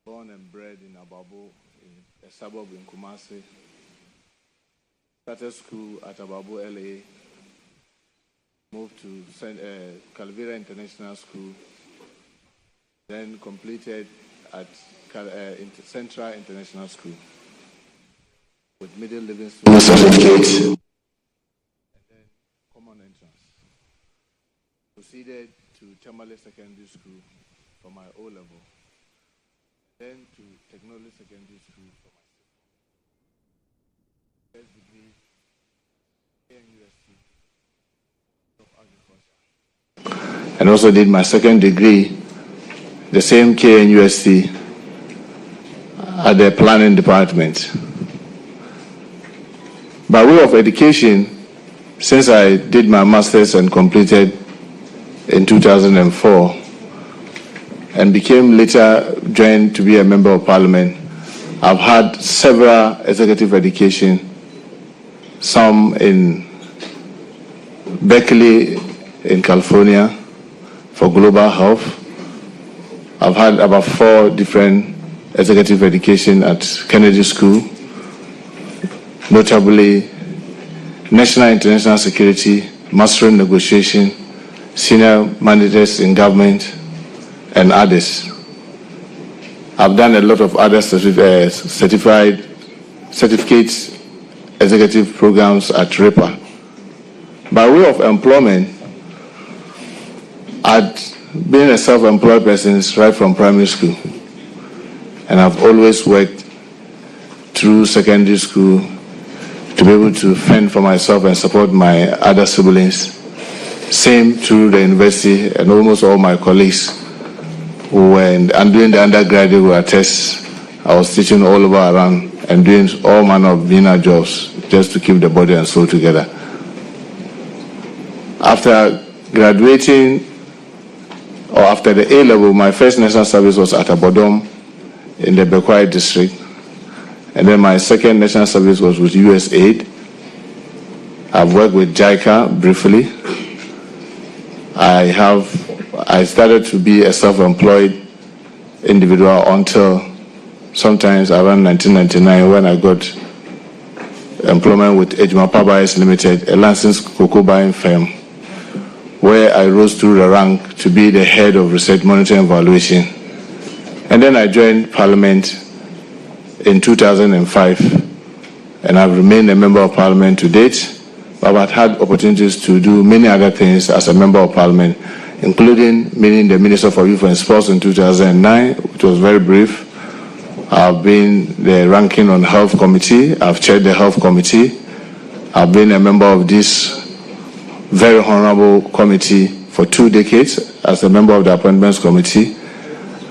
Born and bred in Ababo, in a suburb in Kumasi. Started school at Ababo, LA. Moved to Calvera International School. Then completed at Central International School with middle living student certificate and then common entrance. Proceeded to Tamale Secondary School for my O level. Then to Technology Secondary School for my first degree in University of Agriculture. And also did my second degree, the same KNUST, at the Planning Department. By way of education, since I did my master's and completed in 2004, and became later joined to be a member of Parliament, I've had several executive education, some in Berkeley in California for global health. I've had about 4 different executive education at Kennedy School, notably National International Security, Mastering Negotiation, Senior Managers in Government, and others. I've done a lot of other certificates, executive programs at RIPA. By way of employment, I'd been a self-employed person right from primary school, and I've always worked through secondary school to be able to fend for myself and support my other siblings. Same through the university, and almost all my colleagues who were doing the undergraduate were attest. I was teaching all over around and doing all manner of dinner jobs just to keep the body and soul together. After graduating, or after the A level, my first national service was at Abodom in the Bekwai district. And then my second national service was with USAID. I've worked with JICA briefly. I started to be a self-employed individual until sometimes around 1999 when I got employment with Ejima Pabayes Limited, a licensed cocoa buying firm, where I rose through the rank to be the head of research monitoring and evaluation. And then I joined Parliament in 2005, and I've remained a member of Parliament to date, but I've had opportunities to do many other things as a member of Parliament, including being the Minister for Youth and Sports in 2009, which was very brief. I've been the ranking on Health Committee. I've chaired the Health Committee. I've been a member of this very honorable committee for 2 decades as a member of the Appointments Committee.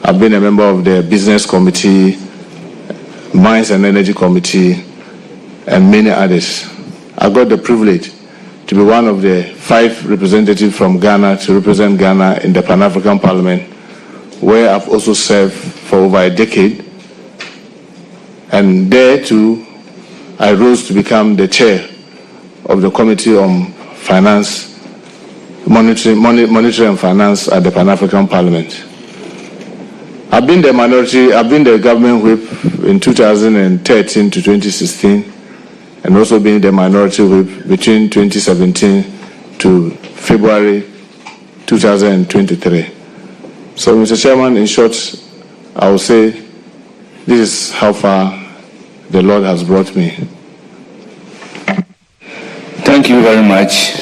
I've been a member of the Business Committee, Mines and Energy Committee, and many others. I got the privilege to be one of the 5 representatives from Ghana to represent Ghana in the Pan-African Parliament, where I've also served for over a decade. And there too, I rose to become the chair of the Committee on Finance, Monetary and Finance at the Pan-African Parliament. I've been the government whip in 2013 to 2016, and also being the minority whip between 2017 to February 2023. So, Mr. Chairman, in short, I will say this is how far the Lord has brought me. Thank you very much.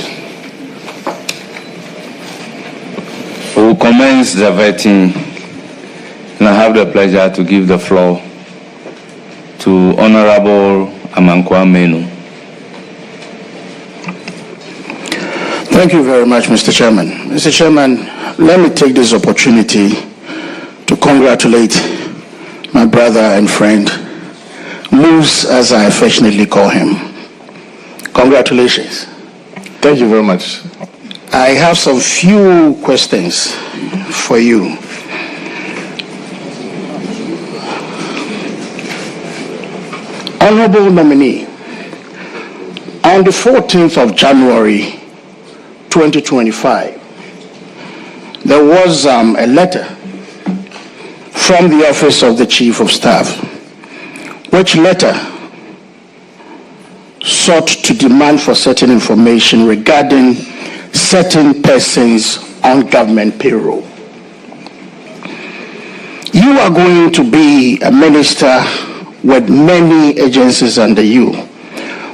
We will commence the vetting, and I have the pleasure to give the floor to Honorable Amankwa Menu. Thank you very much, Mr. Chairman. Mr. Chairman, let me take this opportunity to congratulate my brother and friend, Moose, as I affectionately call him. Congratulations. Thank you very much. I have some few questions for you. Honorable nominee, on the 14th of January 2025, there was a letter from the Office of the Chief of Staff, which letter sought to demand for certain information regarding certain persons on government payroll. You are going to be a minister with many agencies under you,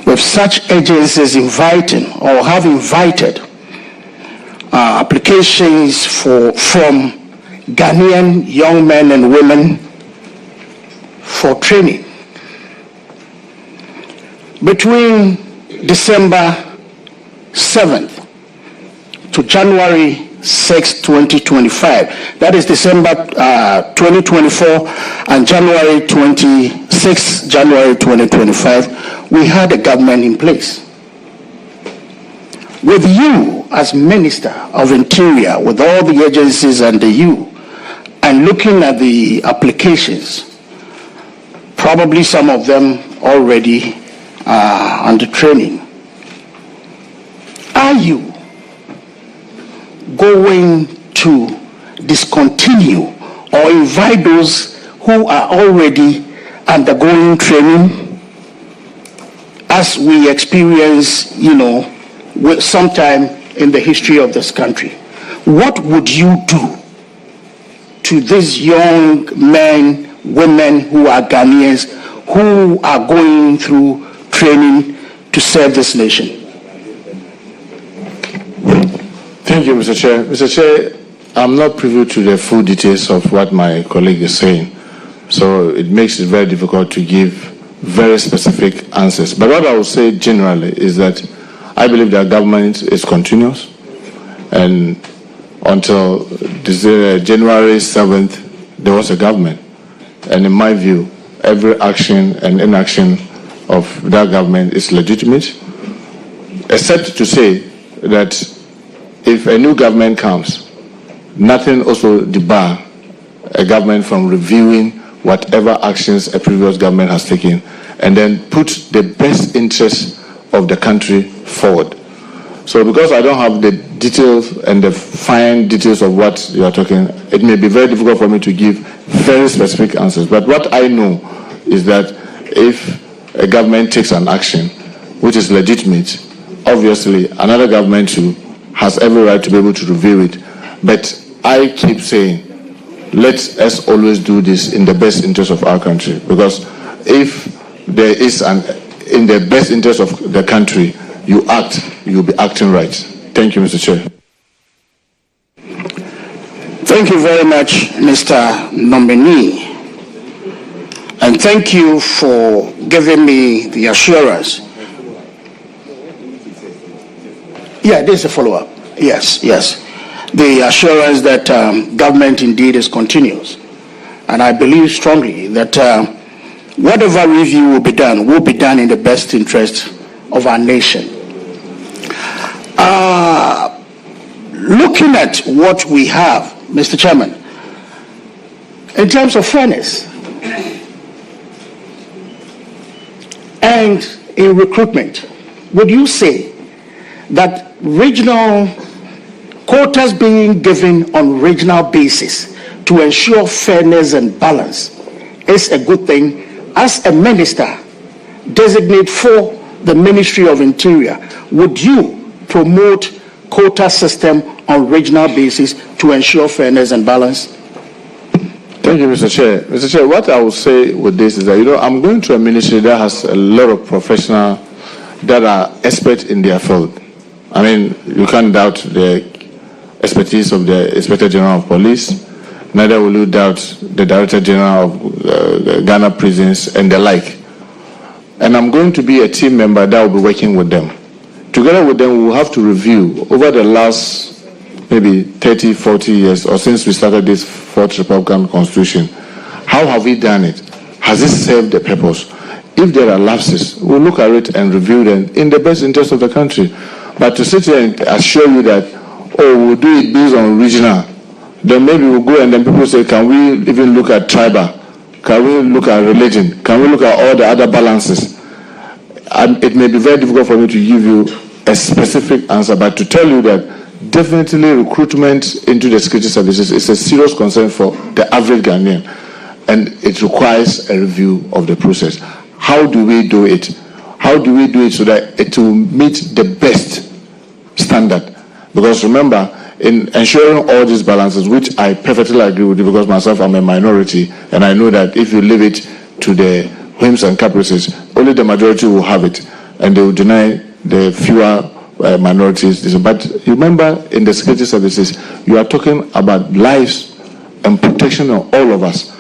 with such agencies inviting or have invited applications from Ghanaian young men and women for training. Between December 7th to January 6, 2025, that is December 2024 and January 26, January 2025, we had a government in place. With you as Minister of Interior, with all the agencies under you, and looking at the applications, probably some of them already under training, are you going to discontinue or invite those who are already undergoing training, as we experience, sometime in the history of this country? What would you do to these young men, women who are Ghanaians, who are going through training to serve this nation? Thank you, Mr. Chair. Mr. Chair, I'm not privy to the full details of what my colleague is saying, so it makes it very difficult to give very specific answers. But what I will say generally is that I believe that government is continuous, and until January 7th, there was a government. And in my view, every action and inaction of that government is legitimate, except to say that if a new government comes, nothing also debar a government from reviewing whatever actions a previous government has taken and then put the best interests of the country forward. So because I don't have the details and the fine details of what you are talking, it may be very difficult for me to give very specific answers. But what I know is that if a government takes an action which is legitimate, obviously another government too has every right to be able to review it. But I keep saying, let us always do this in the best interest of our country, because if there is in the best interest of the country, you'll be acting right. Thank you, Mr. Chair. Thank you very much, Mr. Nominee. And thank you for giving me the assurance. Yeah, this is a follow-up. Yes. The assurance that government indeed is continuous. And I believe strongly that whatever review will be done in the best interest of our nation. Looking at what we have, Mr. Chairman, in terms of fairness and in recruitment, would you say that regional quotas being given on regional basis to ensure fairness and balance is a good thing? As a minister designate for the Ministry of Interior, would you promote quota system on regional basis to ensure fairness and balance? Thank you, Mr. Chair. Mr. Chair, what I will say with this is that, I'm going to a ministry that has a lot of professionals that are experts in their field. I mean, you can't doubt the expertise of the Inspector General of Police, neither will you doubt the Director General of Ghana Prisons and the like. And I'm going to be a team member that will be working with them. Together with them, we will have to review over the last maybe 30, 40 years, or since we started this Fourth Republican Constitution, how have we done it? Has it served the purpose? If there are lapses, we'll look at it and review them in the best interest of the country. But to sit here and assure you that, we'll do it based on regional, then maybe we'll go and then people say, can we even look at tribal? Can we look at religion? Can we look at all the other balances? And it may be very difficult for me to give you a specific answer, but to tell you that definitely recruitment into the security services is a serious concern for the average Ghanaian. and it requires a review of the process. How do we do it? How do we do it so that it will meet the best standard? Because remember, in ensuring all these balances, which I perfectly agree with you, because myself I'm a minority, and I know that if you leave it to the whims and caprices, only the majority will have it, and they will deny the fewer minorities. But remember, in the security services, you are talking about lives and protection of all of us,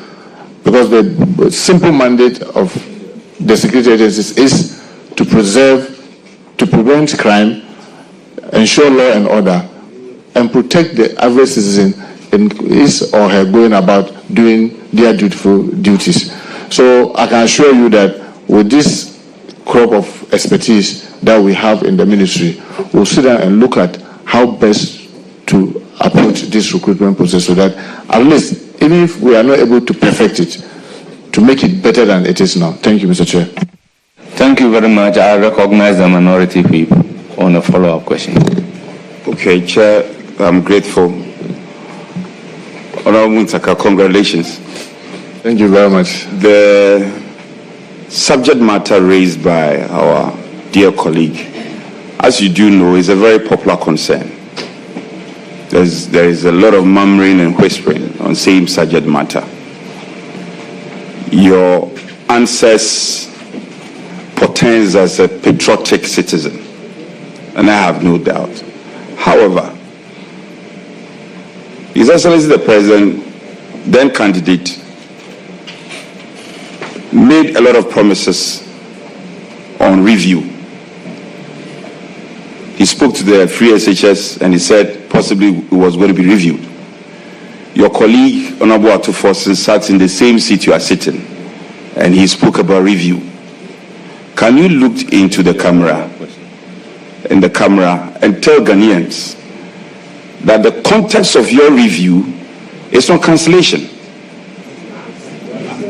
because the simple mandate of the security agencies is to prevent crime, ensure law and order, and protect the average citizen in his or her going about doing their dutiful duties. So I can assure you that with this crop of expertise that we have in the ministry, we'll sit down and look at how best to approach this recruitment process so that at least, even if we are not able to perfect it, to make it better than it is now. Thank you, Mr. Chair. Thank you very much. I recognize the minority whip on a follow-up question. Okay, Chair, I'm grateful. Honorable Muntaka, congratulations. Thank you very much. The subject matter raised by our dear colleague, as you do know, is a very popular concern. There is a lot of murmuring and whispering on same subject matter. Your answers portends as a patriotic citizen, and I have no doubt. However, His Excellency the President, then candidate, made a lot of promises on review. He spoke to the free SHS and he said possibly it was going to be reviewed. Your colleague, Honorable Atufosin, sat in the same seat you are sitting, and he spoke about review. Can you look into the camera, and tell Ghanaians that the context of your review is not cancellation?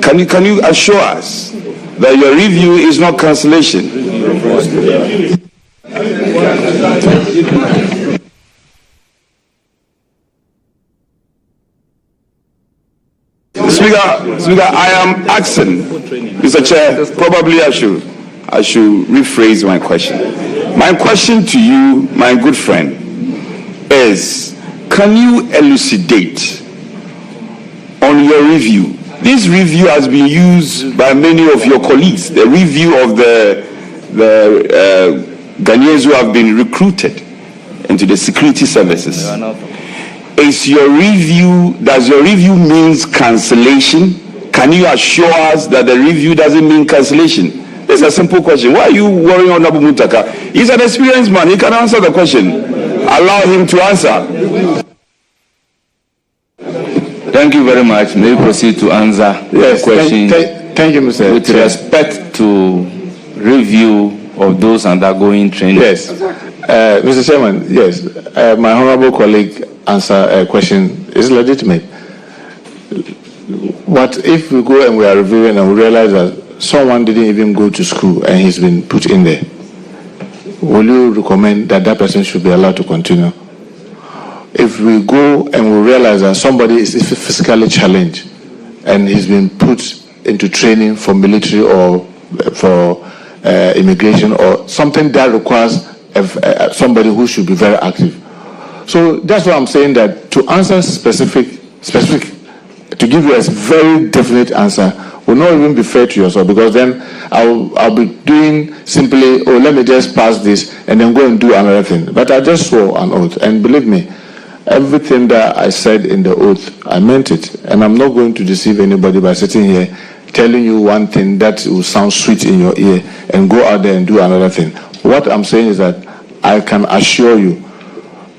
Can you assure us that your review is not cancellation? Speaker, I am asking, Mr. Chair, probably I should rephrase my question. My question to you, my good friend, is can you elucidate on your review? This review has been used by many of your colleagues, the review of the Ghanaians who have been recruited into the security services. Does your review means cancellation? Can you assure us that the review doesn't mean cancellation? This is a simple question. Why are you worrying on Honorable Muntaka? He's an experienced man. He can answer the question. Allow him to answer. Thank you very much. May we proceed to answer the question. Thank you, Mr. With Chair. respect to review of those undergoing training. Yes. Mr. Chairman, yes. My honorable colleague answer a question is legitimate. But if we go and we are reviewing and we realize that someone didn't even go to school and he's been put in there, will you recommend that that person should be allowed to continue? If we go and we realize that somebody is physically challenged and he's been put into training for military or for immigration or something that requires somebody who should be very active. So that's why I'm saying that to answer specific, to give you a very definite answer will not even be fair to yourself, because then I'll be doing simply, oh, let me just pass this and then go and do another thing. But I just swore an oath, and believe me, everything that I said in the oath, I meant it. And I'm not going to deceive anybody by sitting here telling you one thing that will sound sweet in your ear and go out there and do another thing. What I'm saying is that I can assure you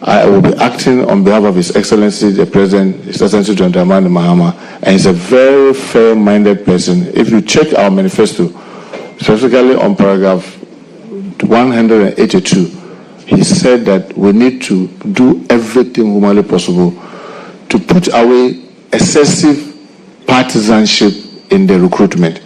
I will be acting on behalf of His Excellency the President, His Excellency John Dramani Mahama, and he's a very fair-minded person. If you check our manifesto, specifically on paragraph 182, he said that we need to do everything humanly possible to put away excessive partisanship in the recruitment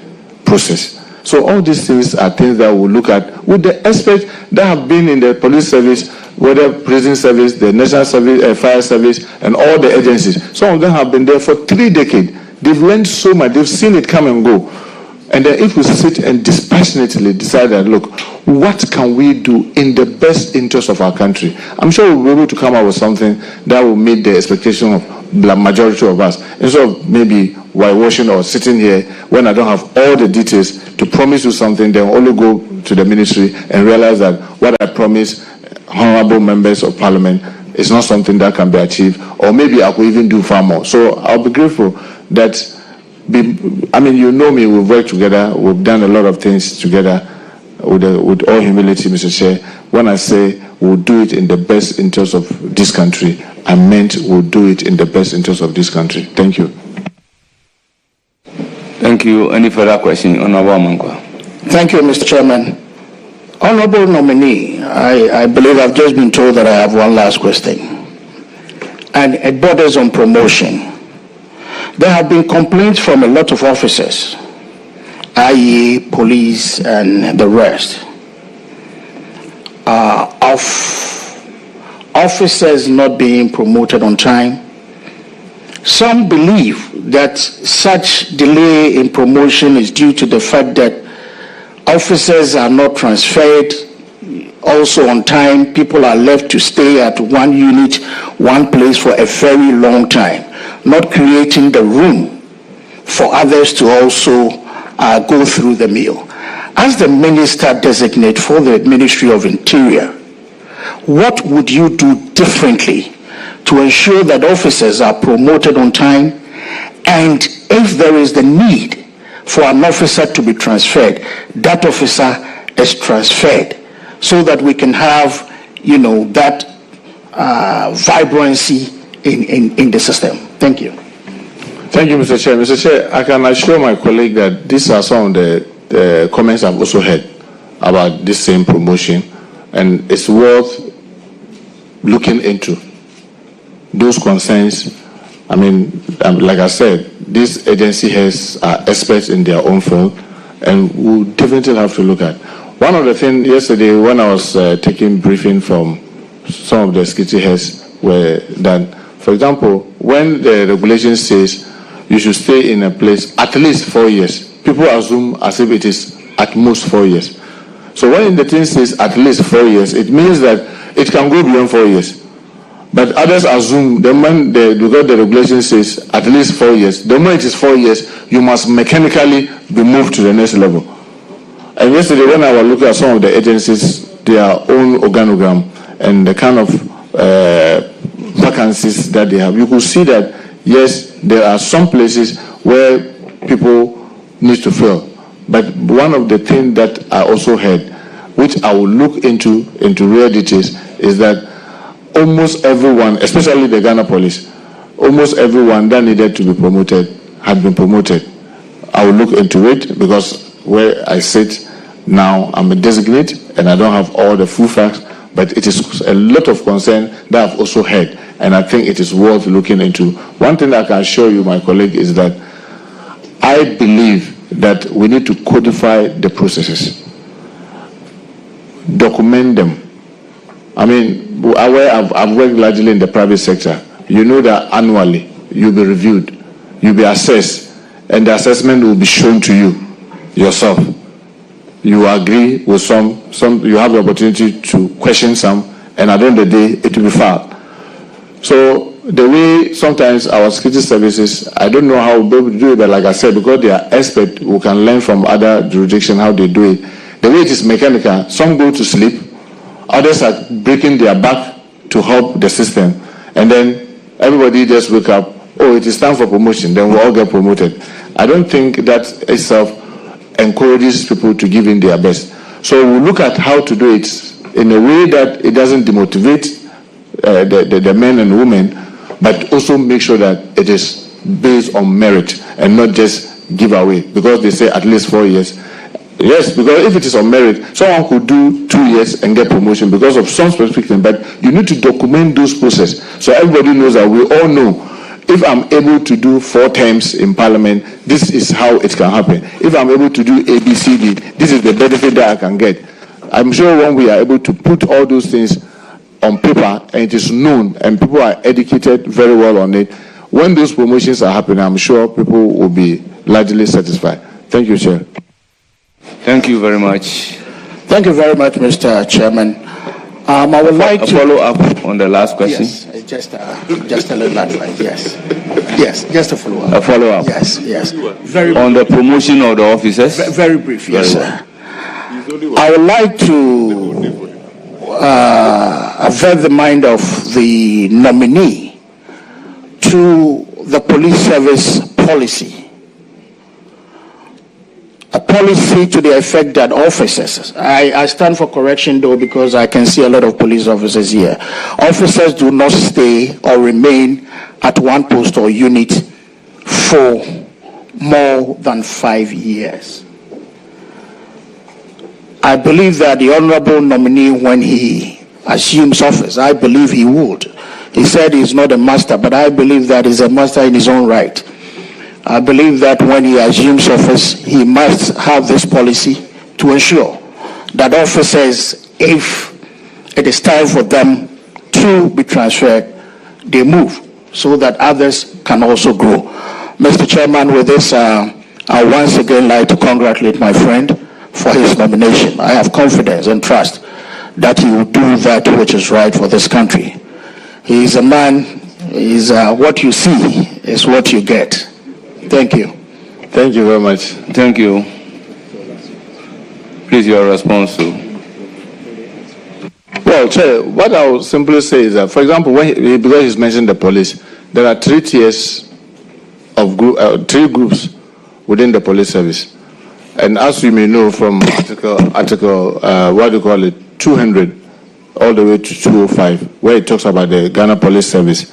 process. So all these things are things that we'll look at with the experts that have been in the police service, whether prison service, the national service, fire service, and all the agencies. Some of them have been there for 3 decades. They've learned so much. They've seen it come and go. And then if we sit and dispassionately decide that, look, what can we do in the best interest of our country? I'm sure we'll be able to come up with something that will meet the expectation of the majority of us. Instead of maybe whitewashing or sitting here when I don't have all the details to promise you something, then only go to the ministry and realize that what I promised honorable members of parliament is not something that can be achieved, or maybe I could even do far more. So I'll be grateful that, you know me, we've worked together, we've done a lot of things together with all humility, Mr. Chair. When I say we'll do it in the best interest of this country, I meant we'll do it in the best interest of this country. Thank you. Thank you. Any further question? Honorable Mankwa. Thank you, Mr. Chairman. Honorable nominee, I believe I've just been told that I have one last question. And it borders on promotion. There have been complaints from a lot of officers, i.e. police and the rest, of officers not being promoted on time. Some believe that such delay in promotion is due to the fact that officers are not transferred also on time. People are left to stay at one unit, one place for a very long time, not creating the room for others to also go through the meal. As the minister designate for the Ministry of Interior, what would you do differently to ensure that officers are promoted on time, and if there is the need for an officer to be transferred, that officer is transferred, so that we can have, that vibrancy in the system? Thank you. Thank you, Mr. Chair. Mr. Chair, I can assure my colleague that these are some of the comments I've also heard about this same promotion, and it's worth looking into those concerns. Like I said, this agency are experts in their own field, and we'll definitely have to look at. One of the things yesterday when I was taking briefing from some of the security heads were that, for example, when the regulation says you should stay in a place at least 4 years, people assume as if it is at most 4 years. So when the thing says at least 4 years, it means that it can go beyond 4 years. But others assume the moment because the regulation says at least 4 years, the moment it is 4 years, you must mechanically be moved to the next level. And yesterday when I was looking at some of the agencies, their own organogram and the kind of vacancies that they have, you could see that, yes, there are some places where people need to fill. But one of the things that I also heard, which I will look into real details, is that almost everyone, especially the Ghana police, almost everyone that needed to be promoted had been promoted. I will look into it, because where I sit now, I'm a designate and I don't have all the full facts, but it is a lot of concern that I've also heard, and I think it is worth looking into. One thing I can assure you, my colleague, is that I believe that we need to codify the processes, document them. I've worked largely in the private sector. You know that annually you'll be reviewed, you'll be assessed, and the assessment will be shown to you yourself. You agree with some, you have the opportunity to question some, and at the end of the day, it will be filed. So the way sometimes our security services, I don't know how we'll be able to do it, but like I said, because they are experts who can learn from other jurisdictions how they do it, the way it is mechanical, some go to sleep, others are breaking their back to help the system, and then everybody just wake up, oh, it is time for promotion, then we all get promoted. I don't think that itself encourages people to give in their best. So we'll look at how to do it in a way that it doesn't demotivate the men and women, but also make sure that it is based on merit and not just give away, because they say at least 4 years. Yes, because if it is on merit, someone could do 2 years and get promotion because of some specific thing, but you need to document those processes so everybody knows that we all know, if I'm able to do 4 terms in Parliament, this is how it can happen. If I'm able to do A, B, C, D, this is the benefit that I can get. I'm sure when we are able to put all those things on paper and it is known and people are educated very well on it, when those promotions are happening, I'm sure people will be largely satisfied. Thank you, Chair. Thank you very much. Thank you very much, Mr. Chairman. I would like to follow up on the last question. Yes, just a little advice. Yes, just a follow up. A follow up. Yes. Very on the promotion of the officers. Very brief. Yes, sir. Well. I would like to avert the mind of the nominee to the police service policy. A policy to the effect that officers, I stand for correction though, because I can see a lot of police officers here. Officers do not stay or remain at one post or unit for more than 5 years. I believe that the honorable nominee, when he assumes office, I believe he would. He said he's not a master, but I believe that he's a master in his own right. I believe that when he assumes office, he must have this policy to ensure that officers, if it is time for them to be transferred, they move so that others can also grow. Mr. Chairman, with this, I once again like to congratulate my friend for his nomination. I have confidence and trust that he will do that which is right for this country. He is a man, what you see is what you get. Thank you. Thank you very much. Thank you. Please, your response to. Well, Chair, what I will simply say is that, for example, because he's mentioned the police, there are 3 tiers of 3 groups within the police service. And as you may know from article 200 all the way to 205, where it talks about the Ghana Police Service,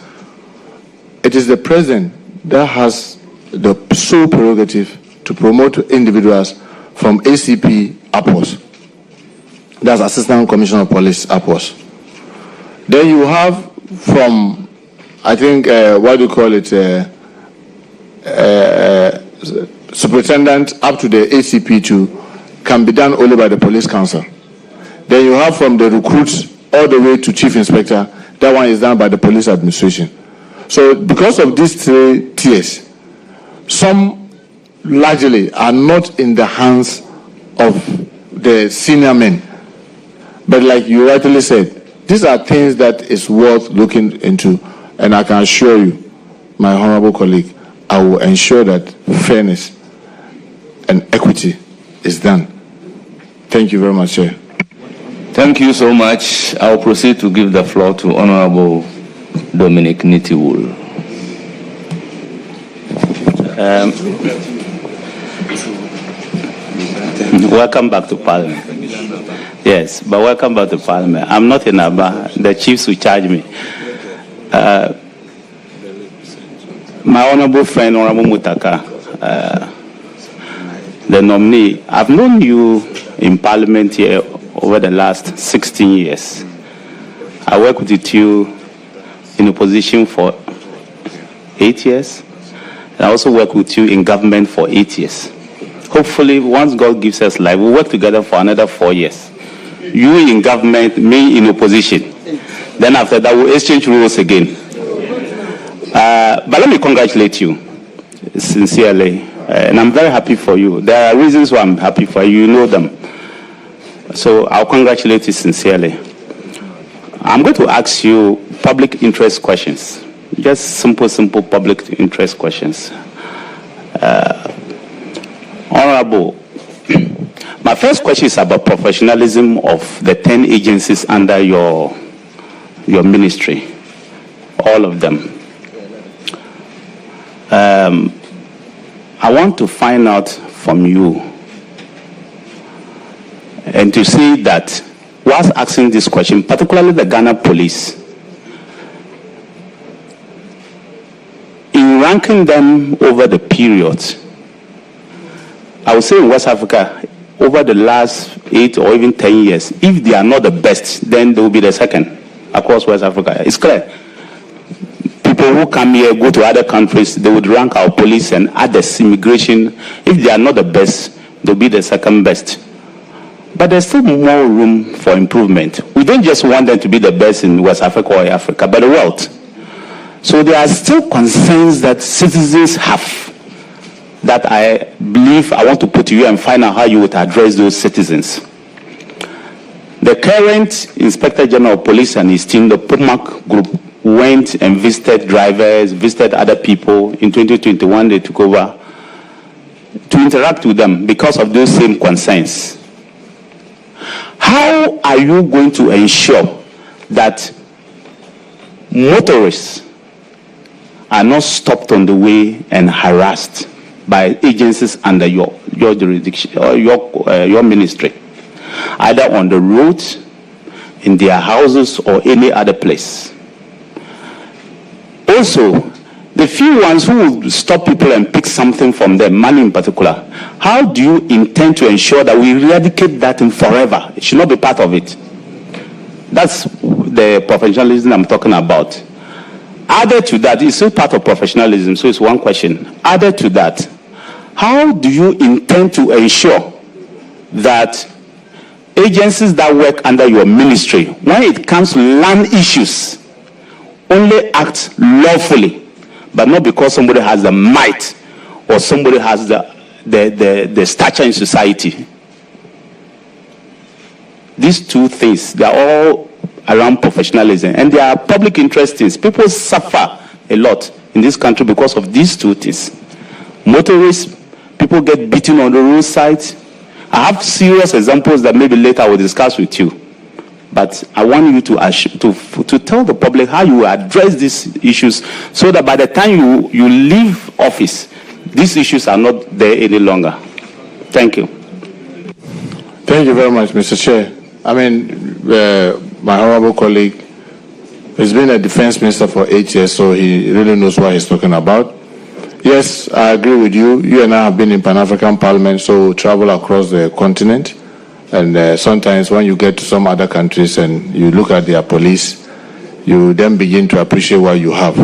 it is the president that has the sole prerogative to promote individuals from ACP upwards. That's Assistant Commissioner of Police upwards. Then you have from, I think, superintendent up to the ACP2 can be done only by the police council. Then you have from the recruits all the way to chief inspector, that one is done by the police administration. So because of these 3 tiers, some largely are not in the hands of the senior men. But like you rightly said, these are things that is worth looking into, and I can assure you, my honorable colleague, I will ensure that fairness and equity is done. Thank you very much, Chair. Thank you so much. I'll proceed to give the floor to Honorable Dominic Nitiwul. Welcome back to Parliament. Yes, but welcome back to Parliament. I'm not in Aba. The chiefs will charge me. My honorable friend, Honorable Muntaka, the nominee, I've known you in Parliament here over the last 16 years. I worked with you in opposition for 8 years. And I also worked with you in government for 8 years. Hopefully, once God gives us life, we'll work together for another 4 years. You in government, me in opposition. Then after that, we'll exchange roles again. But let me congratulate you sincerely. And I'm very happy for you. There are reasons why I'm happy for you. You know them. So I'll congratulate you sincerely. I'm going to ask you public interest questions. Just simple public interest questions. Honorable, my first question is about professionalism of the 10 agencies under your ministry, all of them. I want to find out from you and to say that whilst asking this question, particularly the Ghana Police, in ranking them over the period, I would say in West Africa, over the last 8 or even 10 years, if they are not the best, then they will be the second across West Africa. It's clear. People who come here, go to other countries, they would rank our police and others, immigration. If they are not the best, they'll be the second best. But there's still more room for improvement. We don't just want them to be the best in West Africa or Africa, but the world. So there are still concerns that citizens have that I believe I want to put to you and find out how you would address those citizens. The current Inspector General of Police and his team, the POMAC group, went and visited drivers, visited other people. In 2021, they took over to interact with them because of those same concerns. How are you going to ensure that motorists are not stopped on the way and harassed by agencies under your jurisdiction or your ministry, either on the roads, in their houses, or any other place? Also, the few ones who will stop people and pick something from them, money in particular, how do you intend to ensure that we eradicate that in forever? It should not be part of it. That's the professionalism I'm talking about. Added to that, it's still part of professionalism, so it's one question. Added to that, how do you intend to ensure that agencies that work under your ministry, when it comes to land issues, only act lawfully, but not because somebody has the might or somebody has the stature in society? These two things, they are all around professionalism, and they are public interest things. People suffer a lot in this country because of these two things. Motorists, people get beaten on the roadside. I have serious examples that maybe later I will discuss with you. But I want you to tell the public how you address these issues so that by the time you leave office, these issues are not there any longer. Thank you. Thank you very much, Mr. Chair. I mean, my honorable colleague has been a defense minister for 8 years, so he really knows what he's talking about. Yes, I agree with you. You and I have been in Pan-African Parliament, so travel across the continent. And sometimes when you get to some other countries and you look at their police, you then begin to appreciate what you have,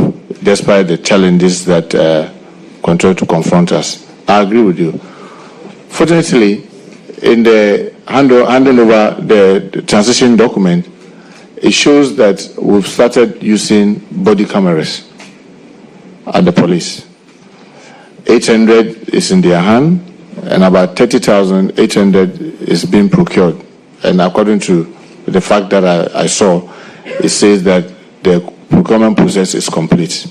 despite the challenges that continue to confront us. I agree with you. Fortunately, in the handing over the transition document, it shows that we've started using body cameras at the police. 800 is in their hand, and about 30,800 is being procured. And according to the fact that I saw, it says that the procurement process is complete.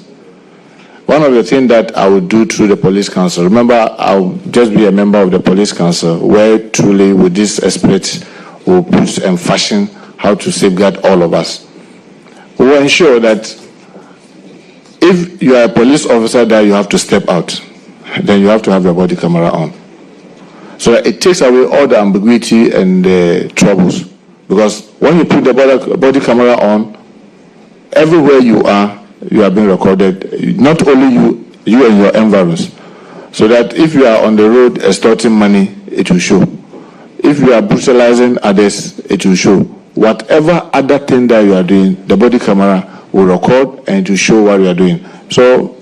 One of the things that I would do through the police council, remember, I'll just be a member of the police council, where truly with these experts will put and fashion how to safeguard all of us. We will ensure that if you are a police officer that you have to step out, then you have to have your body camera on. So that it takes away all the ambiguity and the troubles. Because when you put the body camera on, everywhere you are being recorded, not only you and your environs. So that if you are on the road extorting money, it will show. If you are brutalizing others, it will show. Whatever other thing that you are doing, the body camera will record and it will show what you are doing. So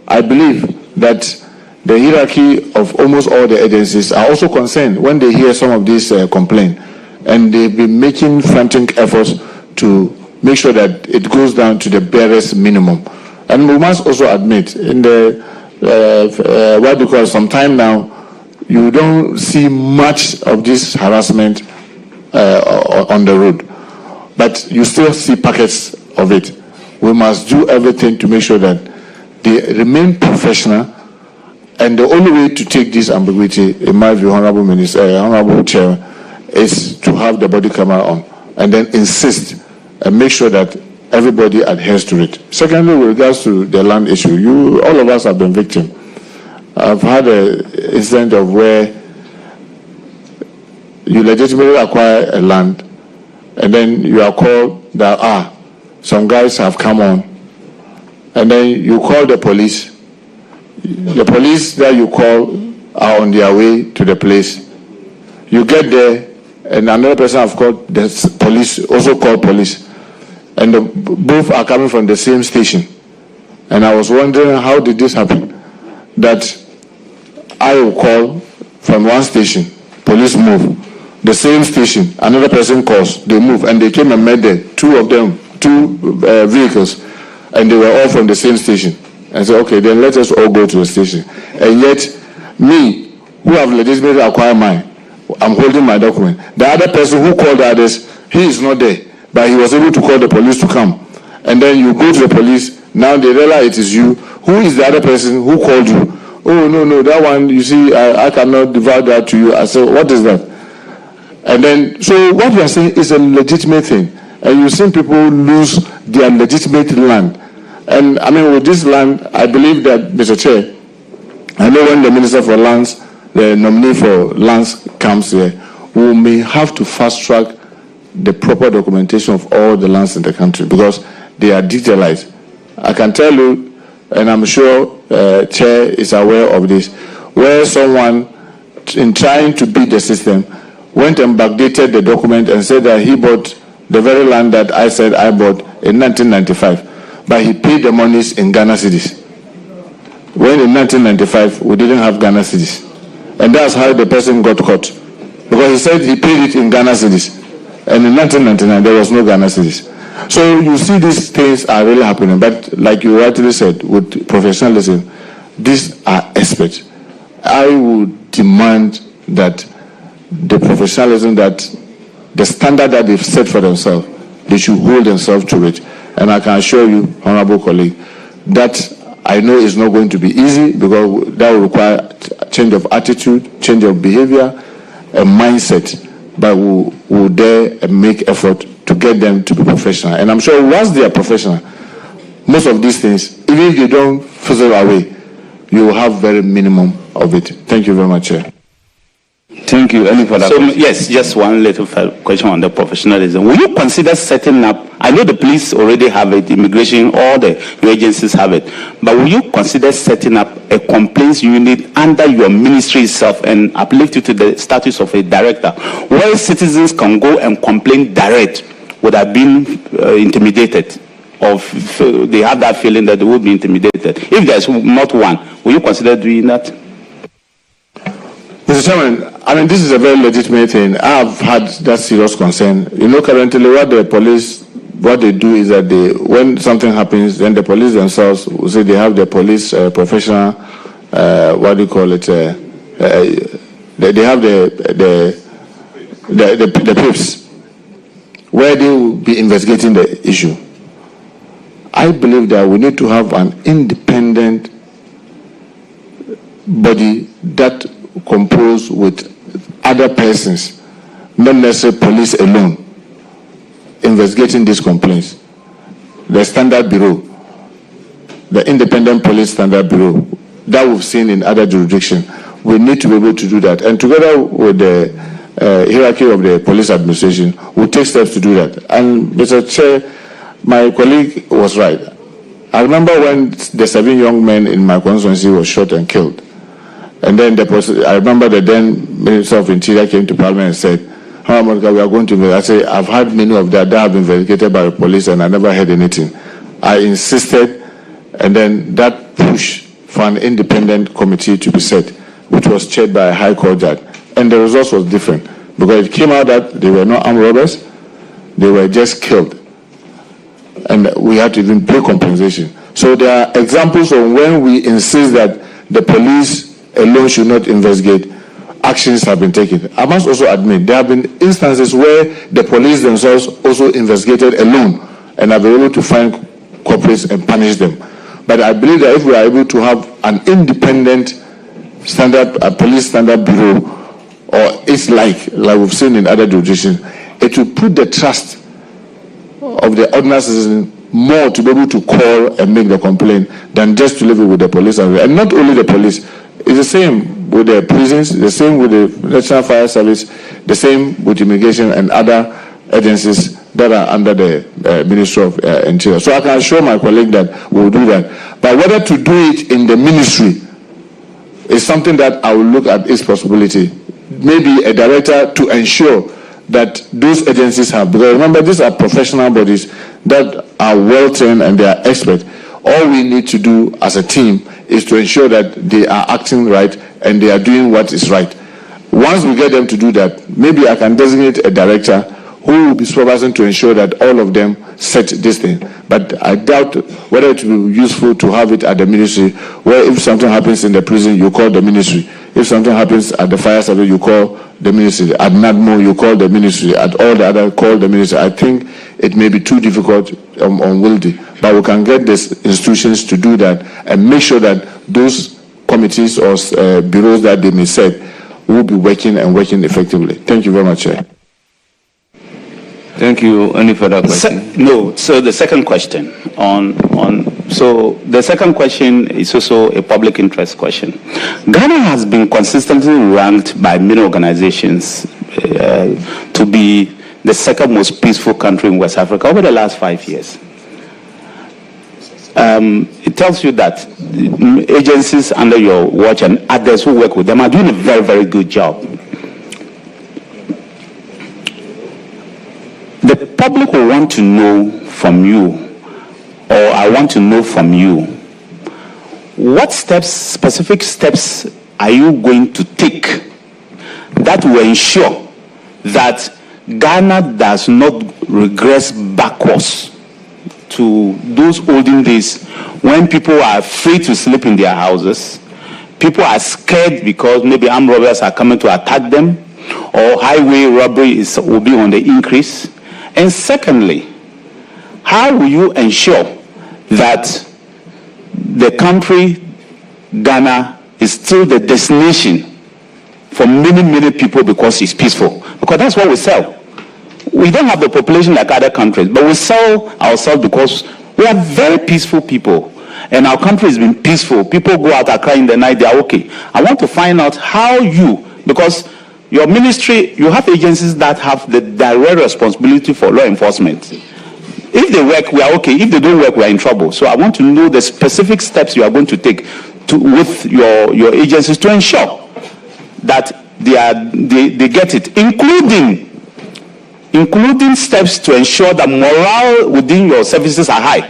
I believe that the hierarchy of almost all the agencies are also concerned when they hear some of these complaints, and they've been making frantic efforts to make sure that it goes down to the barest minimum. And we must also admit, in the because some time now, you don't see much of this harassment on the road, but you still see packets of it. We must do everything to make sure that they remain professional. And the only way to take this ambiguity, in my view, Honorable Minister, Honorable Chair, is to have the body camera on and then insist and make sure that everybody adheres to it. Secondly, with regards to the land issue, all of us have been victims. I've had an incident of where you legitimately acquire a land and then you are called that, some guys have come on, and then you call the police. The police that you call are on their way to the place. You get there, and another person have called the police, also called police. And both are coming from the same station. And I was wondering, how did this happen? That I will call from one station, police move. The same station, another person calls, they move, and they came and met there, two of them, two vehicles. and they were all from the same station. And say, okay, then let us all go to the station. And yet, me, who have legitimately acquired mine, I'm holding my document. The other person who called others, he is not there, but he was able to call the police to come. And then you go to the police, now they realize it is you. Who is the other person who called you? Oh, no, that one, you see, I cannot divide that to you. I said, what is that? And then, so what we are saying is a legitimate thing. And you've seen people lose their legitimate land. And I mean, with this land, I believe that, Mr. Chair, I know when the Minister for Lands, the nominee for lands comes here, we may have to fast track the proper documentation of all the lands in the country because they are digitalized. I can tell you, and I'm sure Chair is aware of this, where someone, in trying to beat the system, went and backdated the document and said that he bought the very land that I said I bought in 1995. But he paid the monies in Ghana cedis. When in 1995, we didn't have Ghana cedis. And that's how the person got caught. Because he said he paid it in Ghana cedis. And in 1999, there was no Ghana cedis. So you see these things are really happening. But like you rightly said, with professionalism, these are experts. I would demand that the professionalism, that the standard that they've set for themselves, they should hold themselves to it. And I can assure you, honorable colleague, that I know it's not going to be easy because that will require change of attitude, change of behavior, a mindset, but we'll dare and make effort to get them to be professional. And I'm sure once they are professional, most of these things, even if they don't fizzle away, you will have very minimum of it. Thank you very much, Chair. Thank you. Any further questions? Yes, just one little question on the professionalism. Will you consider setting up, I know the police already have it, immigration, all the agencies have it, but will you consider setting up a complaints unit under your ministry itself and uplift you to the status of a director, where citizens can go and complain direct without being intimidated, or they have that feeling that they will be intimidated? If there's not one, will you consider doing that? Mr. Chairman, I mean, this is a very legitimate thing. I've had that serious concern. You know, currently what the police, what they do is that they, when something happens, then the police themselves will say they have the police professional, what do you call it? They have the PIPs, where they will be investigating the issue. I believe that we need to have an independent body that composed with other persons, not necessarily police alone, investigating these complaints. The Standard Bureau, the Independent Police Standard Bureau, that we've seen in other jurisdictions, we need to be able to do that. And together with the hierarchy of the police administration, we'll take steps to do that. And Mr. Chair, my colleague was right. I remember when the 7 young men in my constituency were shot and killed. And then I remember the then Minister of Interior came to Parliament and said, Mohammed Muntaka, we are going to investigate. I said, I've had many of that have been investigated by the police and I never heard anything. I insisted, and then that push for an independent committee to be set, which was chaired by a High Court judge. And the results was different, because it came out that they were not armed robbers, they were just killed. And we had to even pay compensation. So there are examples of when we insist that the police alone should not investigate, actions have been taken. I must also admit, there have been instances where the police themselves also investigated alone and have been able to find culprits and punish them. But I believe that if we are able to have an independent police standard bureau, or it's like we've seen in other jurisdictions, it will put the trust of the ordinary citizen more to be able to call and make the complaint than just to leave it with the police. And not only the police, it's the same with the prisons, the same with the National Fire Service, the same with immigration and other agencies that are under the Ministry of Interior. So I can assure my colleague that we'll do that. But whether to do it in the ministry is something that I will look at its possibility. Maybe a director to ensure that those agencies have, because remember, these are professional bodies that are well trained and they are expert. All we need to do as a team is to ensure that they are acting right and they are doing what is right. Once we get them to do that, maybe I can designate a director who will be supervising to ensure that all of them set this thing. But I doubt whether it will be useful to have it at the ministry, where if something happens in the prison, you call the ministry. If something happens at the fire service, you call the ministry. At NADMO, you call the ministry. At all the other, call the ministry. I think it may be too difficult, unwieldy. But we can get these institutions to do that and make sure that those committees or bureaus that they may set will be working and working effectively. Thank you very much, Chair. Thank you. Any further questions? No. So the second question so the second question is also a public interest question. Ghana has been consistently ranked by many organizations to be the second most peaceful country in West Africa over the last 5 years. It tells you that agencies under your watch and others who work with them are doing a very, very good job. The public will want to know from you, or I want to know from you, what specific steps are you going to take that will ensure that Ghana does not regress backwards to those olden days when people are free to sleep in their houses, people are scared because maybe armed robbers are coming to attack them, or highway robbery will be on the increase? And secondly, how will you ensure that the country, Ghana, is still the destination for many, many people because it's peaceful? Because that's what we sell. We don't have the population like other countries, but we sell ourselves because we are very peaceful people. And our country has been peaceful. People go out and cry in the night, they are okay. I want to find out how you, because your ministry, you have agencies that have the direct responsibility for law enforcement. If they work, we are okay. If they don't work, we are in trouble. So I want to know the specific steps you are going to take with your agencies to ensure that they get it, including steps to ensure that morale within your services are high.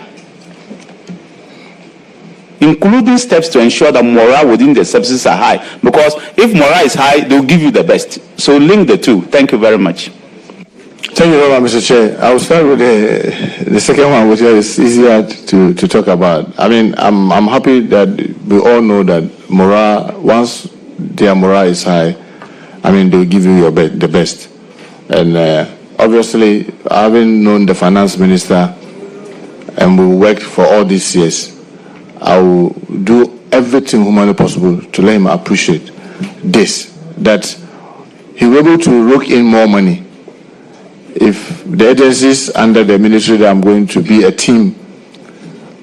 Including steps to ensure that morale within the services are high. Because if morale is high, they'll give you the best. So link the two. Thank you very much. Thank you very much, Mr. Chair. I will start with the second one, which is easier to talk about. I mean, I'm happy that we all know that morale, once their morale is high, I mean, they'll give you the best. And obviously, having known the finance minister and we worked for all these years, I will do everything humanly possible to let him appreciate this, that he will be able to rope in more money. If the agencies under the ministry that I'm going to be a team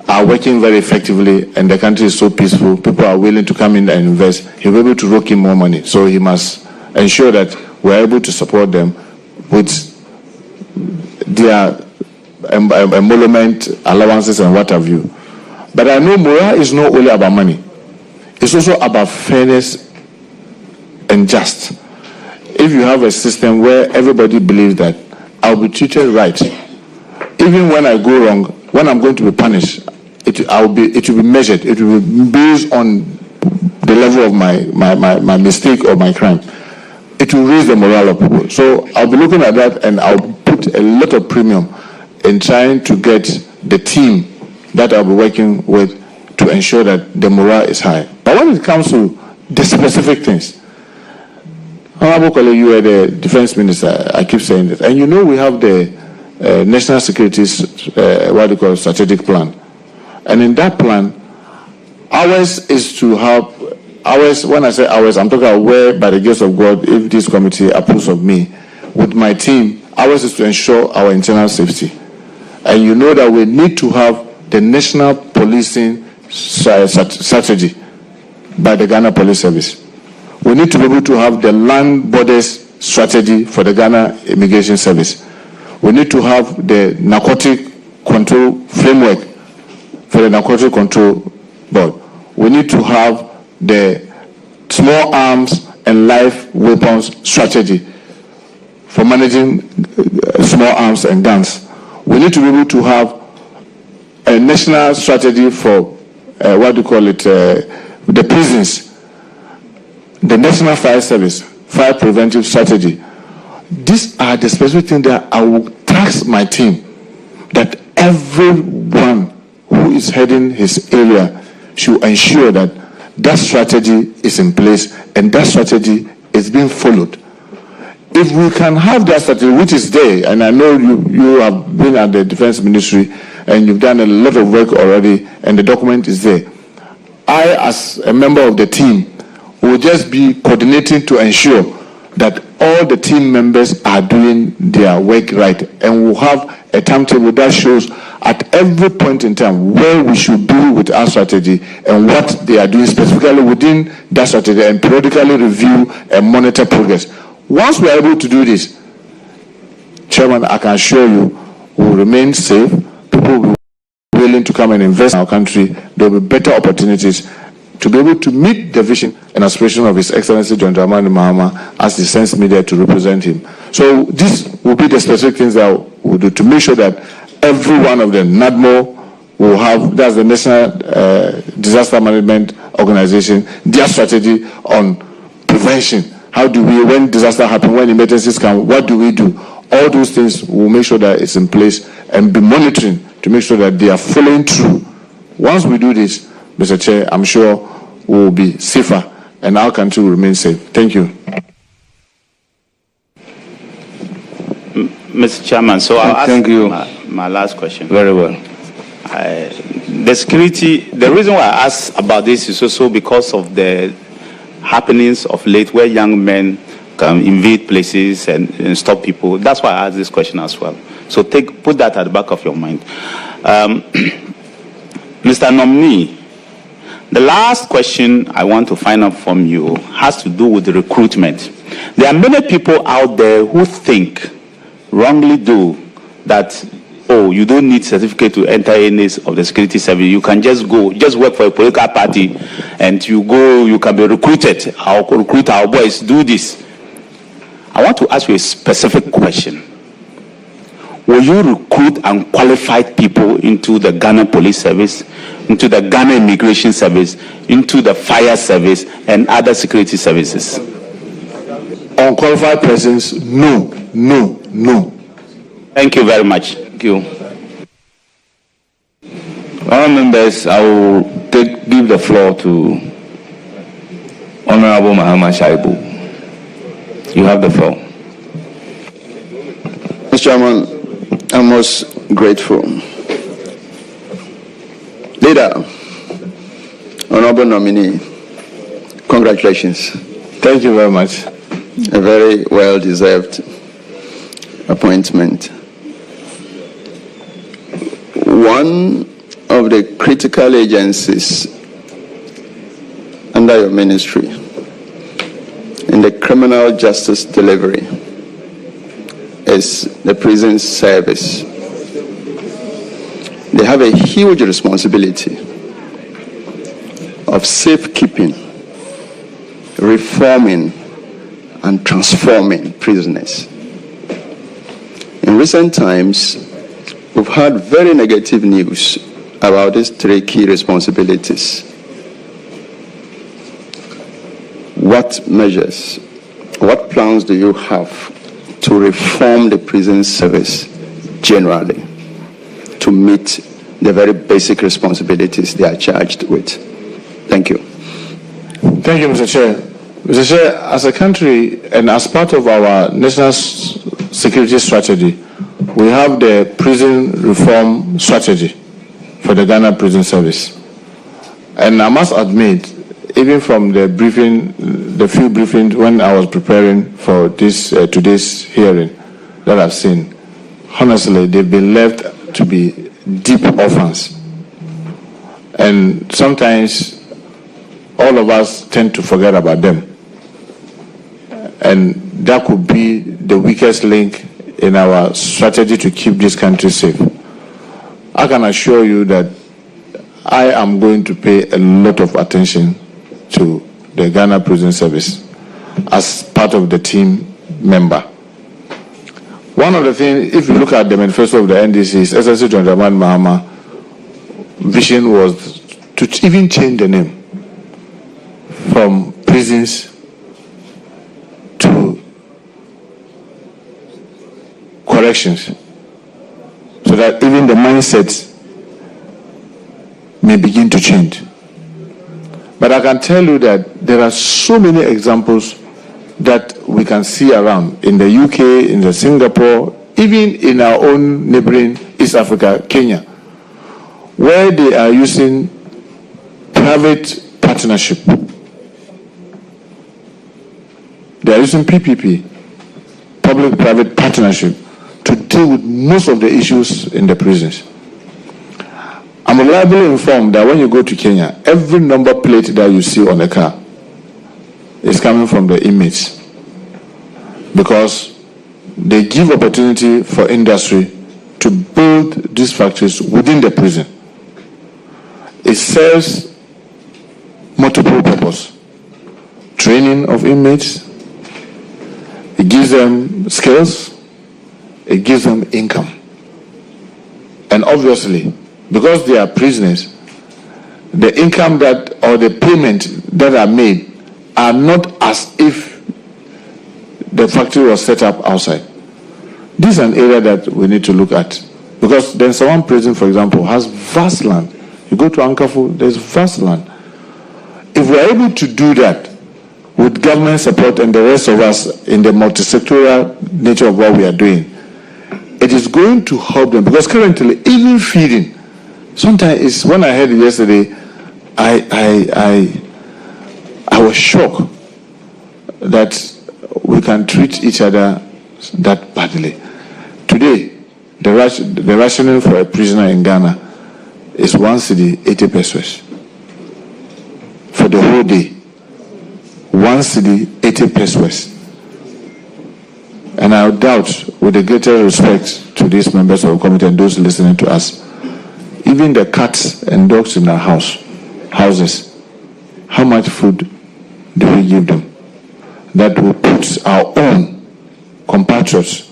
are working very effectively and the country is so peaceful, people are willing to come in and invest, he will be able to rope in more money. So he must ensure that we're able to support them with their emolument allowances and what have you. But I know morale is not only about money. It's also about fairness and just. If you have a system where everybody believes that I'll be treated right, even when I go wrong, when I'm going to be punished, it will be measured. It will be based on the level of my mistake or my crime. It will raise the morale of people. So I'll be looking at that, and I'll put a lot of premium in trying to get the team that I'll be working with to ensure that the morale is high. But when it comes to the specific things, Honorable colleague, you are the defense minister, I keep saying this, and you know we have the national security, strategic plan. And in that plan, ours is to help, ours, when I say ours, I'm talking about where, by the grace of God, if this committee approves of me, with my team, ours is to ensure our internal safety. And you know that we need to have the national policing strategy by the Ghana Police Service. We need to be able to have the land borders strategy for the Ghana Immigration Service. We need to have the narcotic control framework for the Narcotic Control Board. We need to have the small arms and live weapons strategy for managing small arms and guns. We need to be able to have a national strategy for the prisons, the National Fire Service, Fire Preventive Strategy. These are the specific things that I will task my team, that everyone who is heading his area should ensure that that strategy is in place and that strategy is being followed. If we can have that strategy, which is there, and I know you have been at the Defense Ministry and you've done a lot of work already, and the document is there. I, as a member of the team, will just be coordinating to ensure that all the team members are doing their work right, and we'll have a timetable that shows at every point in time where we should be with our strategy and what they are doing specifically within that strategy, and periodically review and monitor progress. Once we are able to do this, Chairman, I can assure you we will remain safe. People will be willing to come and invest in our country. There will be better opportunities to be able to meet the vision and aspiration of His Excellency John Dramani Mahama as he sends me there to represent him. So this will be the specific things that we'll do to make sure that every one of them, NADMO will have, that's the National Disaster Management Organization, their strategy on prevention. How do we, when disaster happen, when emergencies come, what do we do? All those things will make sure that it's in place and be monitoring to make sure that they are following through. Once we do this, Mr. Chair, I'm sure we will be safer and our country will remain safe. Thank you. Mr. Chairman, so I'll Thank ask you. My last question. Very well. The security, the reason why I asked about this is also because of the happenings of late where young men can invade places and stop people. That's why I asked this question as well. So put that at the back of your mind. Mr. Nominee, the last question I want to find out from you has to do with the recruitment. There are many people out there who think, wrongly do, that, oh, you don't need certificate to enter any of the security service. You can just go, just work for a political party, and you go, you can be recruited. I'll recruit our boys, do this. I want to ask you a specific question. Will you recruit unqualified people into the Ghana Police Service, into the Ghana Immigration Service, into the Fire Service, and other security services? Unqualified persons, no, no, no. Thank you very much. Thank you. Honourable members, I will give the floor to Honourable Muhammad Shaibu. You have the floor. Mr. Chairman, I'm most grateful. Leader, Honorable Nominee, congratulations. Thank you very much. A very well-deserved appointment. One of the critical agencies under your ministry in the criminal justice delivery is the prison service. They have a huge responsibility of safekeeping, reforming, and transforming prisoners. In recent times, we've had very negative news about these three key responsibilities. What measures, what plans do you have to reform the prison service generally to meet the very basic responsibilities they are charged with? Thank you. Thank you, Mr. Chair. Mr. Chair, as a country and as part of our national security strategy, we have the prison reform strategy for the Ghana Prison Service. And I must admit, even from the briefing, the few briefings when I was preparing for this today's hearing that I've seen, honestly, they've been left to be deep orphans. And sometimes all of us tend to forget about them. And that could be the weakest link in our strategy to keep this country safe. I can assure you that I am going to pay a lot of attention to the Ghana Prison Service as part of the team member. One of the things, if you look at the manifesto of the NDC's Excellency John Dramani Mahama vision was to even change the name from prisons to corrections. so that even the mindset may begin to change. But I can tell you that there are so many examples that we can see around in the UK, in the Singapore, even in our own neighboring East Africa, Kenya, where they are using private partnership. They are using PPP, public-private partnership, to deal with most of the issues in the prisons. I'm reliably informed that when you go to Kenya, every number plate that you see on a car is coming from the inmates, because they give opportunity for industry to build these factories within the prison. It serves multiple purposes: training of inmates, it gives them skills, it gives them income. And obviously, because they are prisoners, the income that, or the payment that are made, are not as if the factory was set up outside. This is an area that we need to look at, because then Nsawam prison, for example, has vast land. You go to Ankafu, there's vast land. If we're able to do that with government support and the rest of us in the multi-sectorial nature of what we are doing, it is going to help them. Because currently, even feeding, sometimes it's, when I heard it yesterday, I was shocked that we can treat each other that badly. Today, the rationing for a prisoner in Ghana is 1 cedi, 80 pesos for the whole day. 1 cedi, 80 pesos. And I doubt, with the greatest respect to these members of the committee and those listening to us, even the cats and dogs in our houses, how much food do we give them? That will put our own compatriots,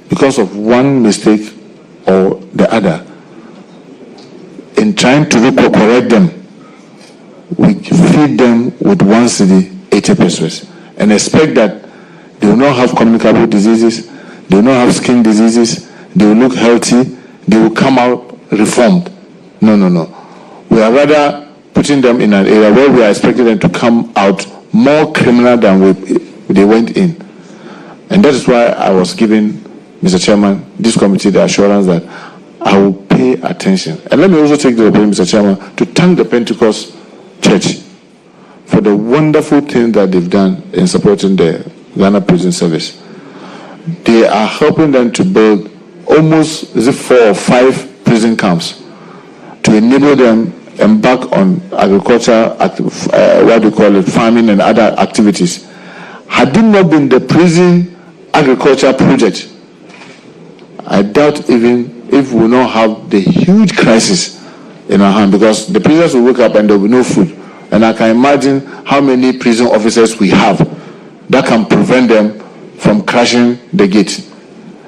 because of one mistake or the other, in trying to correct them, we feed them with 1 cedi, 80 pesos, and expect that they will not have communicable diseases, they will not have skin diseases, they will look healthy, they will come out reformed. No. We are rather putting them in an area where we are expecting them to come out more criminal than they went in. And that is why I was giving, Mr. Chairman, this committee the assurance that I will pay attention. And let me also take the opportunity, Mr. Chairman, to thank the Pentecost Church for the wonderful thing that they've done in supporting the Ghana Prison Service. They are helping them to build almost 4 or 5 prison camps to enable them embark on agriculture, farming and other activities. Had it not been the prison agriculture project, I doubt even if we will not have the huge crisis in our hand, because the prisoners will wake up and there will be no food. And I can imagine how many prison officers we have that can prevent them from crashing the gate.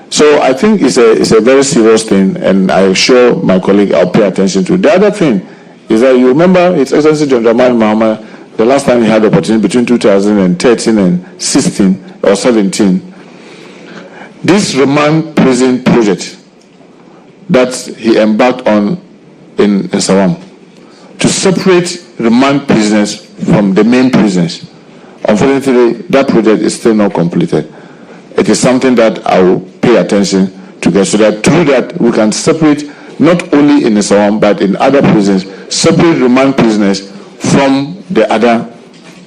So I think it's a very serious thing, and I assure my colleague I'll pay attention to it. The other thing is that you remember His Excellency John Dramani Mahama, the last time he had the opportunity between 2013 and 16 or 17, this remand prison project that he embarked on in Nsawam, to separate remand prisoners from the main prisoners. Unfortunately, that project is still not completed. It is something that I will pay attention to get, so that through that we can separate, not only in Nsawam but in other prisons, separate remand prisoners from the other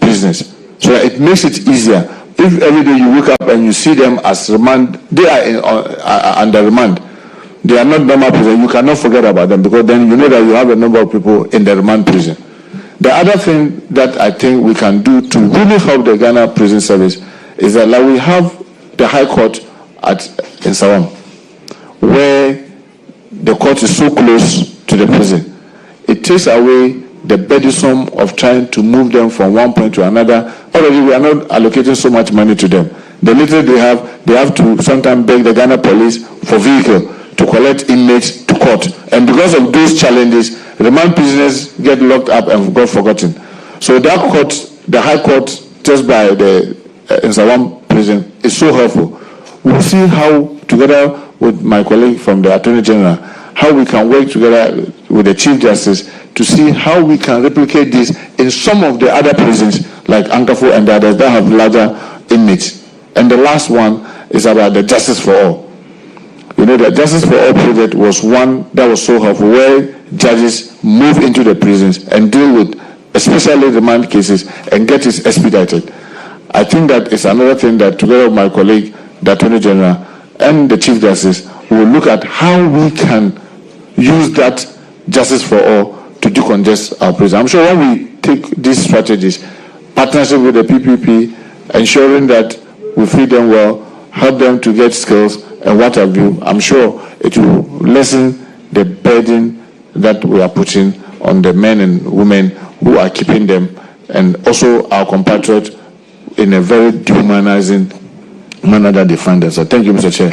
prisoners, so that it makes it easier. If every day you wake up and you see them as remand, they are under remand. They are not normal prisoners. You cannot forget about them, because then you know that you have a number of people in the remand prison. The other thing that I think we can do to really help the Ghana Prison Service is that, like, we have the High Court at Nsawam, where the court is so close to the prison. It takes away the burdensome of trying to move them from one point to another. Already we are not allocating so much money to them. The little they have to sometimes beg the Ghana police for vehicle to collect inmates to court. And because of those challenges, remand prisoners get locked up and got forgotten. So that court, the High Court, just by the Nsawam prison, is so helpful. We'll see how, together with my colleague from the Attorney General how we can work together with the Chief Justice to see how we can replicate this in some of the other prisons like Ankafo and the others that have larger inmates. And the last one is about the Justice for All. You know, the Justice for All project was one that was so helpful, where judges move into the prisons and deal with especially remand cases and get it expedited. I think that is another thing that together with my colleague, the Attorney General, and the Chief Justice, will look at how we can use that Justice for All to decongest our prison. I'm sure when we take these strategies, partnership with the PPP, ensuring that we feed them well, help them to get skills and what have you, I'm sure it will lessen the burden that we are putting on the men and women who are keeping them, and also our compatriots in a very dehumanizing manner that they find us. So thank you, Mr. Chair.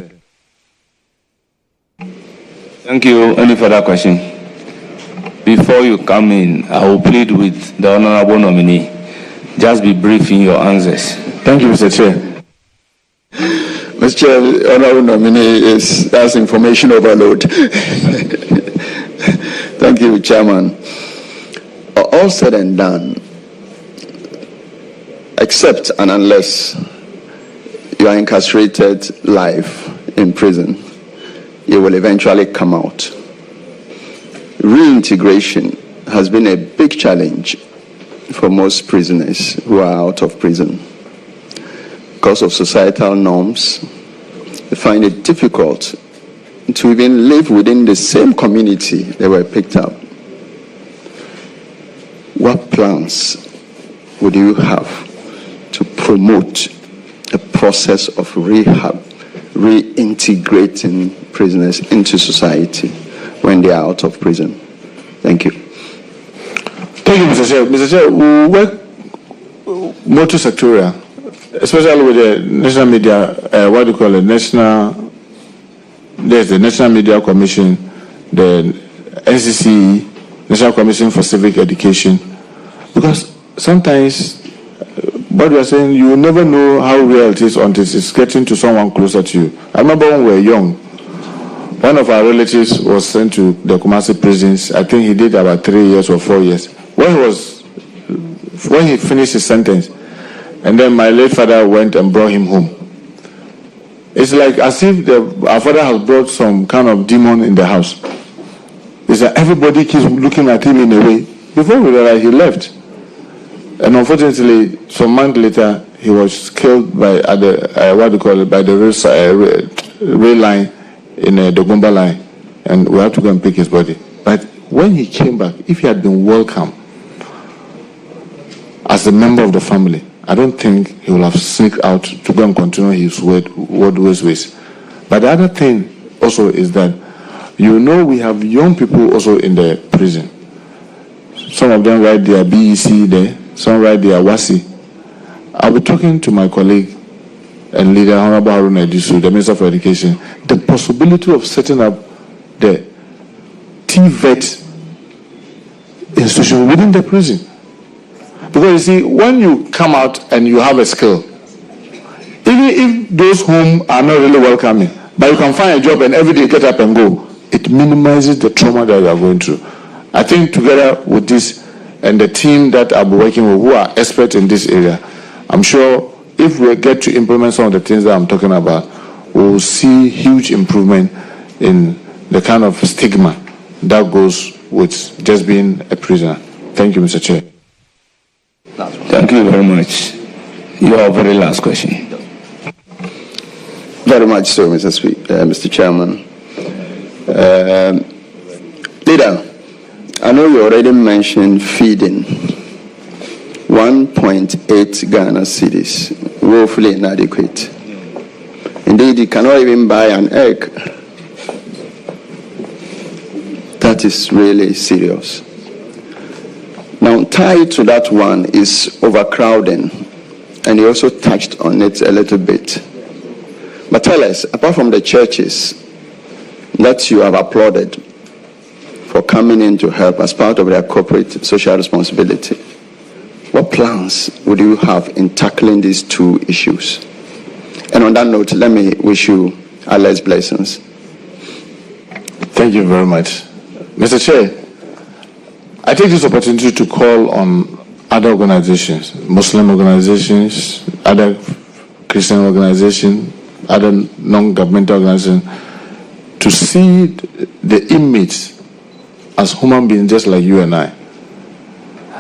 Thank you. Any further question? Before you come in, I will plead with the honorable nominee. Just be brief in your answers. Thank you, Mr. Chair. Mr. Chair, the honorable nominee has information overload. Thank you, Chairman. All said and done, except and unless you are incarcerated life in prison, you will eventually come out. Reintegration has been a big challenge for most prisoners who are out of prison. Because of societal norms, they find it difficult to even live within the same community they were picked up. What plans would you have to promote a process of rehab, reintegrating prisoners into society when they are out of prison? Thank you. Thank you, Mr. Chair. Mr. Chair, we work multi-sectorial, especially with the national media, what do you call it, there's the National Media Commission, the NCCE, National Commission for Civic Education, because sometimes what we are saying, you will never know how real it is until it's getting to someone closer to you. I remember when we were young, one of our relatives was sent to the Kumasi prisons. I think he did about 3 years or 4 years. When he finished his sentence, and then my late father went and brought him home. It's like as if our father has brought some kind of demon in the house. It's like everybody keeps looking at him in a way. Before we realized, he left. And unfortunately, some months later, he was killed by the rail line in the Gomba line, and we had to go and pick his body. But when he came back, if he had been welcome as a member of the family, I don't think he would have sneaked out to go and continue his worldways ways. But the other thing also is that, you know, we have young people also in the prison. Some of them write their BEC there, some write their WASI. I'll be talking to my colleague and leader, Honorable Haruna Idisu, the Minister for Education, the possibility of setting up the TVET institution within the prison. Because you see, when you come out and you have a skill, even if those whom are not really welcoming, but you can find a job and every day get up and go, it minimizes the trauma that you are going through. I think together with this and the team that I'll be working with who are experts in this area, I'm sure if we get to implement some of the things that I'm talking about, we will see huge improvement in the kind of stigma that goes with just being a prisoner. Thank you, Mr. Chair. Thank you very much. Your very last question. Very much so, Mr. Chairman. Leader, I know you already mentioned feeding 1.8 Ghana cedis, woefully inadequate. Indeed, you cannot even buy an egg. That is really serious. Now, tied to that one is overcrowding, and you also touched on it a little bit. But tell us, apart from the churches that you have applauded for coming in to help as part of their corporate social responsibility, what plans would you have in tackling these two issues? And on that note, let me wish you Allah's blessings Thank you very much. Mr. Chair, I take this opportunity to call on other organizations, Muslim organizations, other Christian organizations, other non-governmental organizations, to see the inmates as human beings just like you and I.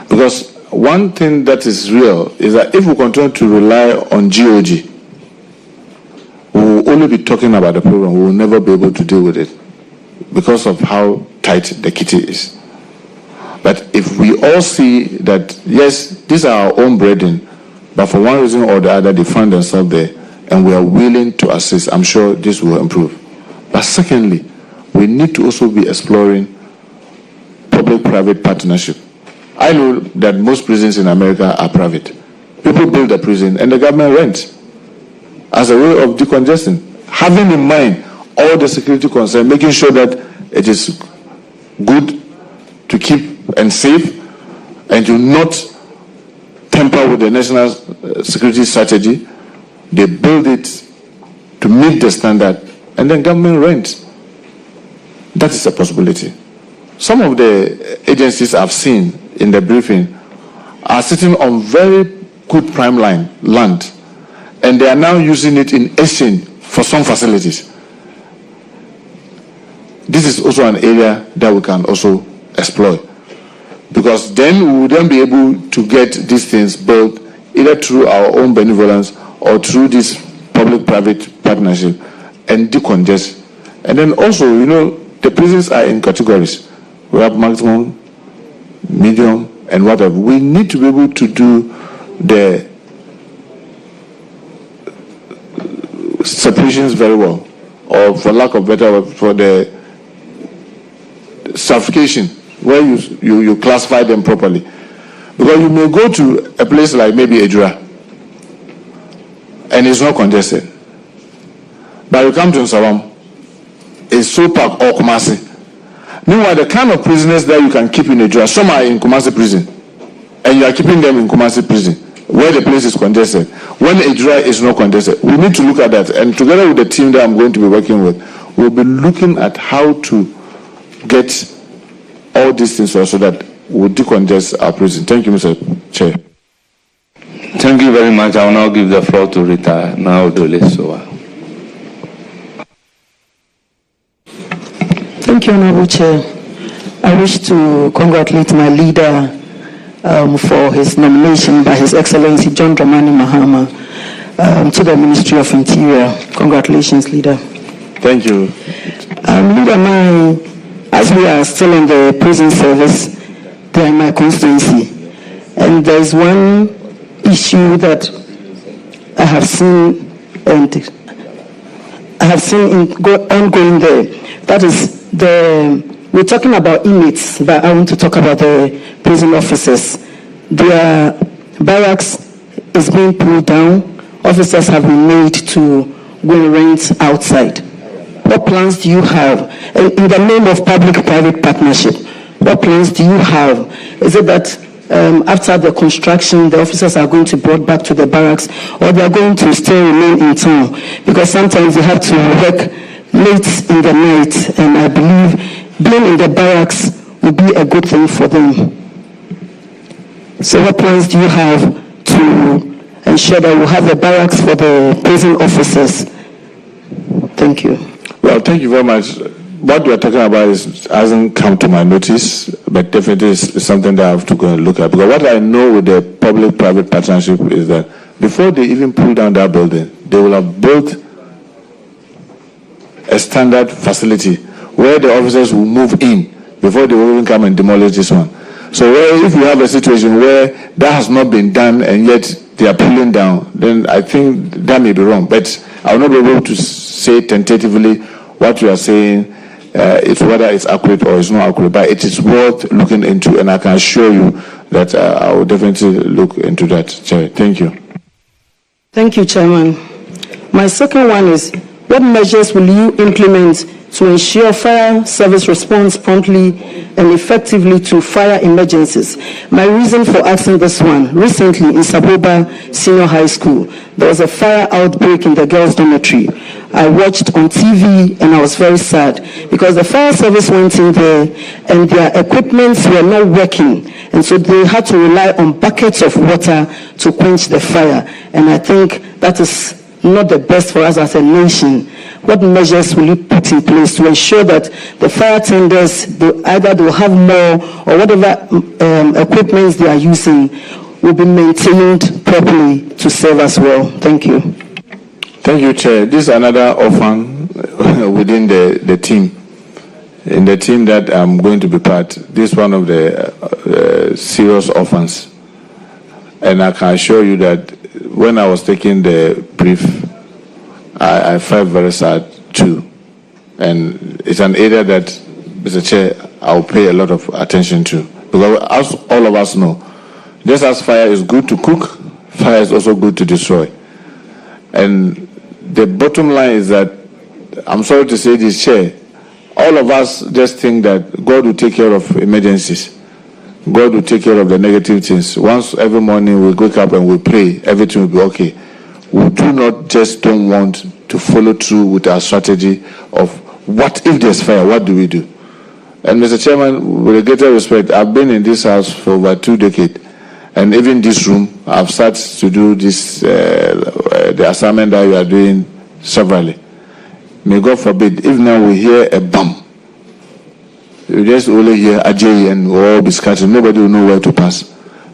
Because one thing that is real is that if we continue to rely on GHOne, we will only be talking about the problem. We will never be able to deal with it because of how tight the kitty is. But if we all see that, yes, these are our own brethren, but for one reason or the other, they find themselves there, and we are willing to assist, I'm sure this will improve. But secondly, we need to also be exploring public-private partnership. I know that most prisons in America are private. People build a prison and the government rents as a way of decongesting, having in mind all the security concerns, making sure that it is good to keep and safe and to not tamper with the national security strategy. They build it to meet the standard and then government rents. That is a possibility. Some of the agencies I've seen in the briefing are sitting on very good prime line land, and they are now using it in exchange for some facilities. This is also an area that we can also exploit, because then we will then be able to get these things built either through our own benevolence or through this public-private partnership and decongest. And then also, you know, the prisons are in categories. We have maximum, medium, and whatever. We need to be able to do the separations very well, or for lack of better word, for the stratification, where you classify them properly. Because you may go to a place like maybe Ejura, and it's not congested. But you come to Nsawam, it's so packed, or Kumasi. Meanwhile, the kind of prisoners that you can keep in Ejura, some are in Kumasi prison, and you are keeping them in Kumasi prison, where the place is congested. When Ejura is not congested, we need to look at that. And together with the team that I'm going to be working with, we'll be looking at how to get all these things so that we'll decongest our prison. Thank you, Mr. Chair. Thank you very much. I will now give the floor to Rita Naudole-Sowa. Thank you, Honorable Chair. I wish to congratulate my leader for his nomination by His Excellency John Dramani Mahama to the Ministry of Interior. Congratulations, leader. Thank you. Leader, as we are still in the prison service, they are in my constituency, and there's one issue that I have seen ongoing there. That is we're talking about inmates, but I want to talk about the prison officers. Their barracks is being pulled down. Officers have been made to go and rent outside. What plans do you have? In the name of public-private partnership, what plans do you have? Is it that after the construction, the officers are going to be brought back to the barracks, or they are going to still remain in town? Because sometimes they have to work late in the night, and I believe being in the barracks will be a good thing for them. So what plans do you have to ensure that we'll have the barracks for the prison officers? Thank you. Well, thank you very much. What we are talking about hasn't come to my notice, but definitely is something that I have to go and look at. Because what I know with the public-private partnership is that before they even pull down that building, they will have built a standard facility where the officers will move in before they will even come and demolish this one. So if you have a situation where that has not been done and yet they are pulling down, then I think that may be wrong. But I will not be able to say tentatively what you are saying, it's whether it's accurate or it's not accurate, but it is worth looking into, and I can assure you that I will definitely look into that, Chair. Thank you. Thank you, Chairman. My second one is, what measures will you implement to ensure fire service responds promptly and effectively to fire emergencies? My reason for asking this one, recently in Saboba Senior High School, there was a fire outbreak in the girls' dormitory. I watched on TV, and I was very sad because the fire service went in there and their equipments were not working, and so they had to rely on buckets of water to quench the fire. And I think that is not the best for us as a nation. What measures will you put in place to ensure that the fire tenders, either they'll have more or whatever equipment they are using will be maintained properly to serve us well? Thank you. Thank you, Chair. This is another orphan within the team. In the team that I'm going to be part, this is one of the serious orphans. And I can assure you that when I was taking the brief, I felt very sad too. And it's an area that, Mr. Chair, I'll pay a lot of attention to. Because as all of us know, just as fire is good to cook, fire is also good to destroy. And the bottom line is that, I'm sorry to say this, Chair, all of us just think that God will take care of emergencies. God will take care of the negative things. Once every morning we wake up and we pray, everything will be okay. We do not just don't want to follow through with our strategy of what if there's fire, what do we do? And Mr. Chairman, with a greater respect, I've been in this house for over 2 decades. And even this room, I've started to do this, the assignment that you are doing severally. May God forbid, if now we hear a bomb, you just only hear Ajay and we'll all be scattered. Nobody will know where to pass.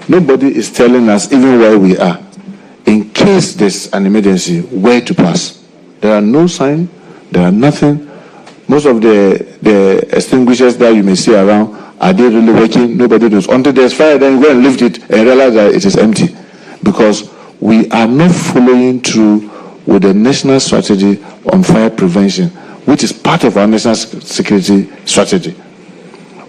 Nobody is telling us even where we are. In case there's an emergency, where to pass. There are no signs, there are nothing. Most of the extinguishers that you may see around, are they really working? Nobody knows. Until there's fire, then you go and lift it and realize that it is empty. Because we are not following through with the national strategy on fire prevention, which is part of our national security strategy.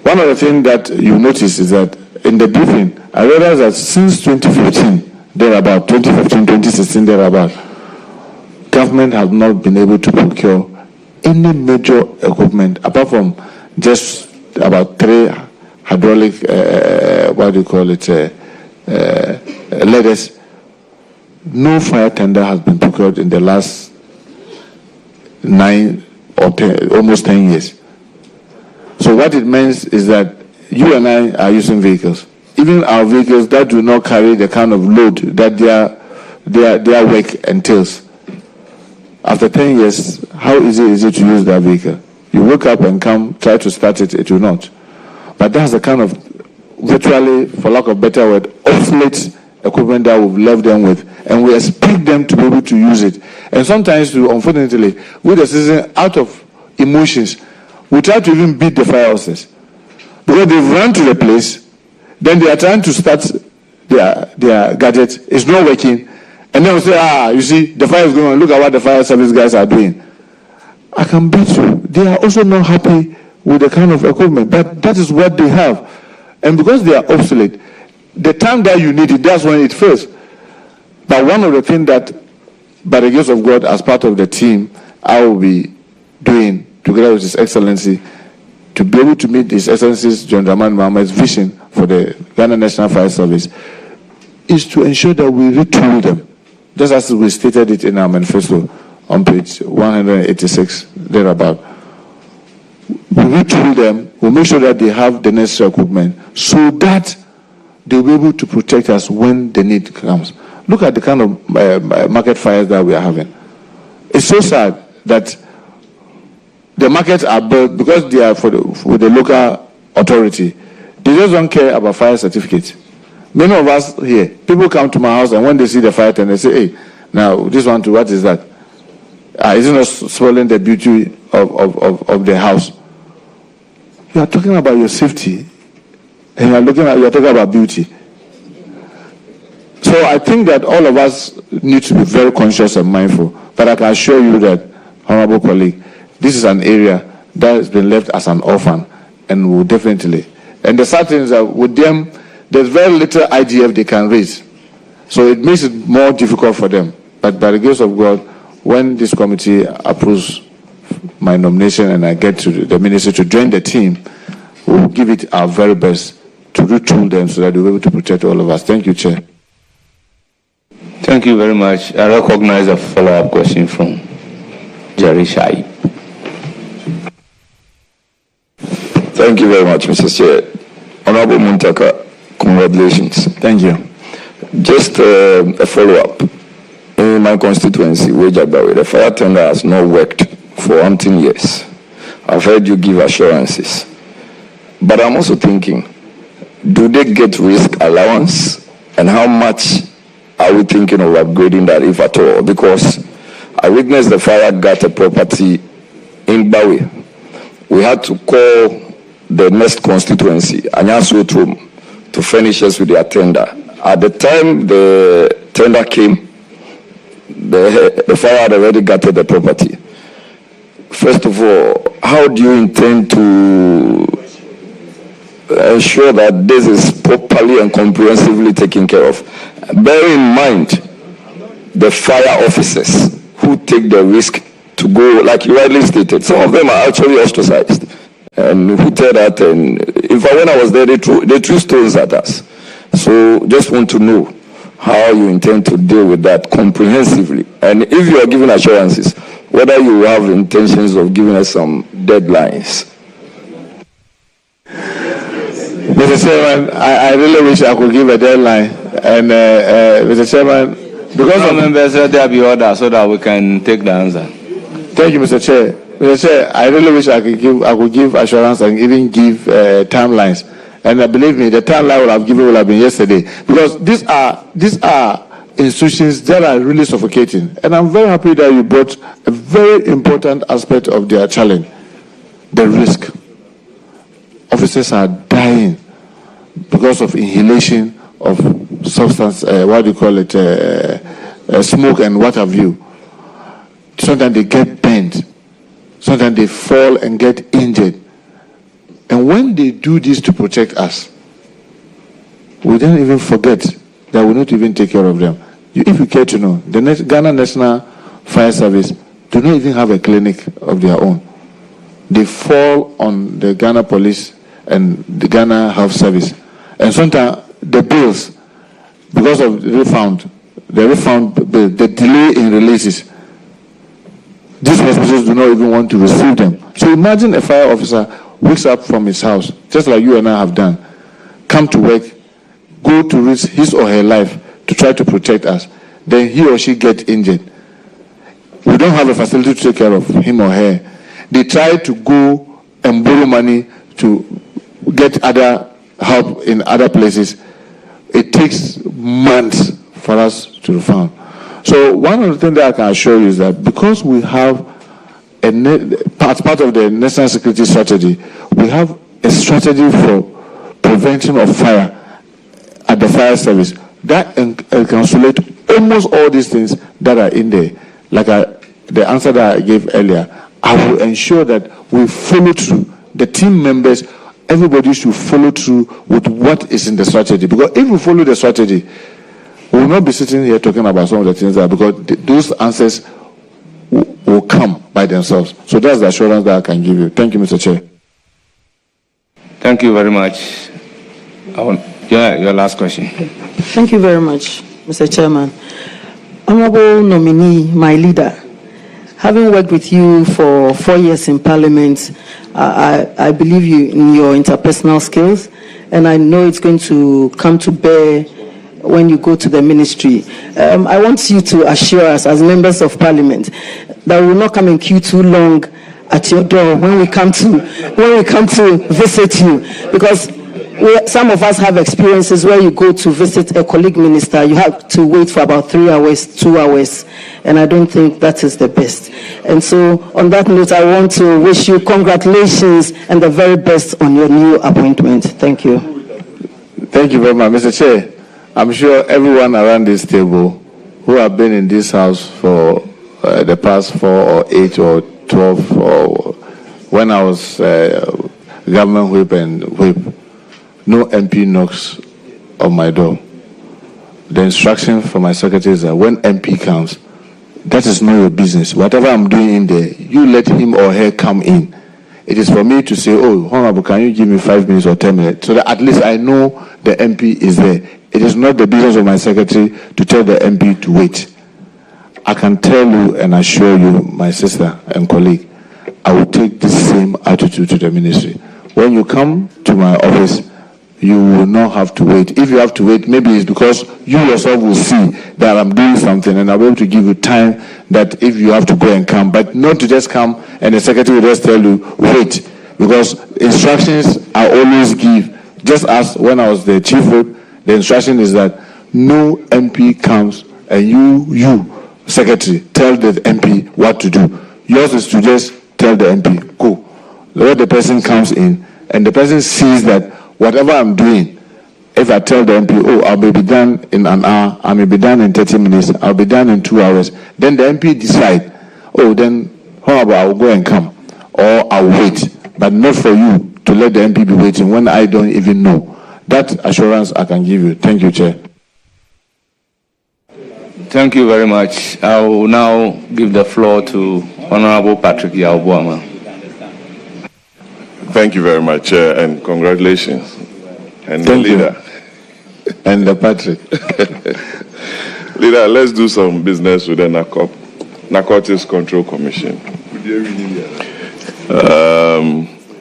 One of the things that you notice is that in the briefing, I realized that since 2015, thereabout, 2015, 2016, thereabout, government has not been able to procure any major equipment apart from just about 3 hydraulic, ladders. No fire tender has been procured in the last 9 or 10, almost 10 years. So what it means is that you and I are using vehicles. Even our vehicles that do not carry the kind of load that their work entails. After 10 years, how easy is it to use that vehicle? You wake up and come, try to start it, it will not. But that's the kind of, virtually, for lack of a better word, obsolete equipment that we've left them with. And we expect them to be able to use it. And sometimes, unfortunately, with the citizen, out of emotions, we try to even beat the fire houses. Because they've run to the place, then they are trying to start their gadget, it's not working. And then we say, you see, the fire is going on, look at what the fire service guys are doing. I can bet you, they are also not happy with the kind of equipment, but that is what they have. And because they are obsolete, the time that you need it, that's when it fails. But one of the things that, by the grace of God, as part of the team, I will be doing, together with His Excellency, to be able to meet His Excellency's John Dramani Mohammed's vision for the Ghana National Fire Service, is to ensure that we retool them, just as we stated it in our manifesto on page 186, thereabout. We retool them, we'll make sure that they have the necessary equipment so that they'll be able to protect us when the need comes. Look at the kind of market fires that we are having. It's so sad that the markets are built because they are with the local authority. They just don't care about fire certificates. Many of us here, people come to my house and when they see the fire tent, they say, hey, now this one too, what is that? Isn't it spoiling the beauty of the house? You are talking about your safety and you are talking about beauty. So I think that all of us need to be very conscious and mindful. But I can assure you that, honorable colleague, this is an area that has been left as an orphan and will definitely. And the sad thing is that with them, there's very little IGF they can raise. So it makes it more difficult for them. But by the grace of God, when this committee approves my nomination and I get to the ministry to join the team, we will give it our very best to retool them so that they'll be able to protect all of us. Thank you, Chair. Thank you very much. I recognize a follow-up question from Jerry Shai. Thank you very much, Mr. Chair. Honorable Muntaka, congratulations. Thank you. Just a follow-up. In my constituency, Wejagbawe, the fire tender has not worked for umpteen years. I've heard you give assurances. But I'm also thinking, do they get risk allowance? And how much are we thinking of upgrading that, if at all? Because I witnessed the fire got a property in Bawe. We had to call the next constituency, Anyasotrum, to furnish us with their tender. At the time the tender came, the fire had already gutted the property. First of all, how do you intend to ensure that this is properly and comprehensively taken care of? Bear in mind the fire officers who take the risk to go, like you rightly stated, some of them are actually ostracized. And who tell that, and in fact, when I was there, they threw stones at us. So just want to know how you intend to deal with that comprehensively. And if you are giving assurances, whether you have intentions of giving us some deadlines. Mr. Chairman, I really wish I could give a deadline. And Mr. Chairman, because some members let there be order so that we can take the answer. Thank you, Mr. Chair. Mr. Chair, I really wish I could give assurance and even give timelines. And believe me, the timeline will have been yesterday, because these are institutions that are really suffocating. And I'm very happy that you brought a very important aspect of their challenge: the risk. Officers are dying because of inhalation of substance, smoke and what have you. Sometimes they get bent. Sometimes they fall and get injured. And when they do this to protect us, we don't even forget that we not even take care of them. If you care to know, the Ghana National Fire Service do not even have a clinic of their own. They fall on the Ghana Police and the Ghana Health Service. And sometimes the bills, because of the refund bill, the delay in releases, these hospitals do not even want to receive them. So imagine a fire officer wakes up from his house, just like you and I have done, come to work, go to risk his or her life to try to protect us. Then he or she gets injured. We don't have a facility to take care of him or her. They try to go and borrow money to get other help in other places. It takes months for us to refund. So one of the things that I can assure you is that because we have part of the national security strategy, we have a strategy for prevention of fire at the fire service that encapsulates almost all these things that are in there. Like the answer that I gave earlier, I will ensure that we follow through. The team members, everybody should follow through with what is in the strategy. Because if we follow the strategy, we will not be sitting here talking about some of the things that, because those answers will come by themselves. So that's the assurance that I can give you. Thank you, Mr. Chair. Thank you very much. Your last question. Thank you very much, Mr. Chairman. Honorable nominee, my leader, having worked with you for 4 years in Parliament, I believe you in your interpersonal skills, and I know it's going to come to bear when you go to the ministry. I want you to assure us as members of Parliament that we will not come and queue too long at your door when we come to visit you, because some of us have experiences where you go to visit a colleague minister, you have to wait for about 3 hours, 2 hours, and I don't think that is the best. And so on that note, I want to wish you congratulations and the very best on your new appointment. Thank you. Thank you very much, Mr. Chair. I'm sure everyone around this table who have been in this house for the past 4 or 8 or 12, or when I was government whip and whip, no MP knocks on my door. The instruction from my secretary is that when MP comes, that is not your business. Whatever I'm doing in there, you let him or her come in. It is for me to say, oh, Honorable, can you give me 5 minutes or 10 minutes? So that at least I know the MP is there. It is not the business of my secretary to tell the MP to wait. I can tell you and assure you, my sister and colleague, I will take the same attitude to the ministry. When you come to my office, you will not have to wait. If you have to wait, maybe it's because you yourself will see that I'm doing something and I'll be able to give you time that if you have to go and come, but not to just come and the secretary will just tell you, wait, because instructions I always give, just as when I was the chief whip, the instruction is that no MP comes and you, secretary, tell the MP what to do. Yours is to just tell the MP, go. When the person comes in and the person sees that whatever I'm doing, if I tell the MP, oh, I'll be done in an hour, I may be done in 30 minutes, I'll be done in 2 hours, then the MP decide, oh, then how about I'll go and come, or I'll wait, but not for you to let the MP be waiting when I don't even know. That assurance I can give you. Thank you, Chair. Thank you very much. I will now give the floor to Honorable Patrick Yawuama. Thank you very much, Chair, and congratulations. And Thank leader. You. And the Patrick. Leader, let's do some business with the Narcotics Control Commission.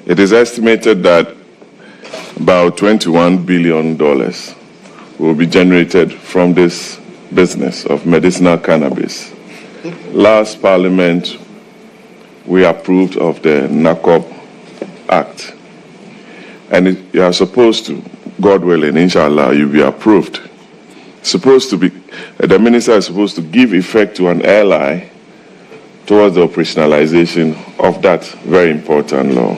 It is estimated that about $21 billion will be generated from this business of medicinal cannabis. Last Parliament, we approved of the NACOP Act. And you are supposed to, God willing, inshallah, you'll be approved. Supposed to be, the minister is supposed to give effect to an ally towards the operationalization of that very important law.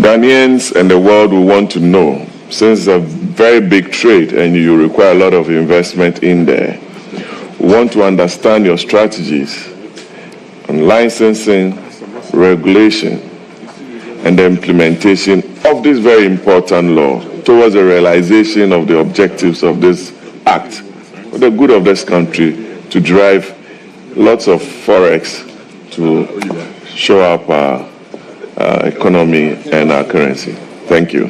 Ghanaians and the world will want to know, since it's a very big trade and you require a lot of investment in there, we want to understand your strategies on licensing, regulation, and the implementation of this very important law towards the realization of the objectives of this act for the good of this country, to drive lots of forex to show up our economy and our currency. Thank you.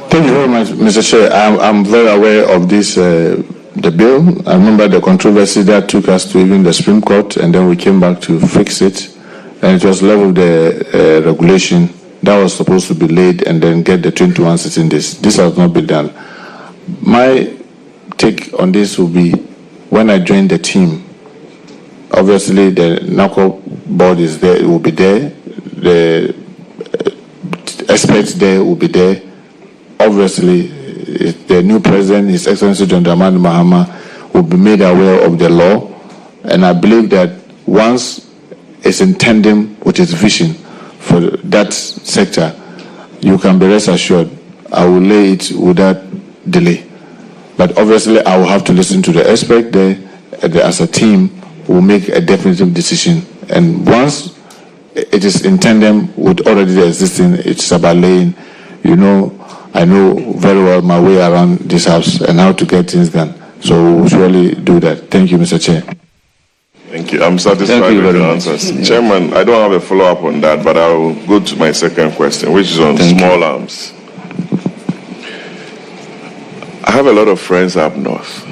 Thank you very much, Mr. Chair. I'm very aware of this, the bill. I remember the controversy that took us to even the Supreme Court, and then we came back to fix it. And it was level the regulation that was supposed to be laid and then get the 21 sitting days. This has not been done. My take on this will be, when I joined the team, obviously the NACO board is there, it will be there. The experts there will be there. Obviously, the new president, His Excellency John Dramani Mahama, will be made aware of the law. And I believe that once it's in tandem with his vision for that sector, you can be rest assured I will lay it without delay. But obviously, I will have to listen to the expert there. As a team, we'll make a definitive decision. And once it is in tandem with already the existing, it's about laying, I know very well my way around this house and how to get things done. So we'll surely do that. Thank you, Mr. Chair. Thank you. I'm satisfied with the answers. Chairman, I don't have a follow-up on that, but I will go to my second question, which is on small arms. I have a lot of friends up north.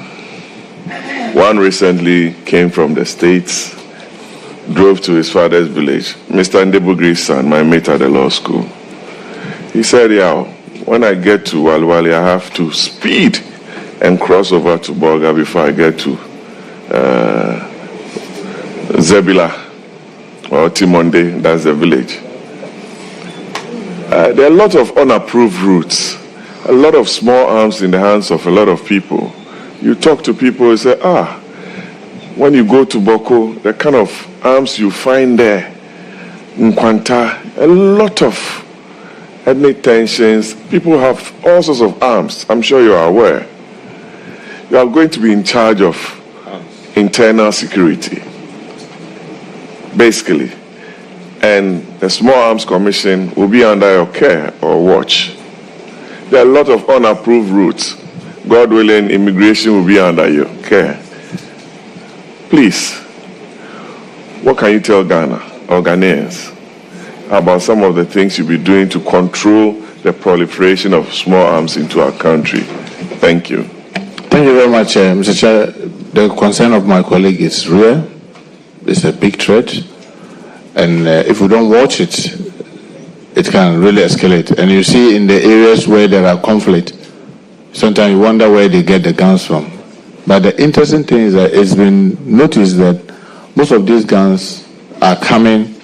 One recently came from the States, drove to his father's village, Mr. Ndebugri's son, my mate at the law school. He said, when I get to Walwali, I have to speed and cross over to Bolga before I get to Zebila or Timonde, that's the village. There are a lot of unapproved routes, a lot of small arms in the hands of a lot of people. You talk to people, you say, when you go to Boko, the kind of arms you find there, in Kwanta, a lot of ethnic tensions, people have all sorts of arms. I'm sure you are aware. You are going to be in charge of internal security, basically. And the Small Arms Commission will be under your care or watch. There are a lot of unapproved routes. God willing, immigration will be under your care. Please, what can you tell Ghana or Ghanaians about some of the things you'll be doing to control the proliferation of small arms into our country? Thank you. Thank you very much, Mr. Chair. the concern of my colleague is real. It's a big threat. And if we don't watch it, it can really escalate. And you see in the areas where there are conflict, sometimes you wonder where they get the guns from. But the interesting thing is that it's been noticed that most of these guns are coming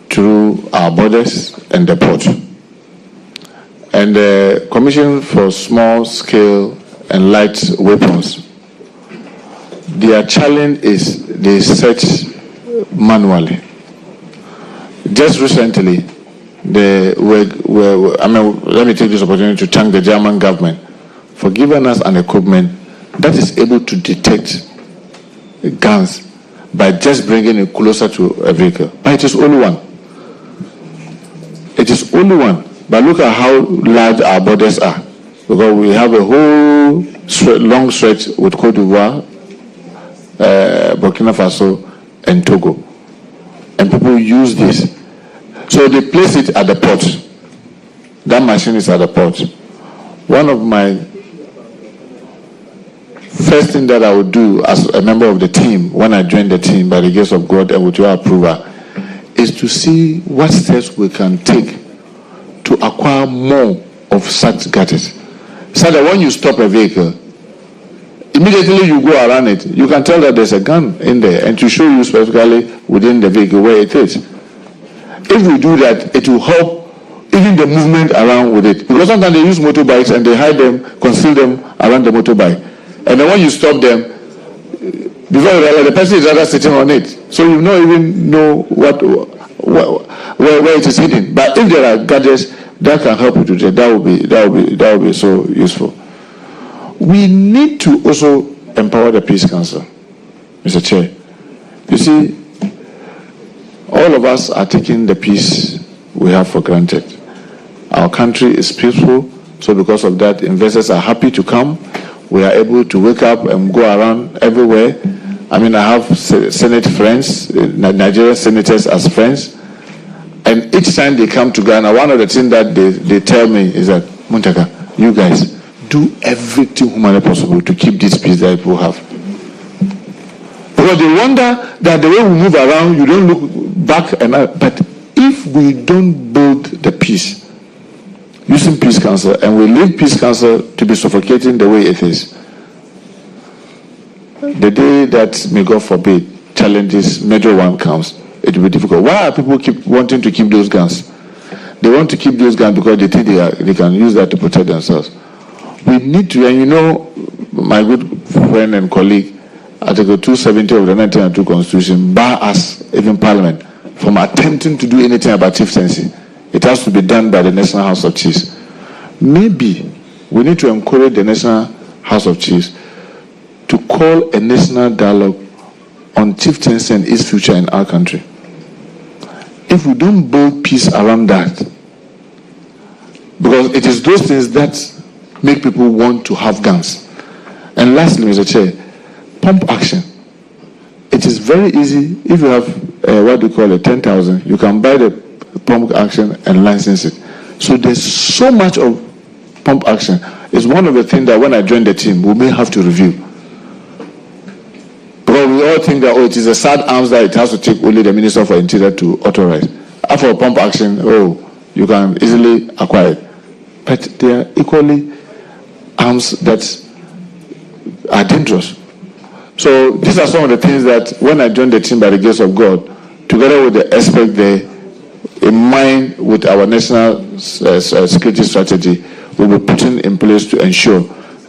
through our borders and the port. And the Commission for Small Scale and Light Weapons, their challenge is they search manually. Just recently, let me take this opportunity to thank the German government for giving us an equipment that is able to detect guns by just bringing it closer to a vehicle. But it is only one. It is only one. But look at how large our borders are. Because we have a whole long stretch with Côte d'Ivoire, Burkina Faso, and Togo. And people use this. So they place it at the port. That machine is at the port. One of my first thing that I would do as a member of the team, when I joined the team by the grace of God and with your approval, is to see what steps we can take to acquire more of such gadgets. So that when you stop a vehicle, immediately you go around it, you can tell that there's a gun in there and to show you specifically within the vehicle where it is. If we do that, it will help even the movement around with it. Because sometimes they use motorbikes and they hide them, conceal them around the motorbike. And then when you stop them, before you realize the person is rather sitting on it. So you don't even know where it is hidden. But if there are gadgets that can help you to do that will be so useful. We need to also empower the Peace Council, Mr. Chair. You see, all of us are taking the peace we have for granted. Our country is peaceful, so because of that, investors are happy to come. We are able to wake up and go around everywhere. I mean, I have Senate friends, Nigerian senators as friends, and each time they come to Ghana, one of the things that they tell me is that, Muntaka, you guys, do everything humanly possible to keep this peace that people have. Because they wonder that the way we move around, you don't look back and out. But if we don't build the peace, using Peace Council, and we leave Peace Council to be suffocating the way it is, the day that, may God forbid, challenges, major one comes, it will be difficult. Why are people keep wanting to keep those guns? They want to keep those guns because they think they can use that to protect themselves. We need to, and you know, my good friend and colleague, Article 270 of the 1992 Constitution bar us, even Parliament, from attempting to do anything about chieftaincy. It has to be done by the National House of Chiefs. Maybe we need to encourage the National House of Chiefs to call a national dialogue on chieftaincy and its future in our country. If we don't build peace around that, because it is those things that make people want to have guns. And lastly, Mr. Chair, pump action. It is very easy. If you have what we call a 10,000, you can buy the pump action and license it. So there's so much of pump action. It's one of the things that when I joined the team, we may have to review. Because we all think that, it is a sad arms that it has to take only the Minister for Interior to authorize. After pump action, you can easily acquire it. But there are equally arms that are dangerous. So these are some of the things that when I joined the team by the grace of God, together with the expert there, in mind with our national security strategy, we will be putting in place to ensure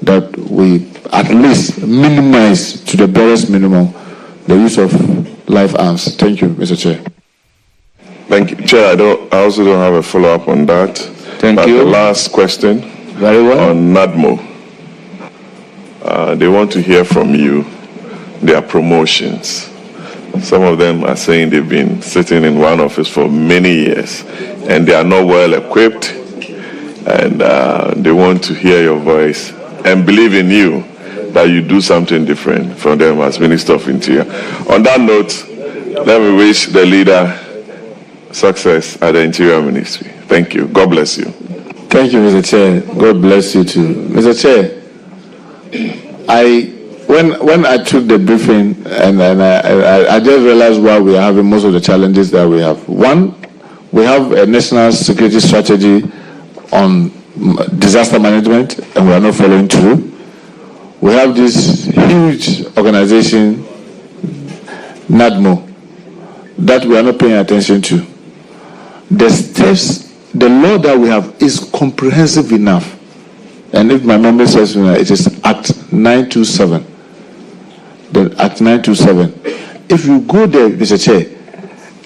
that we at least minimize to the barest minimum the use of live arms. Thank you, Mr. Chair. Thank you, Chair. I also don't have a follow-up on that. Thank you. The last question. Very well. On NADMO. They want to hear from you their promotions. Some of them are saying they've been sitting in one office for many years and they are not well equipped, and they want to hear your voice and believe in you that you do something different from them as Minister of Interior. On that note, let me wish the leader success at the Interior Ministry. Thank you. God bless you. Thank you, Mr. Chair. God bless you too. Mr. Chair, I when I took the briefing and I just realized why we are having most of the challenges that we have. One, we have a national security strategy on disaster management and we are not following through. We have this huge organization, NADMO, that we are not paying attention to. The steps, the law that we have is comprehensive enough. And if my memory serves me, it is Act 927. The Act 927. If you go there, Mr. Chair,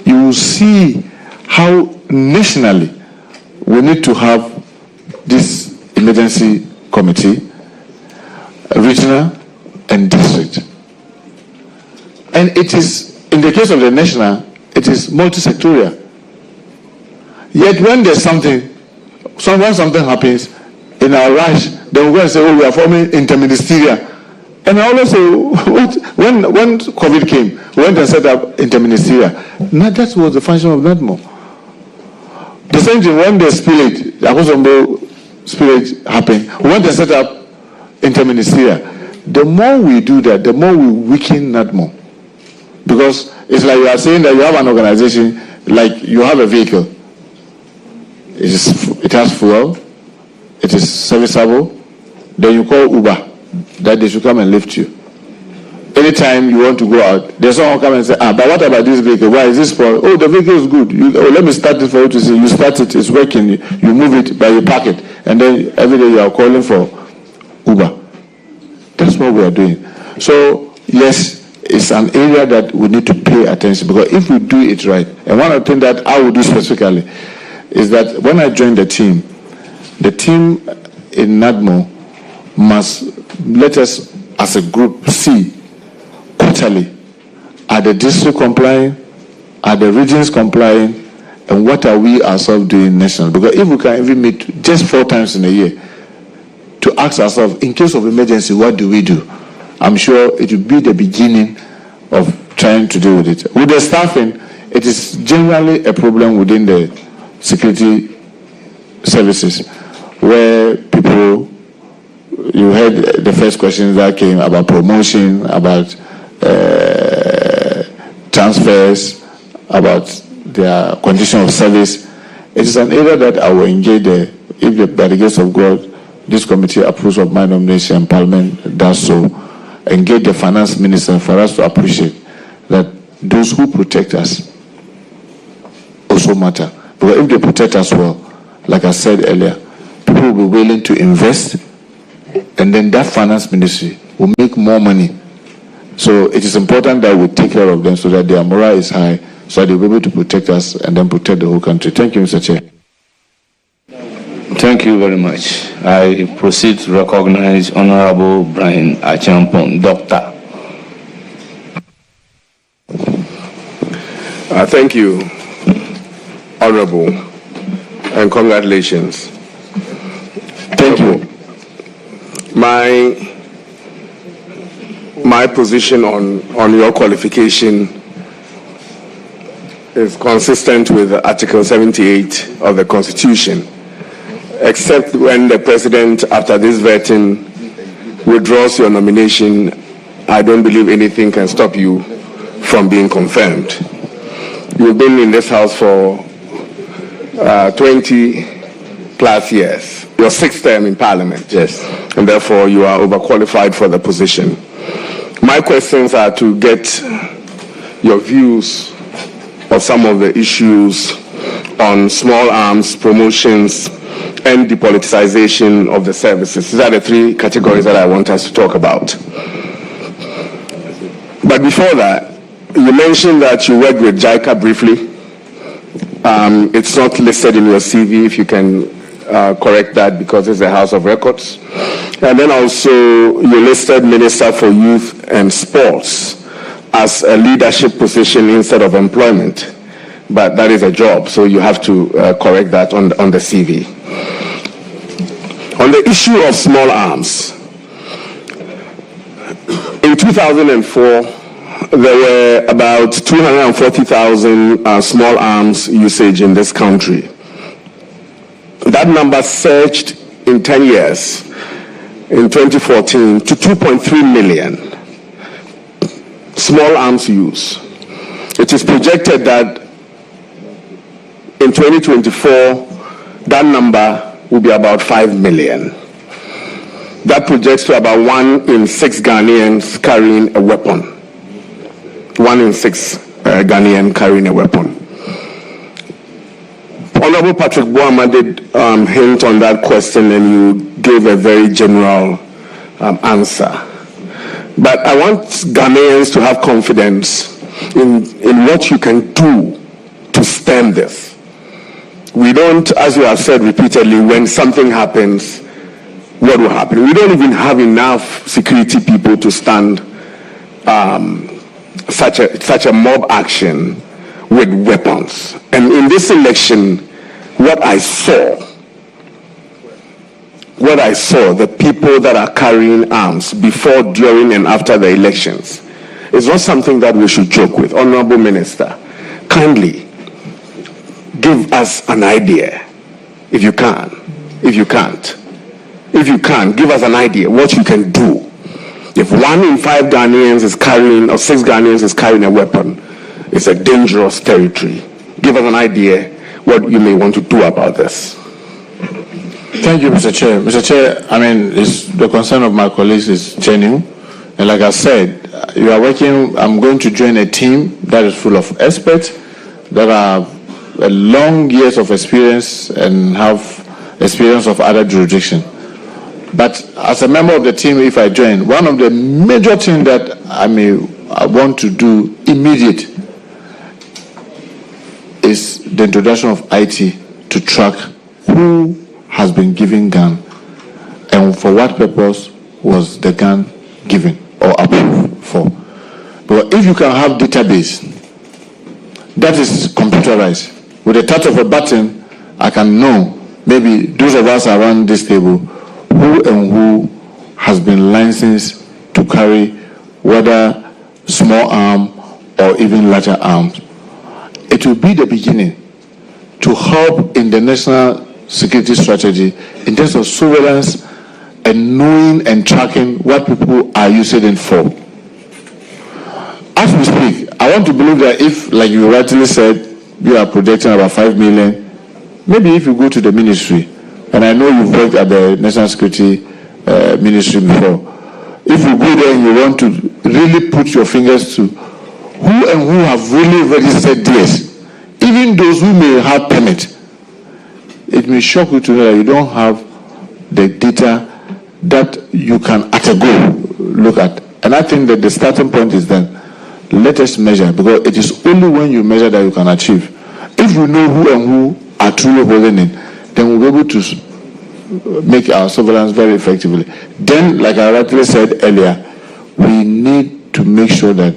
you will see how nationally we need to have this emergency committee, regional and district. And it is, in the case of the national, it is multi-sectorial. Yet when there's something, when something happens, in our rush, then we go and say, oh, we are forming interministerial. And I always say, what? When COVID came, we went and set up interministerial. Now that was the function of NADMO. The same thing when the spillage, the Akosombo spillage happened, we went and set up interministerial. The more we do that, the more we weaken NADMO. Because it's like you are saying that you have an organization, like you have a vehicle. It has fuel. It is serviceable. Then you call Uber that they should come and lift you. Anytime you want to go out, there's someone come and say, but what about this vehicle? Why is this for? Oh, the vehicle is good. Let me start it for you to see. You start it, it's working. You move it, but you park it. And then every day you are calling for Uber. That's what we are doing. So, yes, it's an area that we need to pay attention because if we do it right, and one of the things that I will do specifically is that when I joined the team in NADMO must let us as a group see quarterly, are the district complying, are the regions complying, and what are we ourselves doing nationally? Because if we can even meet just 4 times in a year to ask ourselves, in case of emergency, what do we do? I'm sure it will be the beginning of trying to deal with it. With the staffing, it is generally a problem within the security services where people, you heard the first questions that came about promotion, about transfers, about their condition of service. It is an area that I will engage if by the grace of God, this committee approves of my nomination and Parliament does so, engage the finance minister for us to appreciate that those who protect us also matter. Because if they protect us well, like I said earlier, people will be willing to invest, and then that finance ministry will make more money. So it is important that we take care of them so that their morale is high, so that they'll be able to protect us and then protect the whole country. Thank you, Mr. Chair. Thank you very much. I proceed to recognize Honorable Brian Achampong, Doctor. Thank you, Honorable, and congratulations. Thank you. My position on your qualification is consistent with Article 78 of the Constitution, except when the President, after this vetting, withdraws your nomination. I don't believe anything can stop you from being confirmed. You've been in this House for 20 plus years. Your 6th term in Parliament. Yes. And therefore you are overqualified for the position. My questions are to get your views of some of the issues on small arms, promotions, and depoliticization of the services. These are the 3 categories that I want us to talk about. But before that, you mentioned that you worked with JICA briefly. It's not listed in your CV, if you can correct that, because it's a House of Records. And then also you listed Minister for Youth and Sports as a leadership position instead of employment. But that is a job, so you have to correct that on the CV. On the issue of small arms, in 2004, there were about 240,000 small arms usage in this country. That number surged in 10 years, in 2014, to 2.3 million. small arms use. It is projected that in 2024, that number will be about 5 million. That projects to about 1 in 6 Ghanaians carrying a weapon. 1 in 6 Ghanaians carrying a weapon. Honorable Patrick Boama did hint on that question, and you gave a very general answer. But I want Ghanaians to have confidence in what you can do to stem this. We don't, as you have said repeatedly, when something happens, what will happen? We don't even have enough security people to stand such a mob action with weapons. And in this election, what I saw, the people that are carrying arms before, during, and after the elections, is not something that we should joke with. Honorable Minister, kindly give us an idea, if you can. If you can't, give us an idea what you can do. If 1 in 5 Ghanaians is carrying, or 6 Ghanaians is carrying a weapon, it's a dangerous territory. Give us an idea what you may want to do about this. Thank you, Mr. Chair. Mr. Chair, I mean, the concern of my colleagues is genuine. And like I said, you are working, I'm going to join a team that is full of experts that have long years of experience and have experience of other jurisdictions. But as a member of the team, if I join, one of the major things that I want to do immediate is the introduction of IT to track who has been given gun and for what purpose was the gun given or approved for. But if you can have database that is computerized, with a touch of a button, I can know, maybe those of us around this table, who and who has been licensed to carry whether small arm or even larger arms. It will be the beginning to help in the national security strategy in terms of surveillance and knowing and tracking what people are using it for. As we speak, I want to believe that if, like you rightly said, you are projecting about 5 million, maybe if you go to the ministry, and I know you've worked at the National Security Ministry before, if you go there and you want to really put your fingers to who and who have really registered this, even those who may have permit, it may shock you to know that you don't have the data that you can at a go look at. And I think that the starting point is then, let us measure, because it is only when you measure that you can achieve. If we know who and who are truly holding it, then we'll be able to make our surveillance very effectively. Then, like I rightly said earlier, we need to make sure that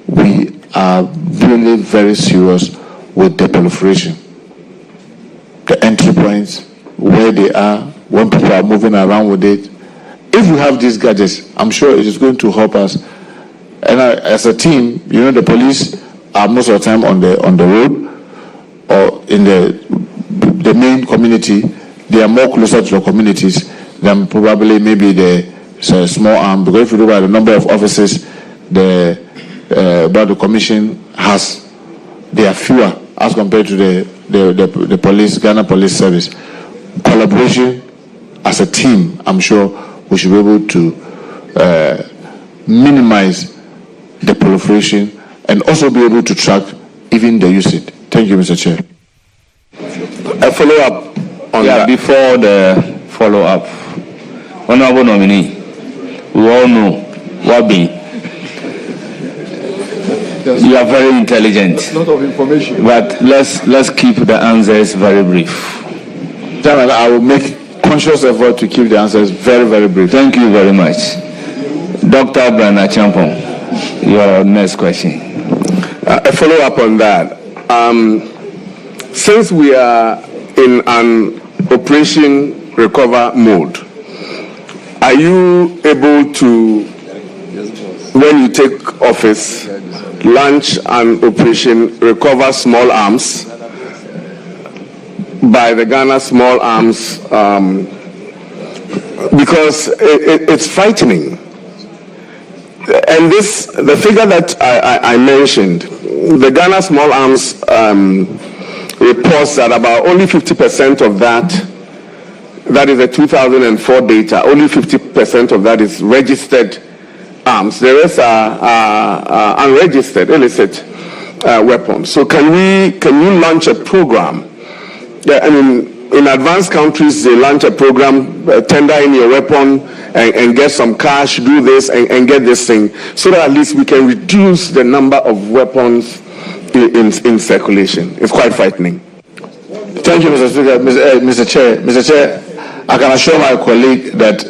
we are really very serious with the proliferation. The entry points, where they are, when people are moving around with it. If we have these gadgets, I'm sure it is going to help us. And as a team, you know, the police are most of the time on the road or in the main community. They are more closer to the communities than probably maybe the small arm. Because if you look at the number of officers the commission has, they are fewer as compared to the police, Ghana Police Service. Collaboration as a team, I'm sure we should be able to minimize the proliferation and also be able to track even the usage. Thank you, Mr. Chair. A follow-up on that. Before the follow-up, Honorable Nominee, we all know Wabi. You are very intelligent. A lot of information. But let's keep the answers very brief. Chairman, I will make conscious effort to keep the answers very, very brief. Thank you very much. Dr. Brana Champon, your next question. A follow-up on that. Since we are in an operation recover mode, are you able to, when you take office, launch an operation recover small arms by the Ghana Small Arms? Because it's frightening. And the figure that I mentioned, the Ghana Small Arms reports that about only 50% of that is the 2004 data, only 50% of that is registered arms. The rest are unregistered, illicit weapons. So can we launch a program? I mean, in advanced countries, they launch a program, tender in your weapon and get some cash, do this and get this thing, so that at least we can reduce the number of weapons in circulation. It's quite frightening. Thank you, Mr. Speaker. Mr. Chair, I can assure my colleague that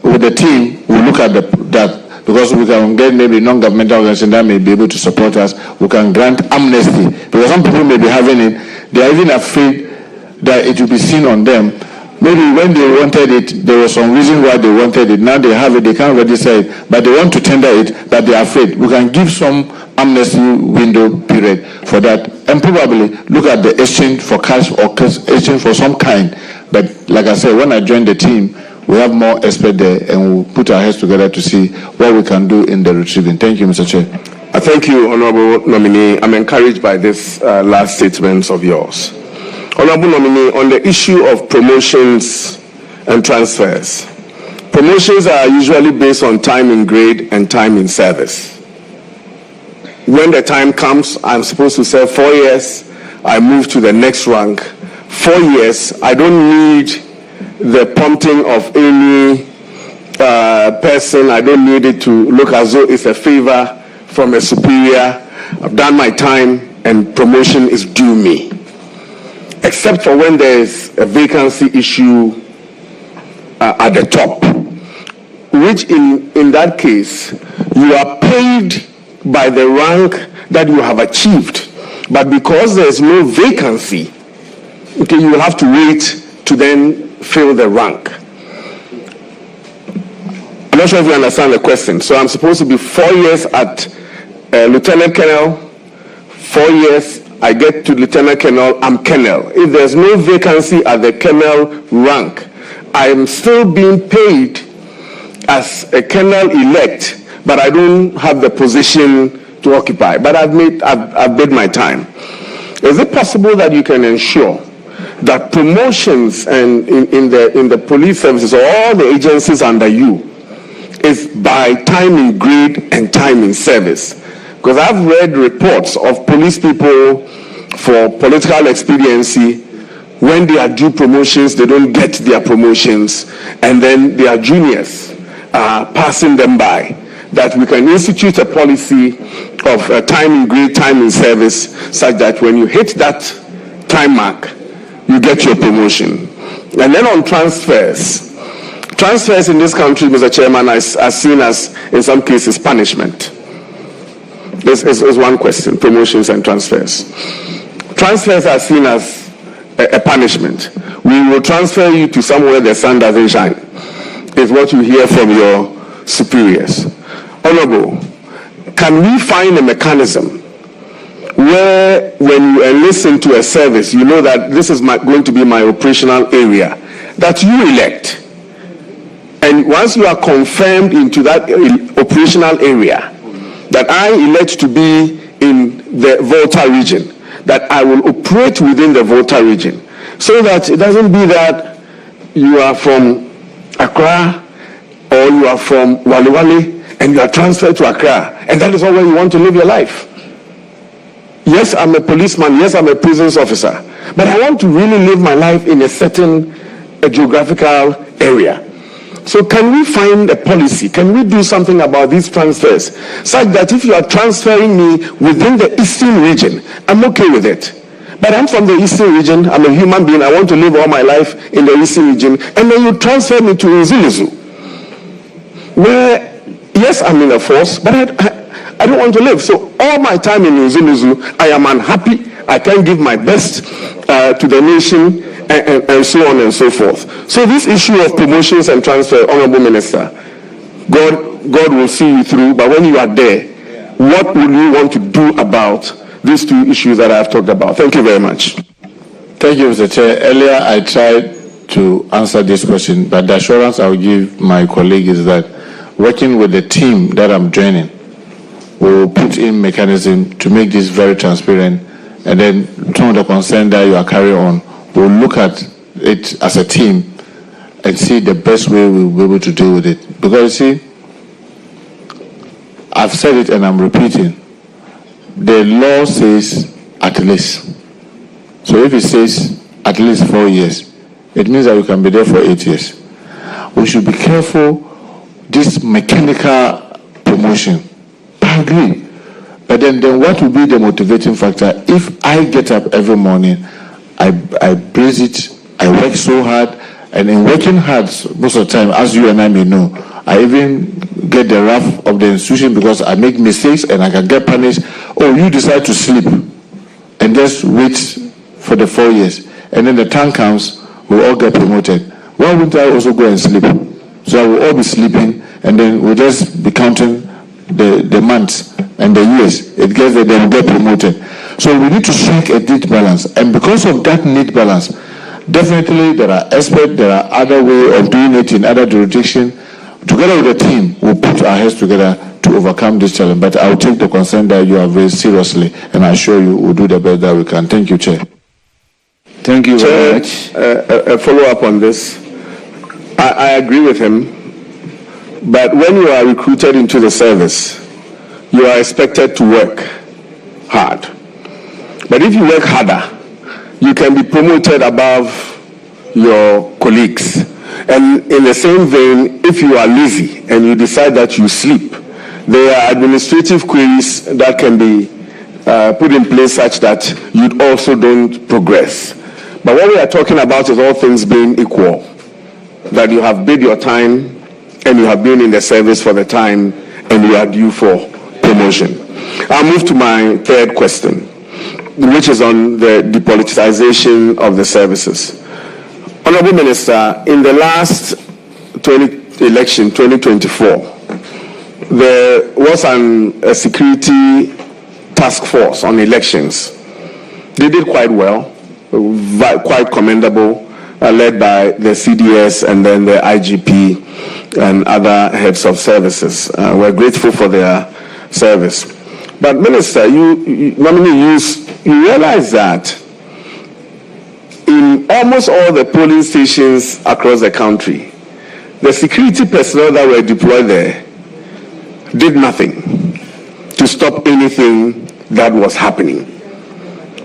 with the team, we'll look at that, because we can get maybe non-governmental organizations that may be able to support us. We can grant amnesty, because some people may be having it. They are even afraid that it will be seen on them. Maybe when they wanted it, there was some reason why they wanted it. Now they have it, they can't register it, but they want to tender it, but they are afraid. We can give some amnesty window period for that, and probably look at the exchange for cash or exchange for some kind. But like I said, when I joined the team, we have more experts there, and we'll put our heads together to see what we can do in the retrieving. Thank you, Mr. Chair. Thank you, Honorable Nominee. I'm encouraged by this last statements of yours. Honorable Nominee, on the issue of promotions and transfers, promotions are usually based on time in grade and time in service. When the time comes, I'm supposed to serve 4 years, I move to the next rank. 4 years, I don't need the prompting of any person. I don't need it to look as though it's a favor from a superior. I've done my time and promotion is due me. Except for when there is a vacancy issue at the top, which in that case, you are paid by the rank that you have achieved. But because there is no vacancy, okay, you will have to wait to then fill the rank. I'm not sure if you understand the question. So I'm supposed to be 4 years at Lieutenant Colonel, 4 years, I get to Lieutenant Colonel, I'm Colonel. If there's no vacancy at the Colonel rank, I'm still being paid as a Colonel elect, but I don't have the position to occupy. But I've made my time. Is it possible that you can ensure that promotions and in the police services or all the agencies under you is by time in grade and time in service? Because I've read reports of police people for political expediency. When they are due promotions, they don't get their promotions, and then their juniors are passing them by. That we can institute a policy of time in grade, time in service, such that when you hit that time mark, you get your promotion. And then on transfers in this country, Mr. Chairman, are seen as, in some cases, punishment. This is one question, promotions and transfers. Transfers are seen as a punishment. We will transfer you to somewhere the sun doesn't shine, is what you hear from your superiors. Honorable, can we find a mechanism where when you enlist into a service, you know that this is going to be my operational area, that you elect? And once you are confirmed into that operational area, that I elect to be in the Volta region, that I will operate within the Volta region, so that it doesn't be that you are from Accra or you are from Wale Wale and you are transferred to Accra, and that is all where you want to live your life. Yes, I'm a policeman, yes, I'm a prisons officer, but I want to really live my life in a certain geographical area. So can we find a policy? Can we do something about these transfers, such that if you are transferring me within the eastern region, I'm okay with it. But I'm from the eastern region, I'm a human being, I want to live all my life in the eastern region, and then you transfer me to Nzuluzu, where, yes, I'm in a force, but I don't want to live. So all my time in Nzuluzu, I am unhappy, I can't give my best to the nation, and so on and so forth. So this issue of promotions and transfer, Honorable Minister, God will see you through, but when you are there, what will you want to do about these two issues that I have talked about? Thank you very much. Thank you, Mr. Chair. Earlier, I tried to answer this question, but the assurance I will give my colleague is that working with the team that I'm joining, we will put in mechanism to make this very transparent, and then some of the concern that you are carrying on, we'll look at it as a team and see the best way we'll be able to deal with it. Because you see, I've said it and I'm repeating, the law says at least. So if it says at least 4 years, it means that you can be there for 8 years. We should be careful, this mechanical promotion. I agree. But then what will be the motivating factor? If I get up every morning, I brace it, I work so hard, and in working hard, most of the time, as you and I may know, I even get the wrath of the institution because I make mistakes and I can get punished. Oh, you decide to sleep and just wait for the 4 years. And then the time comes, we'll all get promoted. Why wouldn't I also go and sleep? So I will all be sleeping, and then we'll just be counting the months and the years. It gets that they will get promoted. So we need to strike a neat balance. And because of that neat balance, definitely there are experts, there are other ways of doing it in other jurisdictions. Together with the team, we'll put our heads together to overcome this challenge. But I will take the concern that you have raised seriously, and I assure you we'll do the best that we can. Thank you, Chair. Thank you very much. A follow-up on this. I agree with him, but when you are recruited into the service, you are expected to work hard. But if you work harder, you can be promoted above your colleagues. And in the same vein, if you are lazy and you decide that you sleep, there are administrative queries that can be put in place such that you also don't progress. But what we are talking about is all things being equal, that you have bid your time and you have been in the service for the time and you are due for promotion. I'll move to my third question, which is on the depoliticization of the services. Honorable Minister, in the last election, 2024, there was a security task force on elections. They did quite well, quite commendable, led by the CDS and then the IGP and other heads of services. We're grateful for their service. But Minister, you realize that in almost all the polling stations across the country, the security personnel that were deployed there did nothing to stop anything that was happening,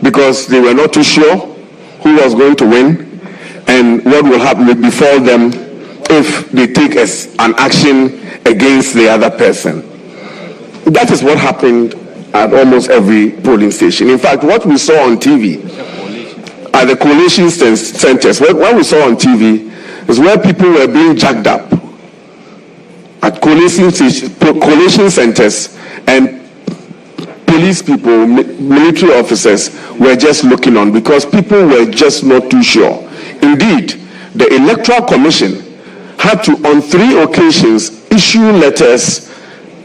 because they were not too sure who was going to win and what will happen will befall them if they take an action against the other person. That is what happened at almost every polling station. In fact, what we saw on TV at the coalition centers, what we saw on TV is where people were being jacked up at coalition centers, and police people, military officers were just looking on because people were just not too sure. Indeed, the Electoral Commission had to, on 3 occasions, issue letters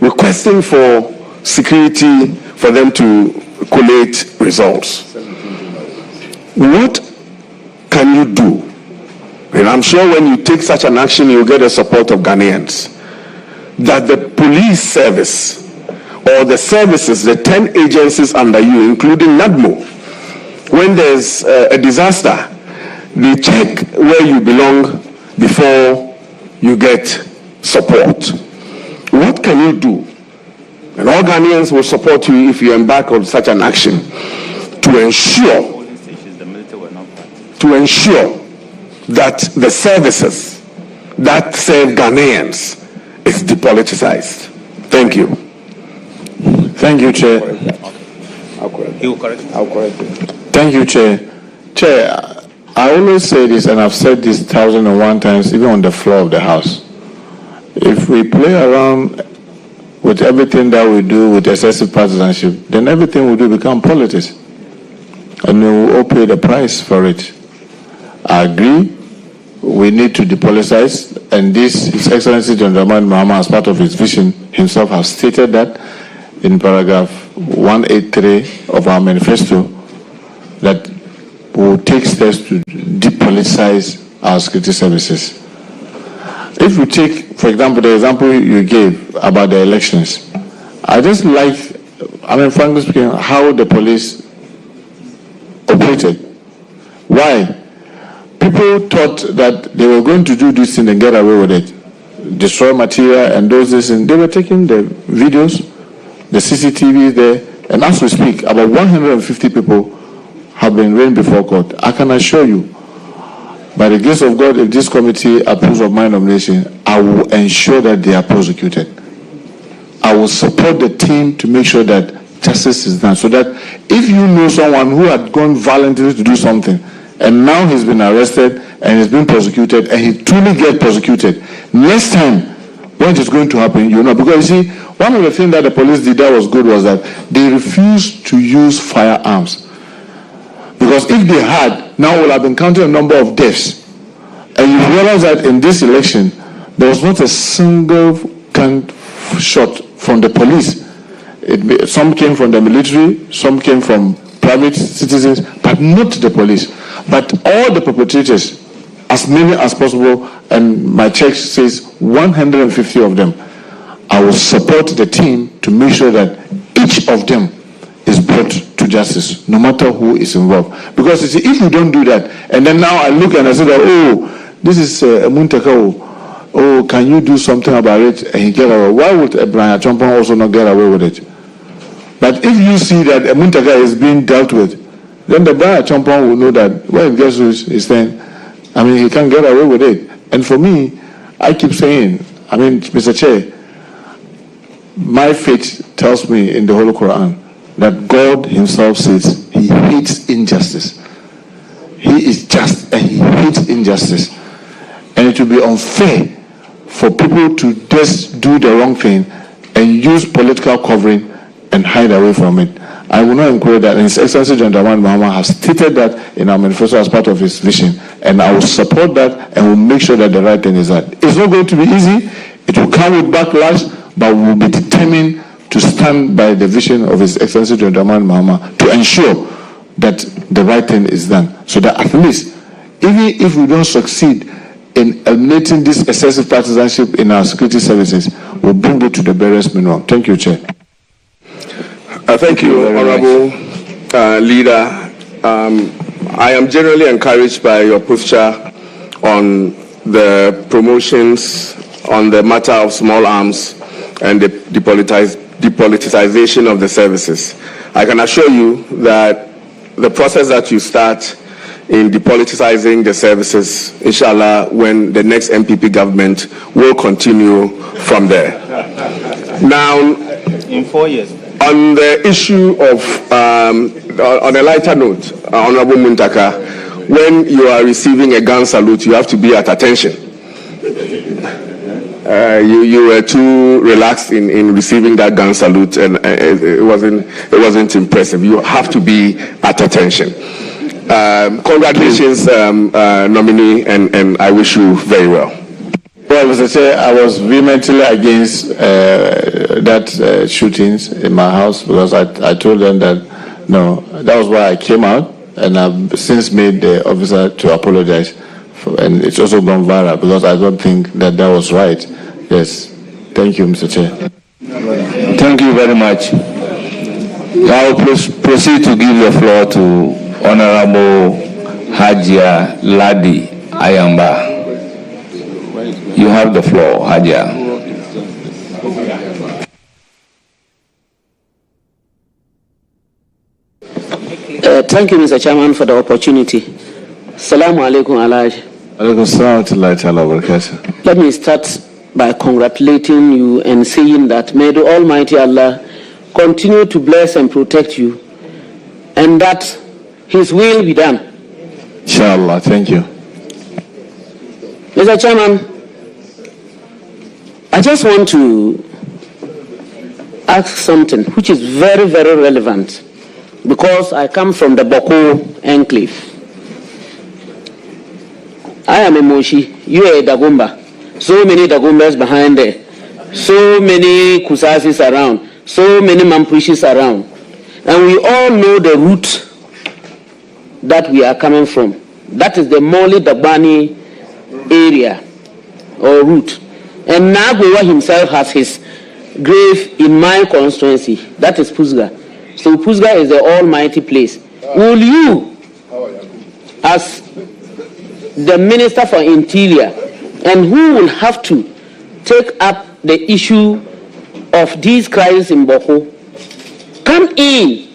requesting for security for them to collate results. What can you do? And I'm sure when you take such an action, you'll get the support of Ghanaians, that the police service or the services, the 10 agencies under you, including NADMO, when there's a disaster, they check where you belong before you get support. What can you do? And all Ghanaians will support you if you embark on such an action to ensure that the services that serve Ghanaians is depoliticized. Thank you. Thank you, Chair. I'll correct it. Thank you, Chair. Chair, I always say this, and I've said this 1,001 times, even on the floor of the House. If we play around with everything that we do with excessive partisanship, then everything we do become politics. And we will all pay the price for it. I agree, we need to depoliticize, and this, His Excellency John Dramani Mahama, as part of his vision himself, has stated that in paragraph 183 of our manifesto, that we will take steps to depoliticize our security services. if we take, for example, the example you gave about the elections, I just like, frankly speaking, how the police operated. Why? People thought that they were going to do this thing and get away with it, destroy material and those things, and they were taking the videos, the CCTV there, and as we speak, about 150 people have been arraigned before court. I can assure you, by the grace of God, if this committee approves of my nomination, I will ensure that they are prosecuted. I will support the team to make sure that justice is done, so that if you know someone who had gone violently to do something, and now he's been arrested and he's been prosecuted, and he truly gets prosecuted, next time when it is going to happen, you know. Because you see, one of the things that the police did that was good was that they refused to use firearms. Because if they had, now we'll have been counting a number of deaths. And you realize that in this election, there was not a single gunshot from the police. Some came from the military, some came from private citizens, but not the police. But all the perpetrators, as many as possible, and my check says 150 of them, I will support the team to make sure that each of them is brought to justice, no matter who is involved. Because you see, if we don't do that, and then now I look and I say that, oh, this is Muntaka, oh, can you do something about it? And he get away. Why would Brian Achompong also not get away with it? But if you see that Muntaka is being dealt with, then the Brian Achompong will know that when it gets to his thing, he can't get away with it. And for me, I keep saying, Mr. Chair, my faith tells me in the Holy Quran that God himself says he hates injustice. He is just and he hates injustice. And it will be unfair for people to just do the wrong thing and use political covering and hide away from it. I will not encourage that. And His Excellency John Dramani Mahama has stated that in our manifesto as part of his vision. And I will support that and will make sure that the right thing is done. It's not going to be easy. It will come with backlash, but we will be determined to stand by the vision of His Excellency John Dramani Mahama to ensure that the right thing is done. So that at least, even if we don't succeed in eliminating this excessive partisanship in our security services, we'll bring it to the barest minimum. Thank you, Chair. Thank you, Honorable Leader. I am generally encouraged by your posture on the promotions on the matter of small arms and the depoliticization of the services. I can assure you that the process that you start in depoliticizing the services, inshallah, when the next MPP government will continue from there. Now, in 4 years. On the issue of, on a lighter note, Honorable Muntaka, when you are receiving a gun salute, you have to be at attention. You were too relaxed in receiving that gun salute, and it wasn't impressive. You have to be at attention. Congratulations, nominee, and I wish you very well. Well, Mr. Chair, I was vehemently against that shootings in my house because I told them that, no, that was why I came out, and I've since made the officer to apologize. And it's also gone viral because I don't think that was right. Yes. Thank you, Mr. Chair. Thank you very much. Now proceed to give the floor to Honorable Hajia Ladi Ayamba. You have the floor, Hajia. Thank you, Mr. Chairman, for the opportunity. Assalamu alaikum, Alaj. Let me start by congratulating you and saying that may the Almighty Allah continue to bless and protect you, and that His will be done. Inshallah, thank you. Mr. Chairman, I just want to ask something which is very, very relevant because I come from the Boko enclave. I am a Moshi, you are a Dagomba. So many Dagombas behind there, so many Kusasis around, so many Mampushis around. And we all know the route that we are coming from. That is the Moli Dabani area. or root. And Nagwewa himself has his grave in my constituency. That is Pusga. So Pusga is the almighty place. Will you, as the Minister for Interior, and who will have to take up the issue of these crises in Boko, come in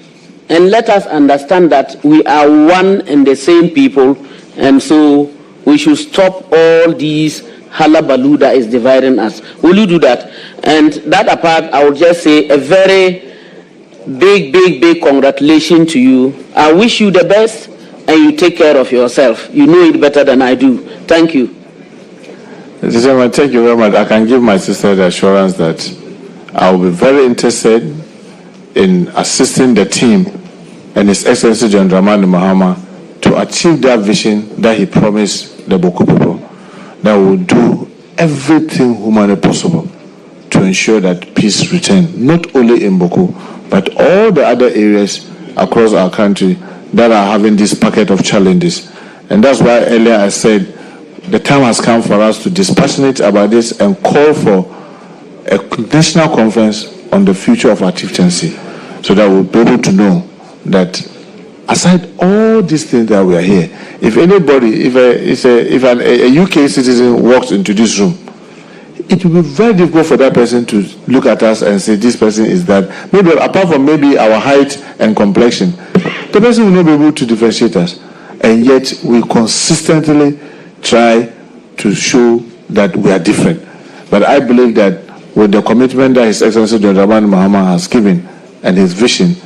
and let us understand that we are one and the same people, and so we should stop all these hullabaloo that is dividing us. Will you do that? And that apart, I would just say a very big congratulations to you. I wish you the best, and you take care of yourself. You know it better than I do. Thank you. Mr. Chairman, thank you very much. I can give my sister the assurance that I will be very interested in assisting the team and His Excellency John Dramani Mahama to achieve that vision that he promised the Boko people, that will do everything humanly possible to ensure that peace returns, not only in Boko, but all the other areas across our country that are having this packet of challenges. And that's why earlier I said the time has come for us to dispassionate about this and call for a national conference on the future of our chieftaincy, so that we'll be able to know that aside all these things that we are here, if anybody, if a UK citizen walks into this room, it will be very difficult for that person to look at us and say this person is that. Maybe apart from maybe our height and complexion, the person will not be able to differentiate us. And yet we consistently try to show that we are different. But I believe that with the commitment that His Excellency John Dramani Mahama has given and his vision,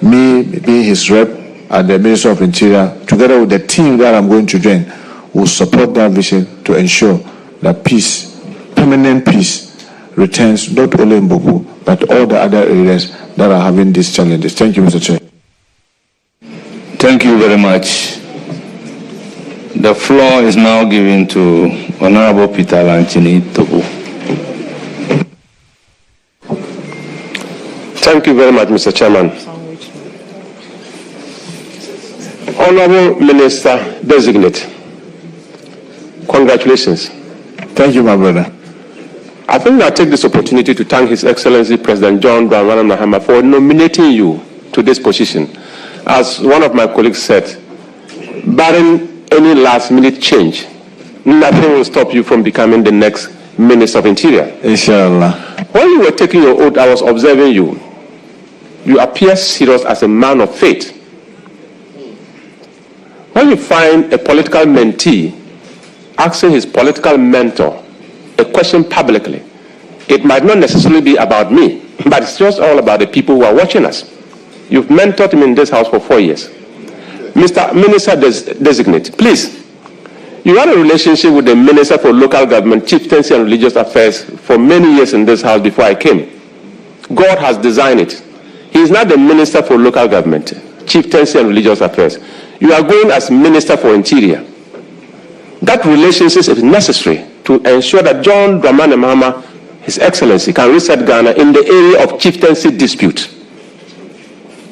me being his rep at the Ministry of Interior, together with the team that I'm going to join, will support that vision to ensure that peace, permanent peace, returns not only in Boko, but all the other areas that are having these challenges. Thank you, Mr. Chair. Thank you very much. The floor is now given to Honorable Peter Lanchini Togo. Thank you very much, Mr. Chairman. Honorable Minister Designate, congratulations. Thank you, my brother. I think I'll take this opportunity to thank His Excellency President John Dramani Mahama for nominating you to this position. As one of my colleagues said, barring any last-minute change, nothing will stop you from becoming the next Minister of Interior. Inshallah. When you were taking your oath, I was observing you. You appear serious as a man of faith. When you find a political mentee asking his political mentor a question publicly, it might not necessarily be about me, but it's just all about the people who are watching us. You've mentored him in this house for 4 years. Mr. Minister Designate, please, you had a relationship with the Minister for Local Government, Chieftaincy and Religious Affairs for many years in this house before I came. God has designed it. He is not the Minister for Local Government, Chieftaincy and Religious Affairs. You are going as Minister for Interior. That relationship is necessary to ensure that John Dramani Mahama, His Excellency, can reset Ghana in the area of chieftaincy dispute.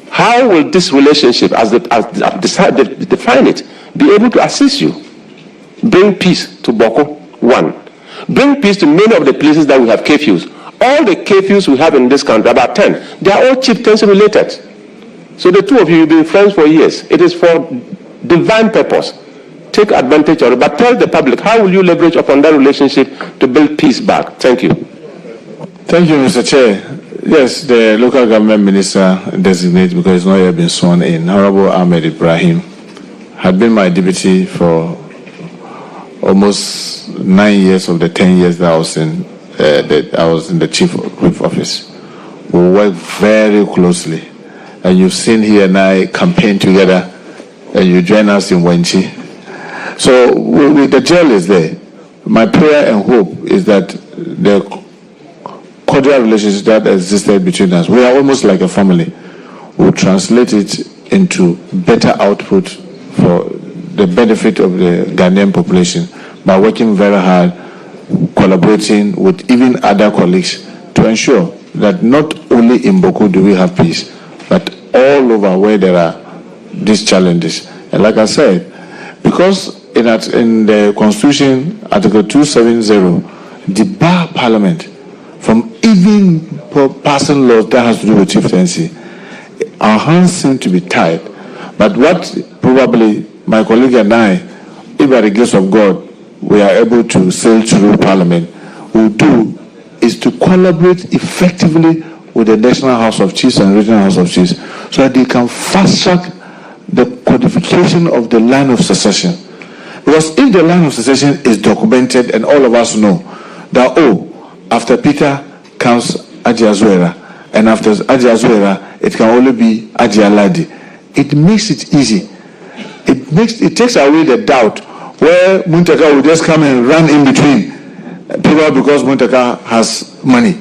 How will this relationship, as define it, be able to assist you? Bring peace to Boko, one. Bring peace to many of the places that we have curfews. All the curfews we have in this country, about 10, they are all chieftaincy related. So the two of you, you've been friends for years. It is for divine purpose. Take advantage of it, but tell the public, how will you leverage upon that relationship to build peace back? Thank you. Thank you, Mr. Chair. Yes, the local government minister designate, because it's not yet been sworn in, Honorable Ahmed Ibrahim, had been my deputy for almost 9 years of the 10 years that I was in the chief whip office. We work very closely, and you've seen he and I campaign together, and you join us in Wenchi. So the jail is there. My prayer and hope is that the cordial relationship that existed between us, we are almost like a family, will translate it into better output for the benefit of the Ghanaian population by working very hard, collaborating with even other colleagues to ensure that not only in Boko do we have peace, but all over where there are these challenges. And like I said, because in the Constitution, Article 270 debar Parliament from even passing laws that has to do with chieftaincy. Our hands seem to be tied. But what probably my colleague and I, if by the grace of God, we are able to sail through Parliament, will do is to collaborate effectively with the National House of Chiefs and Regional House of Chiefs so that they can fast-track the codification of the line of succession. Because if the line of succession is documented and all of us know that, after Peter comes Aji Azuera, and after Aji Azuera, it can only be Aji Aladi, it makes it easy. It takes away the doubt where Muntaka will just come and run in between people because Muntaka has money,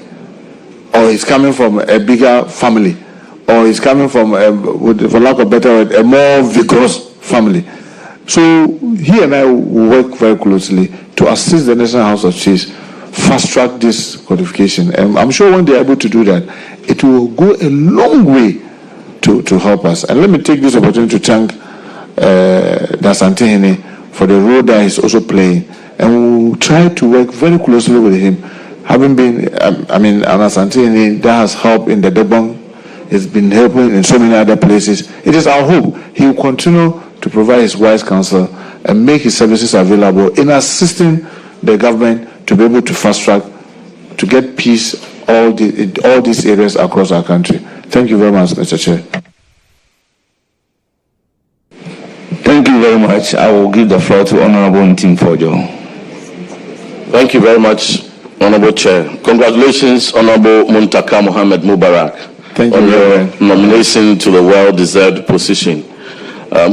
or he's coming from a bigger family, or he's coming from, for lack of better word, a more vigorous family. So he and I will work very closely to assist the National House of Chiefs fast-track this codification. And I'm sure when they're able to do that, it will go a long way to help us. And let me take this opportunity to thank Dasantehene for the role that he's also playing. And we'll try to work very closely with him. Having been, Dasantehene, that has helped in the Debon, it's been helping in so many other places. It is our hope he will continue to provide his wise counsel and make his services available in assisting the government to be able to fast-track, to get peace in all these areas across our country. Thank you very much, Mr. Chair. Thank you very much. I will give the floor to Honorable Ntimfojo. Thank you very much, Honorable Chair. Congratulations, Honorable Muntaka Mubarak Mubarak, on your nomination to the well-deserved position.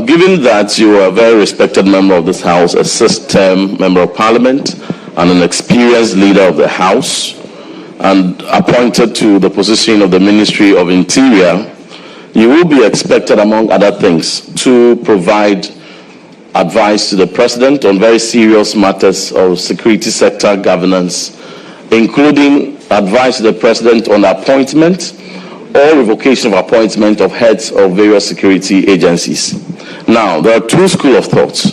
Given that you are a very respected member of this House, a sixth-term member of Parliament, and an experienced leader of the House, and appointed to the position of the Ministry of Interior, you will be expected, among other things, to provide advice to the President on very serious matters of security sector governance, including advice to the President on appointment or revocation of appointment of heads of various security agencies. Now, there are two schools of thoughts.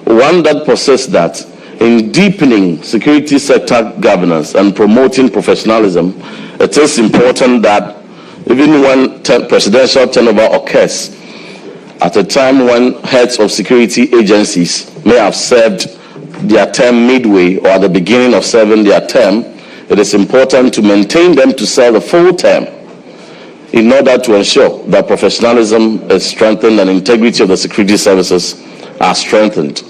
One that persists that in deepening security sector governance and promoting professionalism, it is important that even when presidential turnover occurs, at a time when heads of security agencies may have served their term midway or at the beginning of serving their term, it is important to maintain them to serve the full term in order to ensure that professionalism is strengthened and integrity of the security services are strengthened.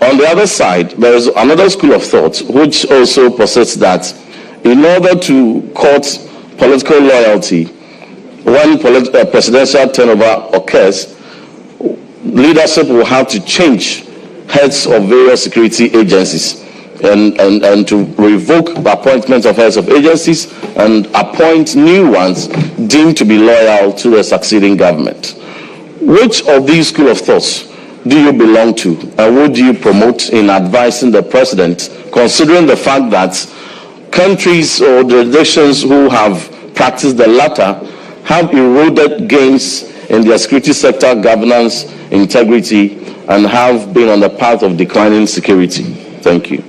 On the other side, there is another school of thought which also persists that in order to court political loyalty, when presidential turnover occurs, leadership will have to change heads of various security agencies and to revoke the appointment of heads of agencies and appoint new ones deemed to be loyal to the succeeding government. Which of these school of thoughts do you belong to, and would you promote in advising the President, considering the fact that countries or jurisdictions who have practiced the latter have eroded gains in their security sector governance integrity and have been on the path of declining security? Thank you.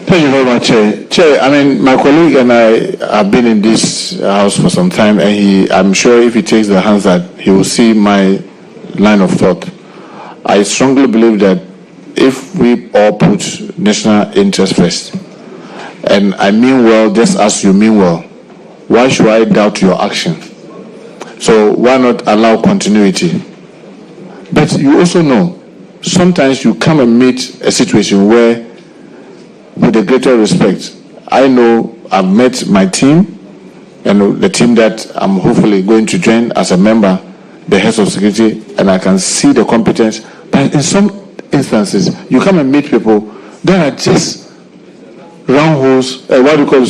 Thank you very much, Chair. Chair, my colleague and I have been in this house for some time, and I'm sure if he takes the hands that he will see my line of thought. I strongly believe that if we all put national interest first, and I mean well just as you mean well, why should I doubt your action? So why not allow continuity? But you also know, sometimes you come and meet a situation where, with a greater respect, I know I've met my team and the team that I'm hopefully going to join as a member, the heads of security, and I can see the competence. But in some instances, you come and meet people that are just round holes,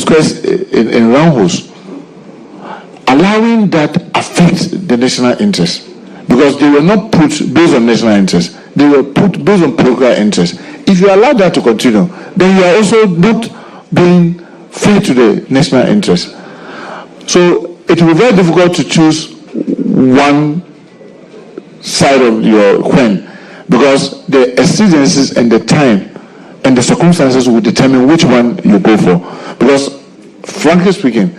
squares in round holes, allowing that affect the national interest. Because they were not put based on national interest, they were put based on political interest. If you allow that to continue, then you are also not being fair to the national interest. So it will be very difficult to choose one side of your coin, because the exigencies and the time and the circumstances will determine which one you go for. Because, frankly speaking,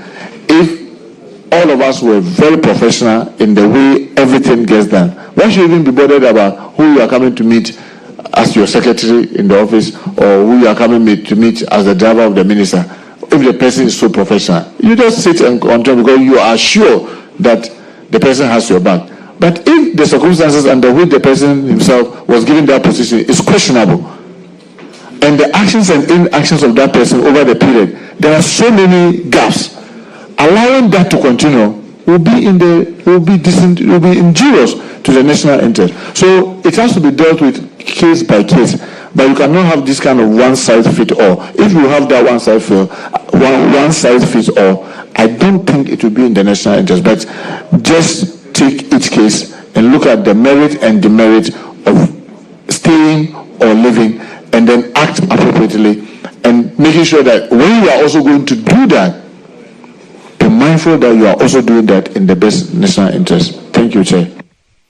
if all of us were very professional in the way everything gets done, why should you even be bothered about who you are coming to meet as your secretary in the office, or who you are coming to meet as the driver of the minister? If the person is so professional, you just sit and control because you are sure that the person has your back. But if the circumstances under which the person himself was given that position is questionable, and the actions and inactions of that person over the period, there are so many gaps, allowing that to continue will be injurious to the national interest. So it has to be dealt with case by case, but you cannot have this kind of one size fits all. If you have that one size fits all, I don't think it will be in the national interest. But just take each case and look at the merit and demerit of staying or living, and then act appropriately, and making sure that when you are also going to do that, be mindful that you are also doing that in the best national interest. Thank you, Chair.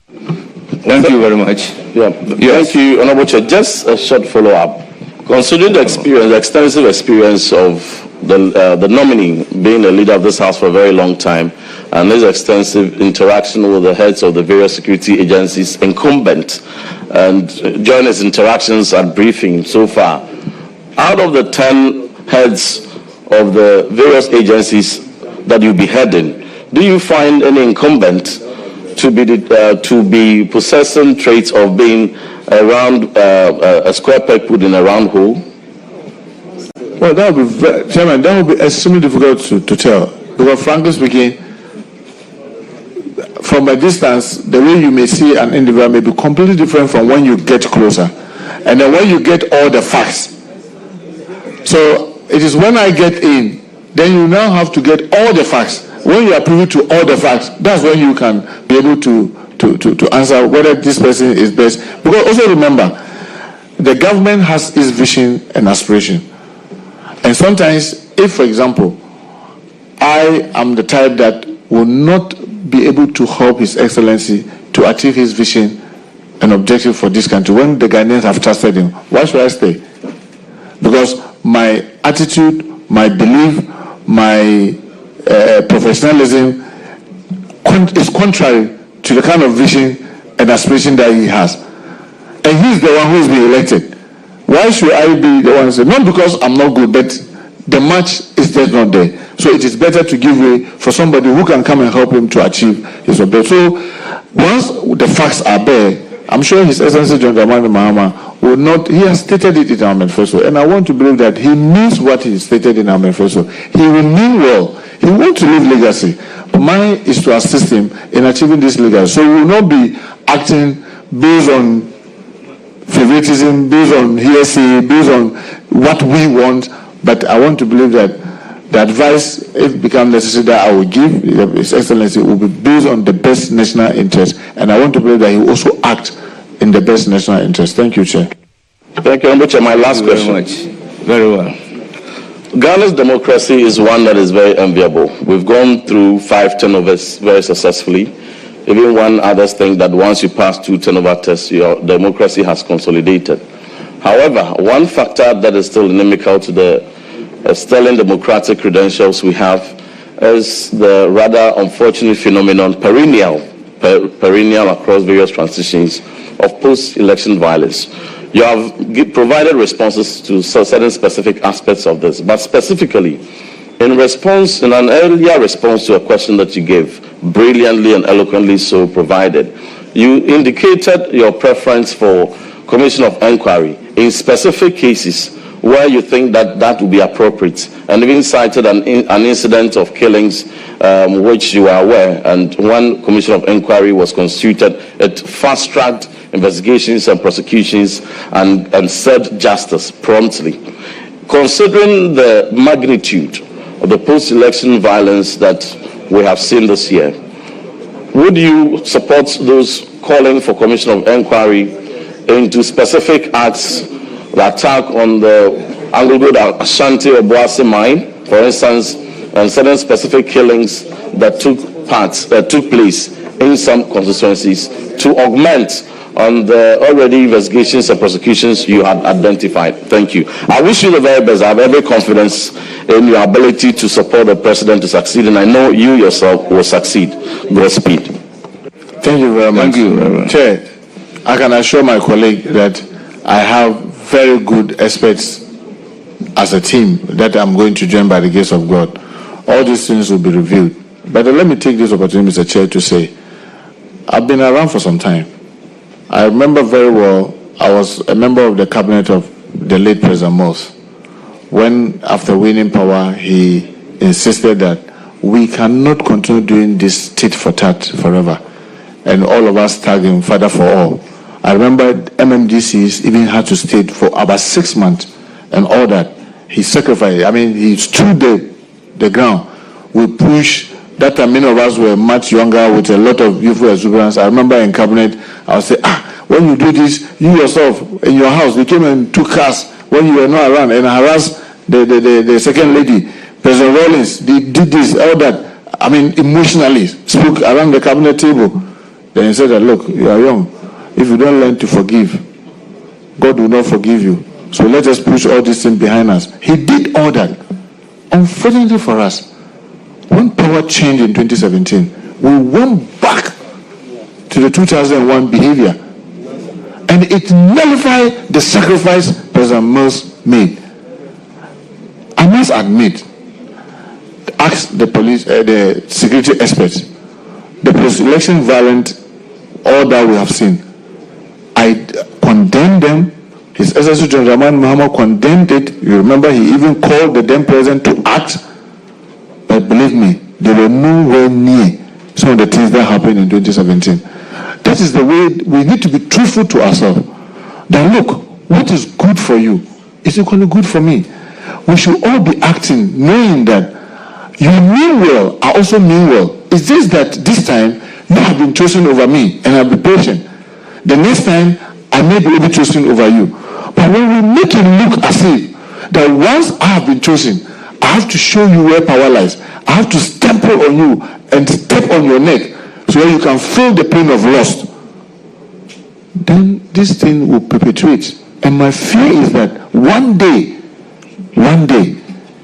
Thank you very much. Yeah. Yes. Thank you, Honorable Chair. Just a short follow-up. Considering the experience, the extensive experience of the nominee being a leader of this House for a very long time, and his extensive interaction with the heads of the various security agencies, Incumbent, and join his interactions at briefing so far, out of the 10 heads of the various agencies that you'll be heading, do you find any incumbent to be possessing traits of being around a square peg put in a round hole? Well, that would be, Chairman, that would be extremely difficult to tell, because frankly speaking, from a distance, the way you may see an individual may be completely different from when you get closer, and then when you get all the facts. So it is when I get in, then you now have to get all the facts. When you are privy to all the facts, that's when you can be able to answer whether this person is best. Because also remember, the government has its vision and aspiration. And sometimes, if, for example, I am the type that will not be able to help His Excellency to achieve his vision and objective for this country, when the Ghanaians have trusted him, why should I stay? Because my attitude, my belief, my professionalism is contrary to the kind of vision and aspiration that he has. And he's the one who's been elected. Why should I be the one to say, not because I'm not good, but the match is just not there. So it is better to give way for somebody who can come and help him to achieve his objective. So once the facts are there, I'm sure His Excellency John Dramani Mahama will not, he has stated it in our manifesto, and I want to believe that he means what he stated in our manifesto. He will mean well. He wants to leave legacy. Mine is to assist him in achieving this legacy. So we will not be acting based on favoritism, based on hearsay, based on what we want, but I want to believe that the advice, if it becomes necessary, that I will give His Excellency will be based on the best national interest, and I want to believe that he will also act in the best national interest. Thank you, Chair. Thank you, Honorable Chair. My last question. Very well. Ghana's democracy is one that is very enviable. We've gone through 5 turnovers very successfully. Even one others think that once you pass 2 turnover tests, your democracy has consolidated. However, one factor that is still inimical to the sterling democratic credentials we have is the rather unfortunate phenomenon, perennial across various transitions, of post-election violence. You have provided responses to certain specific aspects of this, but specifically, in an earlier response to a question that you gave, brilliantly and eloquently so provided, you indicated your preference for commission of inquiry in specific cases where you think that would be appropriate, and even cited an incident of killings which you are aware, and one commission of inquiry was constituted. It fast-tracked investigations and prosecutions and served justice promptly. Considering the magnitude of the post-election violence that we have seen this year, would you support those calling for commission of inquiry into specific acts, the attack on the Anglo-Good Ashanti or Boase mine, for instance, and certain specific killings that took place in some constituencies, to augment on the already investigations and prosecutions you had identified. Thank you. I wish you the very best. I have every confidence in your ability to support the president to succeed, and I know you yourself will succeed. Godspeed. Thank you very much. Thank you. Chair, I can assure my colleague that I have very good experts as a team that I'm going to join by the grace of God. All these things will be reviewed. But let me take this opportunity, Mr. Chair, to say, I've been around for some time. I remember very well, I was a member of the cabinet of the late President Morse, when after winning power, he insisted that we cannot continue doing this tit for tat forever. And all of us tagged him, Father for all. I remember MMDCs even had to stay for about 6 months and all that. He sacrificed, I mean, he stood the ground. We pushed. That time, many of us were much younger with a lot of youthful exuberance. I remember in cabinet, I would say, when you do this, you yourself, in your house, they came and took cars when you were not around and harassed the second lady, President Rawlings. They did this, all that. I mean, emotionally, spoke around the cabinet table. Then he said that, look, you are young. If you don't learn to forgive, God will not forgive you. So let us push all these things behind us. He did all that. Unfortunately for us, when power changed in 2017, we went back to the 2001 behavior. And it nullified the sacrifice President Mills made. I must admit, ask the police, the security experts, the post-election violence, all that we have seen, I condemn them. His Excellency John Dramani Mahama condemned it. You remember he even called the then president to act. But believe me, they were nowhere near some of the things that happened in 2017. That is the way we need to be truthful to ourselves. That look, what is good for you is equally good for me. We should all be acting knowing that you mean well, I also mean well. It's just that this time you have been chosen over me and I'll be patient. The next time I may be able to chosen over you. But when we make it look as if that once I have been chosen, I have to show you where power lies. I have to stample on you and step on your neck so that you can feel the pain of loss. Then this thing will perpetuate. And my fear is that one day,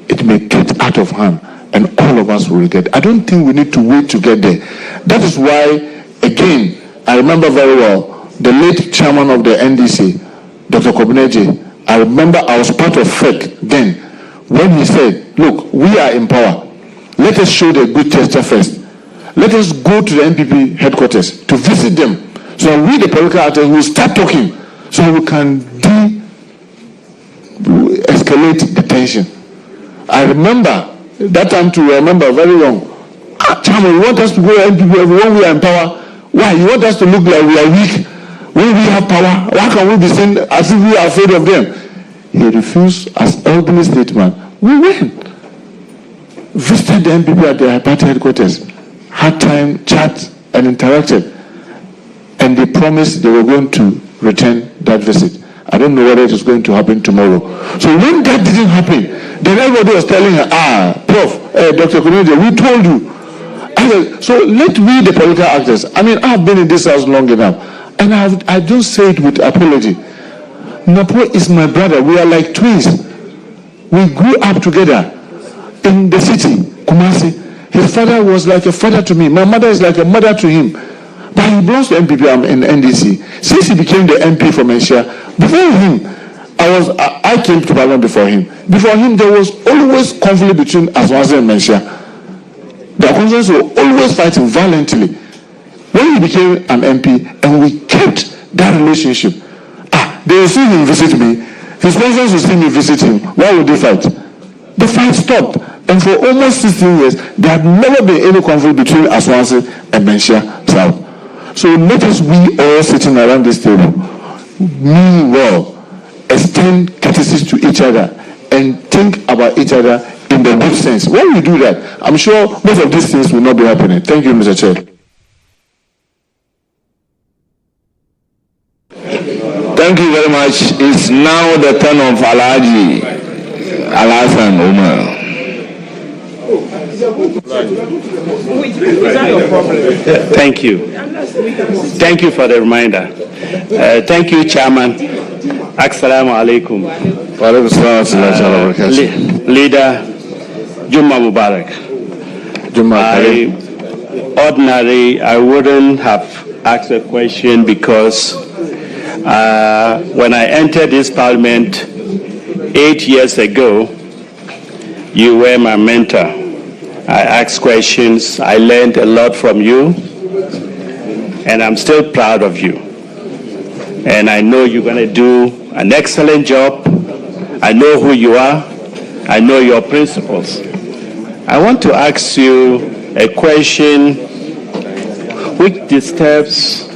it may get out of hand and all of us will get. I don't think we need to wait to get there. That is why, again, I remember very well, the late chairman of the NDC, Dr. Kobneji, I remember I was part of FEC then, when he said, look, we are in power. Let us show the good gesture first. Let us go to the NPP headquarters to visit them. So we, the political actors, will start talking so we can de-escalate the tension. I remember, that time too, I remember very long. Chairman, you want us to go to NPP when we are in power? Why? You want us to look like we are weak? When we have power, why can we be seen as if we are afraid of them? He refused as elderly statesman. We went. Visited the NPP at their party headquarters. Had time, chat, and interacted. And they promised they were going to return that visit. I don't know whether it is going to happen tomorrow. So when that didn't happen, then everybody was telling her, Prof, Dr. Kuneja, we told you. So let we, the political actors, I mean, I've been in this house long enough. And I don't say it with apology. Napo is my brother. We are like twins. We grew up together in the city, Kumasi. His father was like a father to me. My mother is like a mother to him. But he belongs to MPP. I'm in NDC. Since he became the MP for Mensia, before him, I came to Parliament before him. Before him, there was always conflict between Aswanse and Mensia. The Congress were always fighting violently. When he became an MP, and we kept that relationship, they will see him visit me. His sponsors will see me visit him. Why would they fight? The fight stopped. And for almost 16 years, there had never been any conflict between Aswanse and Mensia South. So let us, we all sitting around this table, mean well, extend courtesies to each other, and think about each other in the good sense. When we do that, I'm sure most of these things will not be happening. Thank you, Mr. Chair. Thank you very much. It's now the turn of Alhaji Alhassan Omar. Thank you. Thank you for the reminder. Thank you, Chairman. Assalamu alaikum. Leader GHOne Mubarak. Ordinarily, I wouldn't have asked a question because when I entered this parliament 8 years ago, you were my mentor. I asked questions. I learned a lot from you, and I'm still proud of you. And I know you're going to do an excellent job. I know who you are. I know your principles. I want to ask you a question which disturbs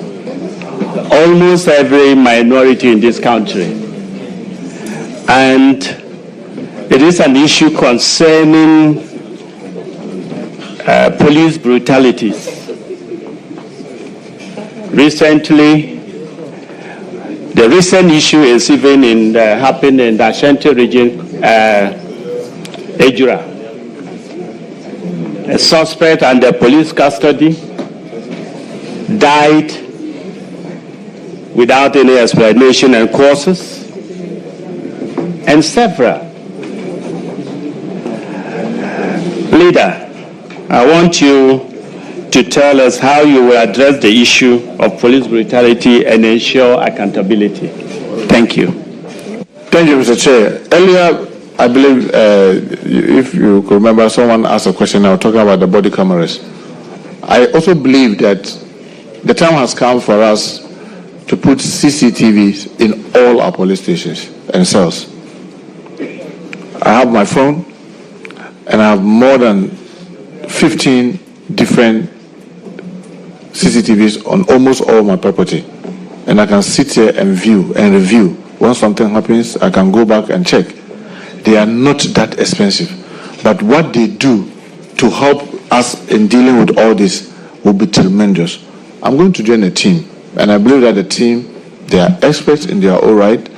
almost every minority in this country. And it is an issue concerning police brutalities. Recently, the recent issue is even happened in the Ashanti region, Ejura. A suspect under police custody died without any explanation and causes, and several. Leader, I want you to tell us how you will address the issue of police brutality and ensure accountability. Thank you. Thank you, Mr. Chair. Earlier, I believe, if you could remember, someone asked a question now talking about the body cameras. I also believe that the time has come for us to put CCTVs in all our police stations and cells. I have my phone, and I have more than 15 different CCTVs on almost all my property. And I can sit here and view and review. When something happens, I can go back and check. They are not that expensive. But what they do to help us in dealing with all this will be tremendous. I'm going to join a team, and I believe that the team, they are experts in their own right,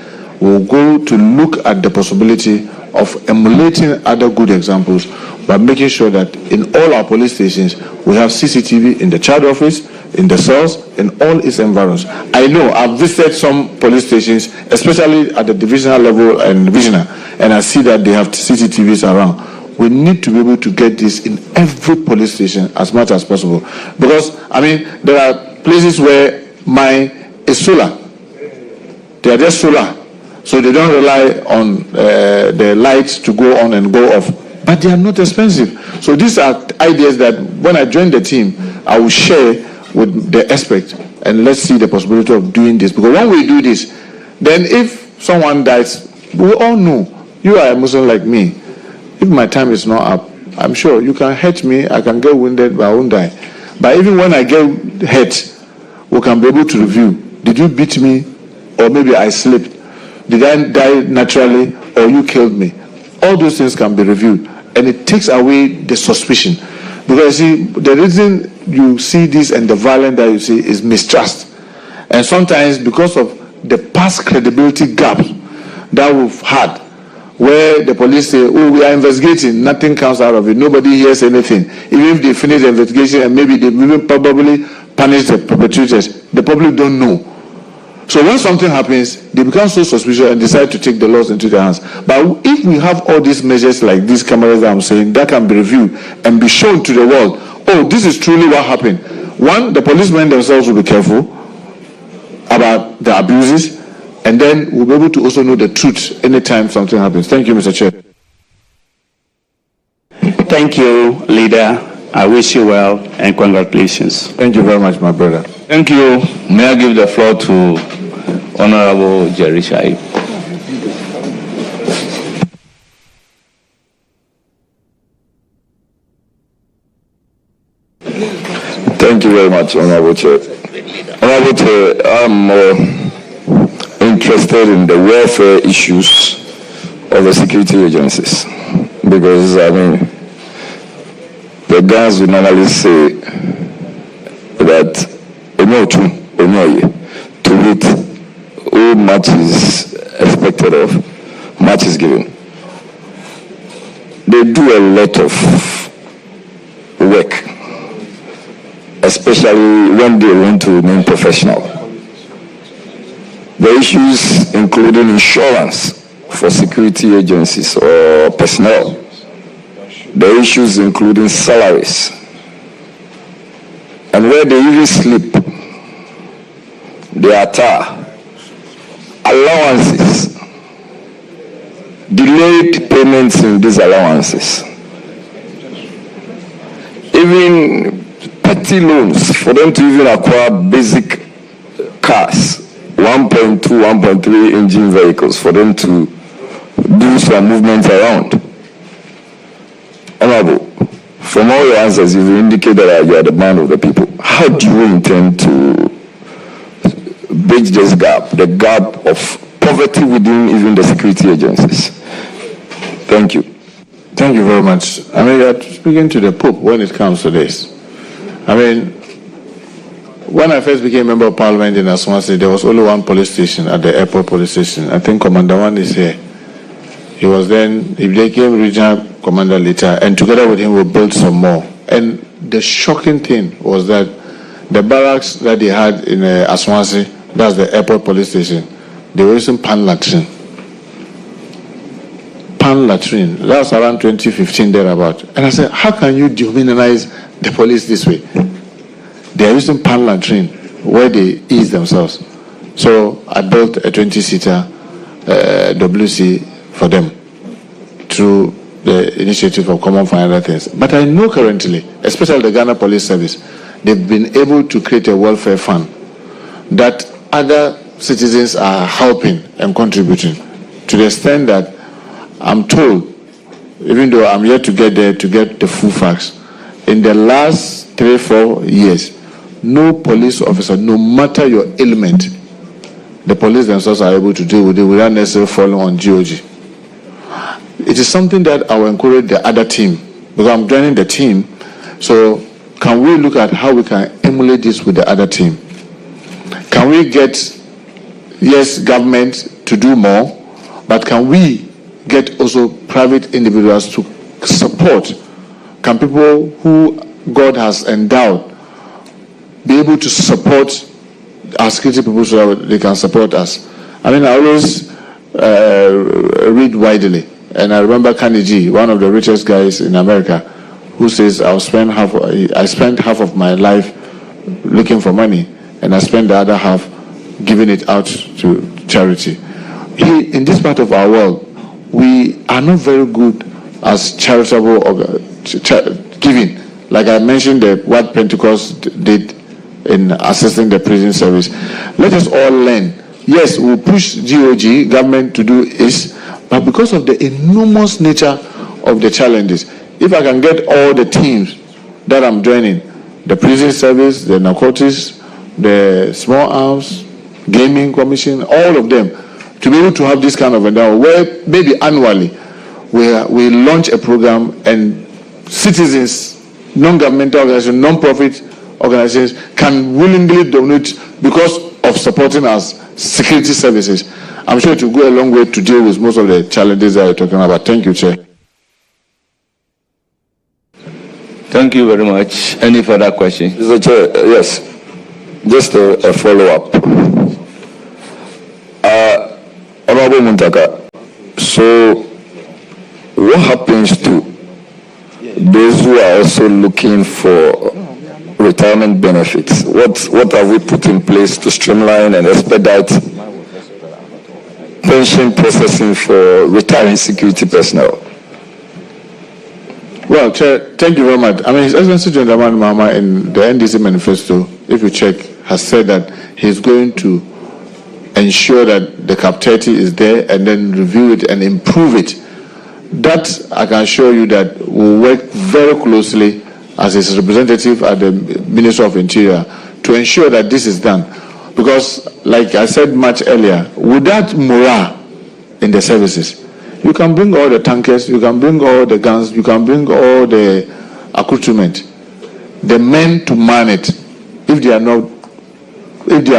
will go to look at the possibility of emulating other good examples by making sure that in all our police stations, we have CCTV in the child office, in the cells, in all its environs. I know I've visited some police stations, especially at the divisional level and divisional, and I see that they have CCTVs around. We need to be able to get this in every police station as much as possible. Because, I mean, there are places where mine is solar. They are just solar. So they don't rely on the lights to go on and go off. But they are not expensive. So these are ideas that when I join the team, I will share with the experts, and let's see the possibility of doing this. Because when we do this, then if someone dies, we all know you are a Muslim like me. If my time is not up, I'm sure you can hurt me, I can get wounded, but I won't die. But even when I get hurt, we can be able to review. Did you beat me? Or maybe I slipped? Did I die naturally? Or you killed me? All those things can be reviewed. And it takes away the suspicion. Because you see, the reason you see this and the violence that you see is mistrust. And sometimes because of the past credibility gap that we've had, where the police say, oh, we are investigating, nothing comes out of it, nobody hears anything. Even if they finish the investigation and maybe they even probably punish the perpetrators, the public don't know. So when something happens, they become so suspicious and decide to take the laws into their hands. But if we have all these measures like these cameras that I'm saying, that can be reviewed and be shown to the world, oh, this is truly what happened. One, the policemen themselves will be careful about the abuses, and then we'll be able to also know the truth anytime something happens. Thank you, Mr. Chair. Thank you, Leader. I wish you well and congratulations. Thank you very much, my brother. Thank you. May I give the floor to Honorable Jerry Shai. Thank you very much, Honorable Chair. Honorable Chair, I'm interested in the welfare issues of the security agencies. Because, I mean, the guys will normally say that to it, all much is expected of, much is given. They do a lot of work, especially when they want to remain professional. The issues including insurance for security agencies or personnel. The issues including salaries. And where they even sleep, their attire, allowances, delayed payments in these allowances, even petty loans for them to even acquire basic cars, 1.2, 1.3 engine vehicles for them to do some movements around. Honorable, from all your answers, you've indicated that you are the man of the people. How do you intend to bridge this gap, the gap of poverty within even the security agencies? Thank you. Thank you very much. I mean, you're speaking to the Pope when it comes to this. I mean, when I first became member of Parliament in Aswansi, there was only one police station at the airport police station. I think Commander One is here. He was then, he became regional commander later, and together with him we built some more. And the shocking thing was that the barracks that they had in Aswansi, that's the airport police station, they were using pan latrine. Pan latrine. That was around 2015 thereabout. And I said, how can you dehumanize the police this way? They are using pan latrine where they ease themselves. So I built a 20-seater WC for them through the initiative of Common Fund and other things. But I know currently, especially the Ghana Police Service, they've been able to create a welfare fund that other citizens are helping and contributing to the extent that I'm told, even though I'm yet to get there to get the full facts, in the last 3-4 years, no police officer, no matter your ailment, the police themselves are able to deal with it without necessarily falling on GHOne. It is something that I will encourage the other team, because I'm joining the team. So can we look at how we can emulate this with the other team? Can we get, yes, government to do more, but can we get also private individuals to support? Can people who God has endowed be able to support our security people so that they can support us? I mean, I always read widely. And I remember Carnegie, one of the richest guys in America, who says, I spent half of my life looking for money, and I spent the other half giving it out to charity. In this part of our world, we are not very good as charitable giving. Like I mentioned, what Pentecost did in assisting the prison service. Let us all learn. Yes, we'll push GHOne, government, to do this, but because of the enormous nature of the challenges, if I can get all the teams that I'm joining, the prison service, the narcotics, the small arms, gaming commission, all of them, to be able to have this kind of endowment, where maybe annually we launch a program and citizens, non-governmental organizations, non-profit organizations can willingly donate because of supporting us security services. I'm sure it will go a long way to deal with most of the challenges that you're talking about. Thank you, Chair. Thank you very much. Any further questions? Mr. Chair, yes. Just a follow-up. Honorable Muntaka, so what happens to those who are also looking for retirement benefits? What have we put in place to streamline and expedite pension processing for retiring security personnel? Well, Chair, thank you very much. I mean, His Excellency John Dramani Mahama in the NDC manifesto, if you check, has said that he's going to ensure that the captivity is there and then review it and improve it. That I can assure you that we'll work very closely as his representative at the Ministry of Interior to ensure that this is done. Because, like I said much earlier, without morale in the services, you can bring all the tankers, you can bring all the guns, you can bring all the accoutrement. The men to man it, if their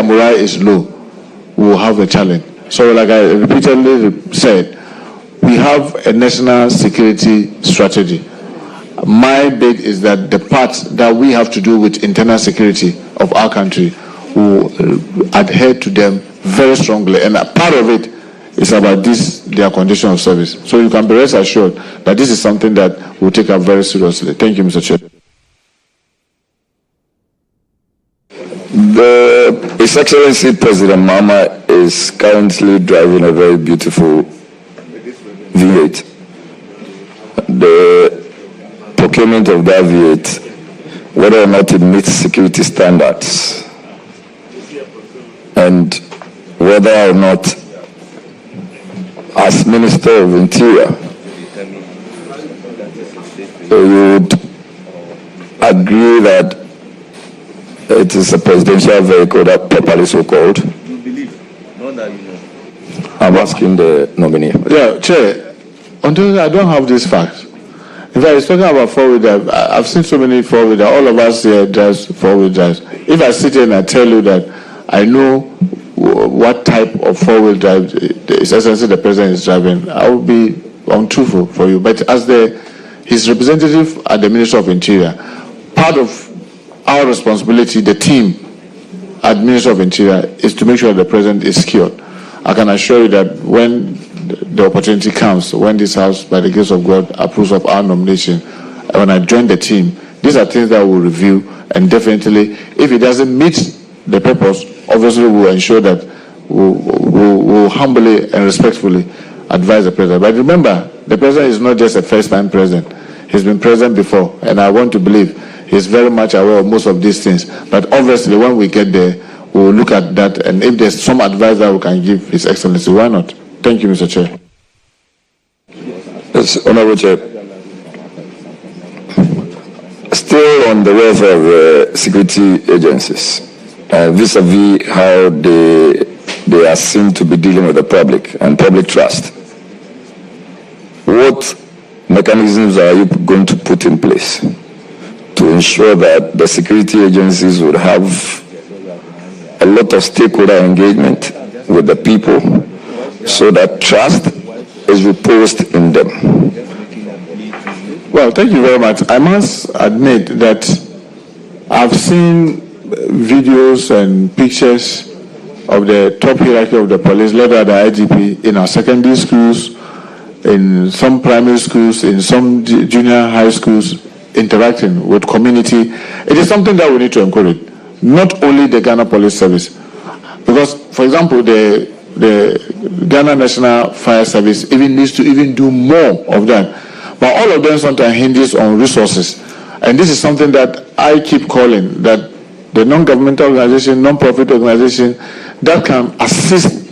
morale is low, we will have a challenge. So, like I repeatedly said, we have a national security strategy. My bid is that the part that we have to do with internal security of our country will adhere to them very strongly, and a part of it is about their condition of service. So you can be rest assured that this is something that we'll take up very seriously. Thank you, Mr. Chair. His Excellency President Mahama is currently driving a very beautiful V8. The procurement of that V8, whether or not it meets security standards, and whether or not, as Minister of Interior, you would agree that it is a presidential vehicle that properly so called. You believe, not that you know. I'm asking the nominee. Yeah, Chair, until I don't have this fact. In fact, it's talking about four-wheel drive. I've seen so many four-wheel drive. All of us here drive four-wheel drives. If I sit here and I tell you that I know what type of four-wheel drive His Excellency the President is driving, I will be untruthful for you. But as his representative at the Ministry of Interior, part of our responsibility, the team at Ministry of Interior, is to make sure the President is secured. I can assure you that when the opportunity comes, when this House, by the grace of God, approves of our nomination, when I join the team, these are things that we'll review, and definitely, if it doesn't meet the purpose, obviously we'll ensure that we'll humbly and respectfully advise the President. But remember, the President is not just a first-time President. He's been President before, and I want to believe he's very much aware of most of these things. But obviously, when we get there, we'll look at that, and if there's some advice that we can give His Excellency, why not? Thank you, Mr. Chair. Yes, Honorable Chair. Still on the welfare of security agencies, vis-a-vis how they are seen to be dealing with the public and public trust, what mechanisms are you going to put in place to ensure that the security agencies would have a lot of stakeholder engagement with the people so that trust is reposed in them? Well, thank you very much. I must admit that I've seen videos and pictures of the top hierarchy of the police led by the IGP in our secondary schools, in some primary schools, in some junior high schools, interacting with community. It is something that we need to encourage, not only the Ghana Police Service, because, for example, the Ghana National Fire Service even needs to even do more of that. But all of them sometimes hinges on resources, and this is something that I keep calling, that the non-governmental organization, non-profit organization that can assist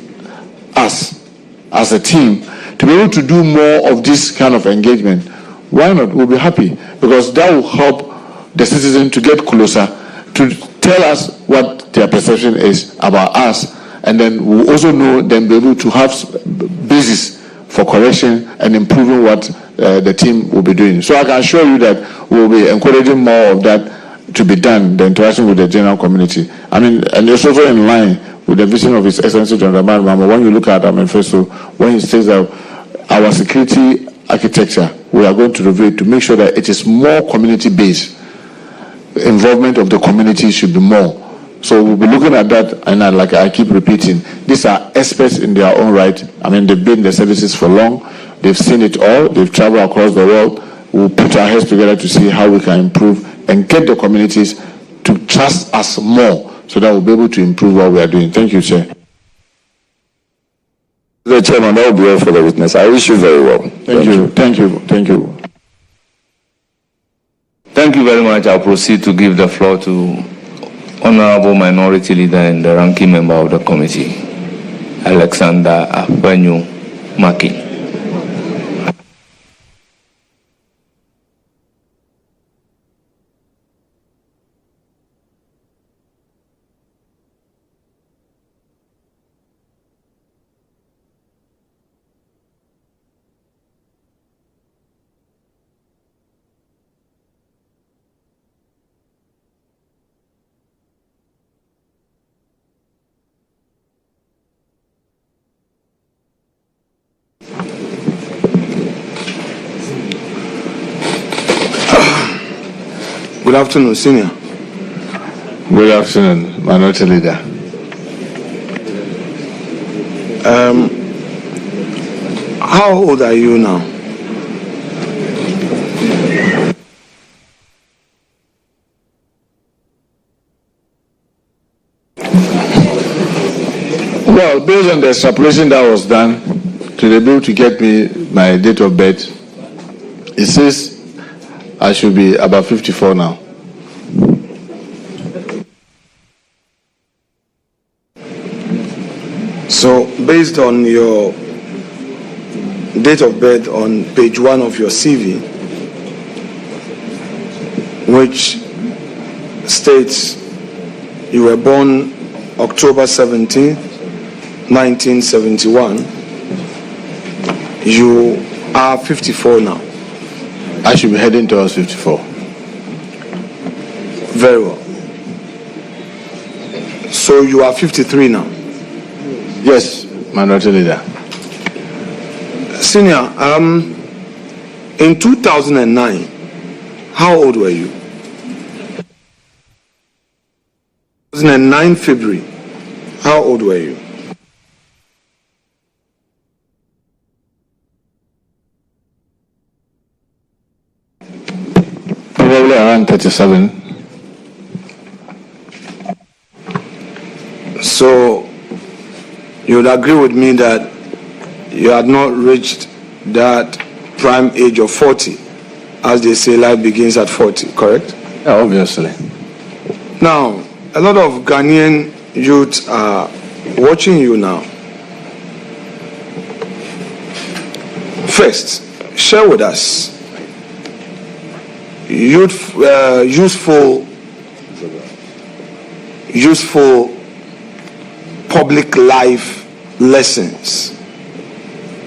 us as a team to be able to do more of this kind of engagement. Why not? We'll be happy, because that will help the citizen to get closer, to tell us what their perception is about us, and then we'll also know, then be able to have basis for correction and improving what the team will be doing. So I can assure you that we'll be encouraging more of that to be done, the interaction with the general community. I mean, and it's also in line with the vision of His Excellency John Dramani Mahama. When you look at our manifesto, when he says that our security architecture, we are going to review it to make sure that it is more community-based. Involvement of the community should be more. So we'll be looking at that, and like I keep repeating, these are experts in their own right. I mean, they've been in the services for long. They've seen it all. They've traveled across the world. We'll put our heads together to see how we can improve and get the communities to trust us more, so that we'll be able to improve what we are doing. Thank you, Chair. The Chairman, that will be all for the witness. I wish you very well. Thank you. Thank you. Thank you. Thank you very much. I'll proceed to give the floor to Honorable Minority Leader and the ranking member of the committee, Alexander Afenyu Maki. Good afternoon, Senior. Good afternoon, Minority Leader. How old are you now? Well, based on the separation that was done to be able to get me my date of birth, it says I should be about 54 now. So, based on your date of birth on page 1 of your CV, which states you were born October 17, 1971, you are 54 now. I should be heading towards 54. Very well. So you are 53 now? Yes, Minority Leader. Senior, in 2009, how old were you? 2009 February, how old were you? Probably around 37. So you would agree with me that you had not reached that prime age of 40. As they say, life begins at 40, correct? Yeah, obviously. Now, a lot of Ghanaian youth are watching you now. First, share with us useful public life lessons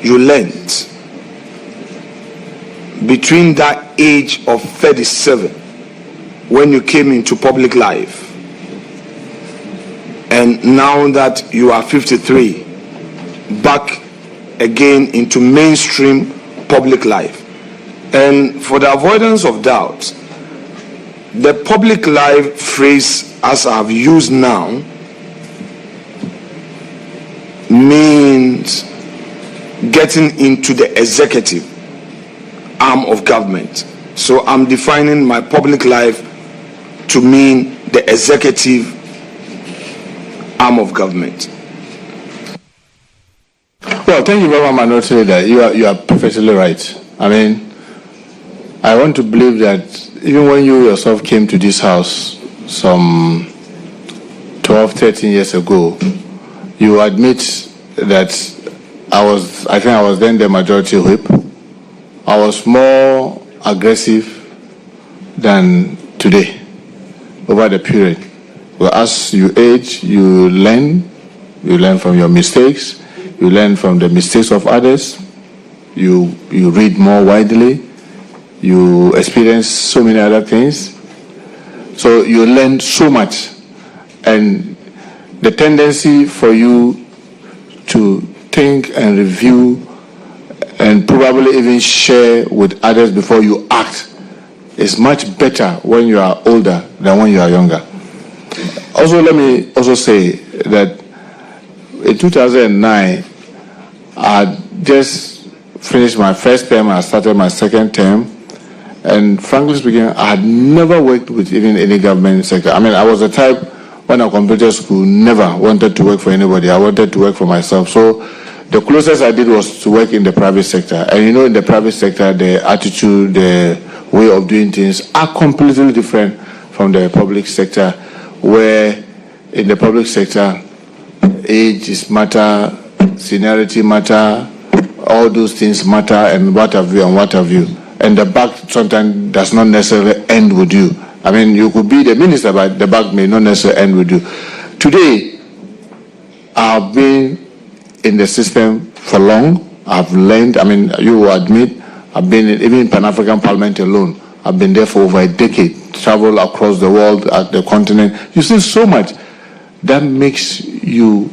you learned between that age of 37 when you came into public life and now that you are 53 back again into mainstream public life. And for the avoidance of doubt, the public life phrase as I've used now means getting into the executive arm of government. So I'm defining my public life to mean the executive arm of government. Well, thank you very much, Minority Leader. You are perfectly right. I mean, I want to believe that even when you yourself came to this house some 12, 13 years ago, you admit that I think I was then the majority whip. I was more aggressive than today over the period. Well, as you age, you learn from your mistakes, you learn from the mistakes of others, you read more widely, you experience so many other things. So you learn so much. And the tendency for you to think and review and probably even share with others before you act is much better when you are older than when you are younger. Also, let me also say that in 2009, I had just finished my first term, I started my second term, and frankly speaking, I had never worked with even any government sector. I mean, I was the type, when I completed school, never wanted to work for anybody. I wanted to work for myself. So the closest I did was to work in the private sector. And you know, in the private sector, the attitude, the way of doing things are completely different from the public sector, where in the public sector, age is matter, seniority matter, all those things matter, and what have you and what have you. And the buck sometimes does not necessarily end with you. I mean, you could be the minister, but the buck may not necessarily end with you. Today, I've been in the system for long. I've learned, I mean, you will admit, I've been even in Pan-African Parliament alone. I've been there for over a decade, traveled across the world, at the continent. You see so much that makes you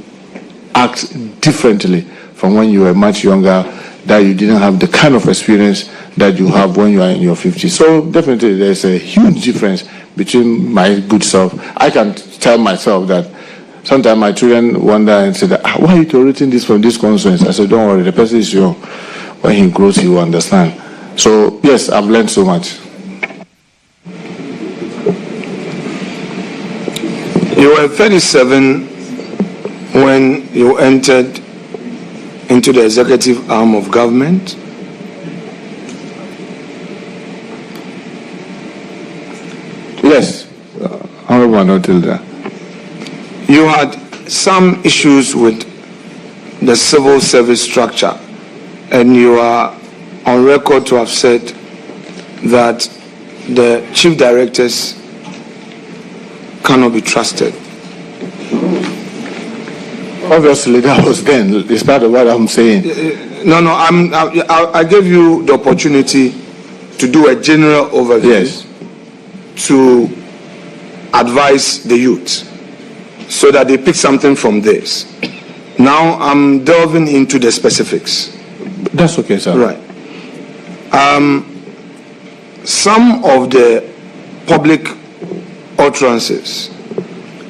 act differently from when you were much younger, that you didn't have the kind of experience that you have when you are in your 50s. So definitely there's a huge difference between my good self. I can tell myself that Sometimes my children wonder and say, why are you tolerating this from this constituency? I said, don't worry, the person is young. When he grows, he will understand. So, yes, I've learned so much. You were 37 when you entered into the executive arm of government. Yes, Honorable Anotilda. You had some issues with the civil service structure, and you are on record to have said that the chief directors cannot be trusted. Obviously, that was then. It's part of what I'm saying. I gave you the opportunity to do a general overview. Yes. To advise the youth so that they pick something from this. Now I'm delving into the specifics. That's okay, sir. Right. Some of the public utterances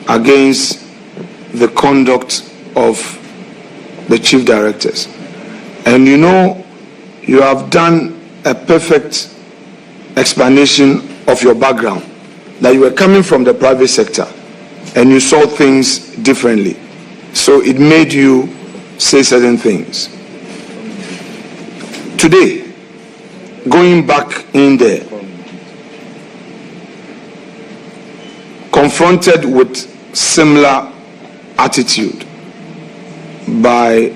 against the conduct of the chief directors, and you know, you have done a perfect explanation of your background, that you were coming from the private sector and you saw things differently, so it made you say certain things. Today, going back in there, confronted with similar attitude by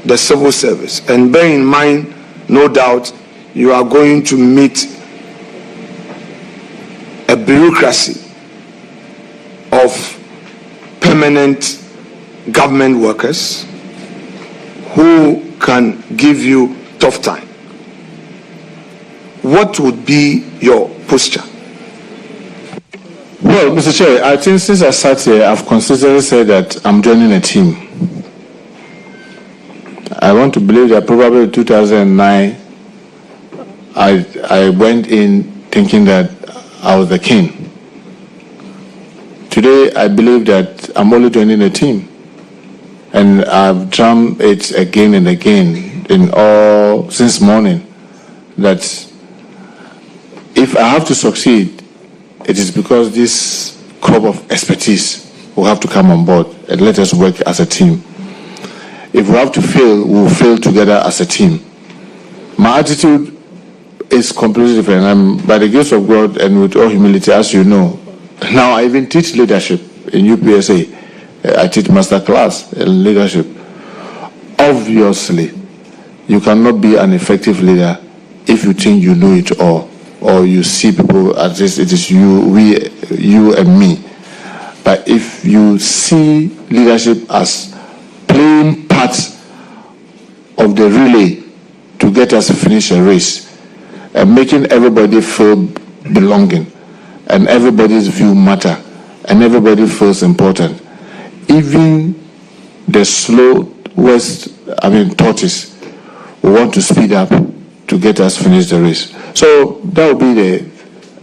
the civil service, and bear in mind, no doubt, you are going to meet a bureaucracy of permanent government workers who can give you tough time. What would be your posture? Well, Mr. Chair, I think since I sat here, I've consistently said that I'm joining a team. I want to believe that probably in 2009, I went in thinking that I was the king. Today, I believe that I'm only joining a team. And I've drummed it again and again since morning, that if I have to succeed, it is because this crop of expertise will have to come on board and let us work as a team. If we have to fail, we will fail together as a team. My attitude is completely different. I'm, by the grace of God and with all humility, as you know, now I even teach leadership in UPSA. I teach master class in leadership. Obviously, you cannot be an effective leader if you think you know it all, or you see people as this, it is you and me. But if you see leadership as playing parts of the relay to get us to finish a race, and making everybody feel belonging, and everybody's view matter, and everybody feels important, even the tortoise will want to speed up to get us finish the race. So that will be the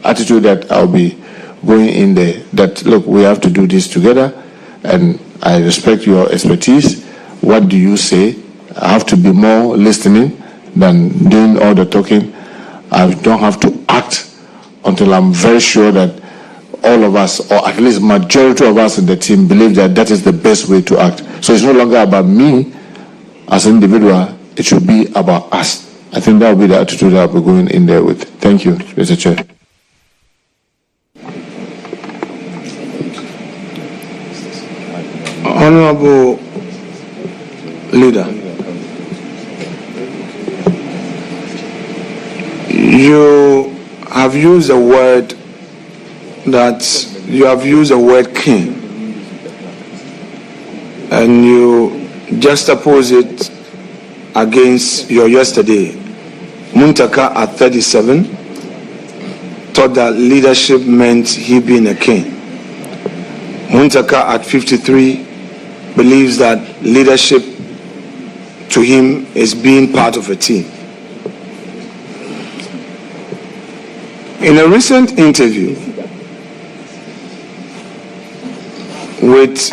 attitude that I'll be going in there, that look, we have to do this together, and I respect your expertise. What do you say? I have to be more listening than doing all the talking. I don't have to act until I'm very sure that all of us, or at least majority of us in the team, believe that that is the best way to act. So it's no longer about me as an individual, it should be about us. I think that will be the attitude that I'll be going in there with. Thank you, Mr. Chair. Honorable Leader, you have used a word king, and you juxtapose it against your yesterday. Muntaka at 37 thought that leadership meant he being a king. Muntaka at 53 believes that leadership to him is being part of a team. In a recent interview with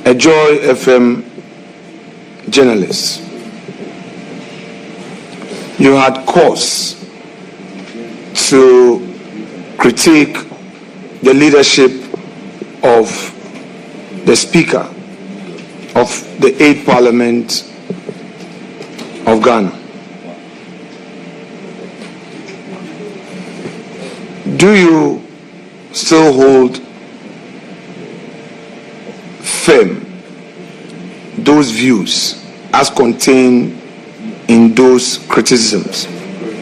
a Joy FM journalist, you had cause to critique the leadership of the Speaker of the 8th Parliament of Ghana. Do you still hold firm those views as contained in those criticisms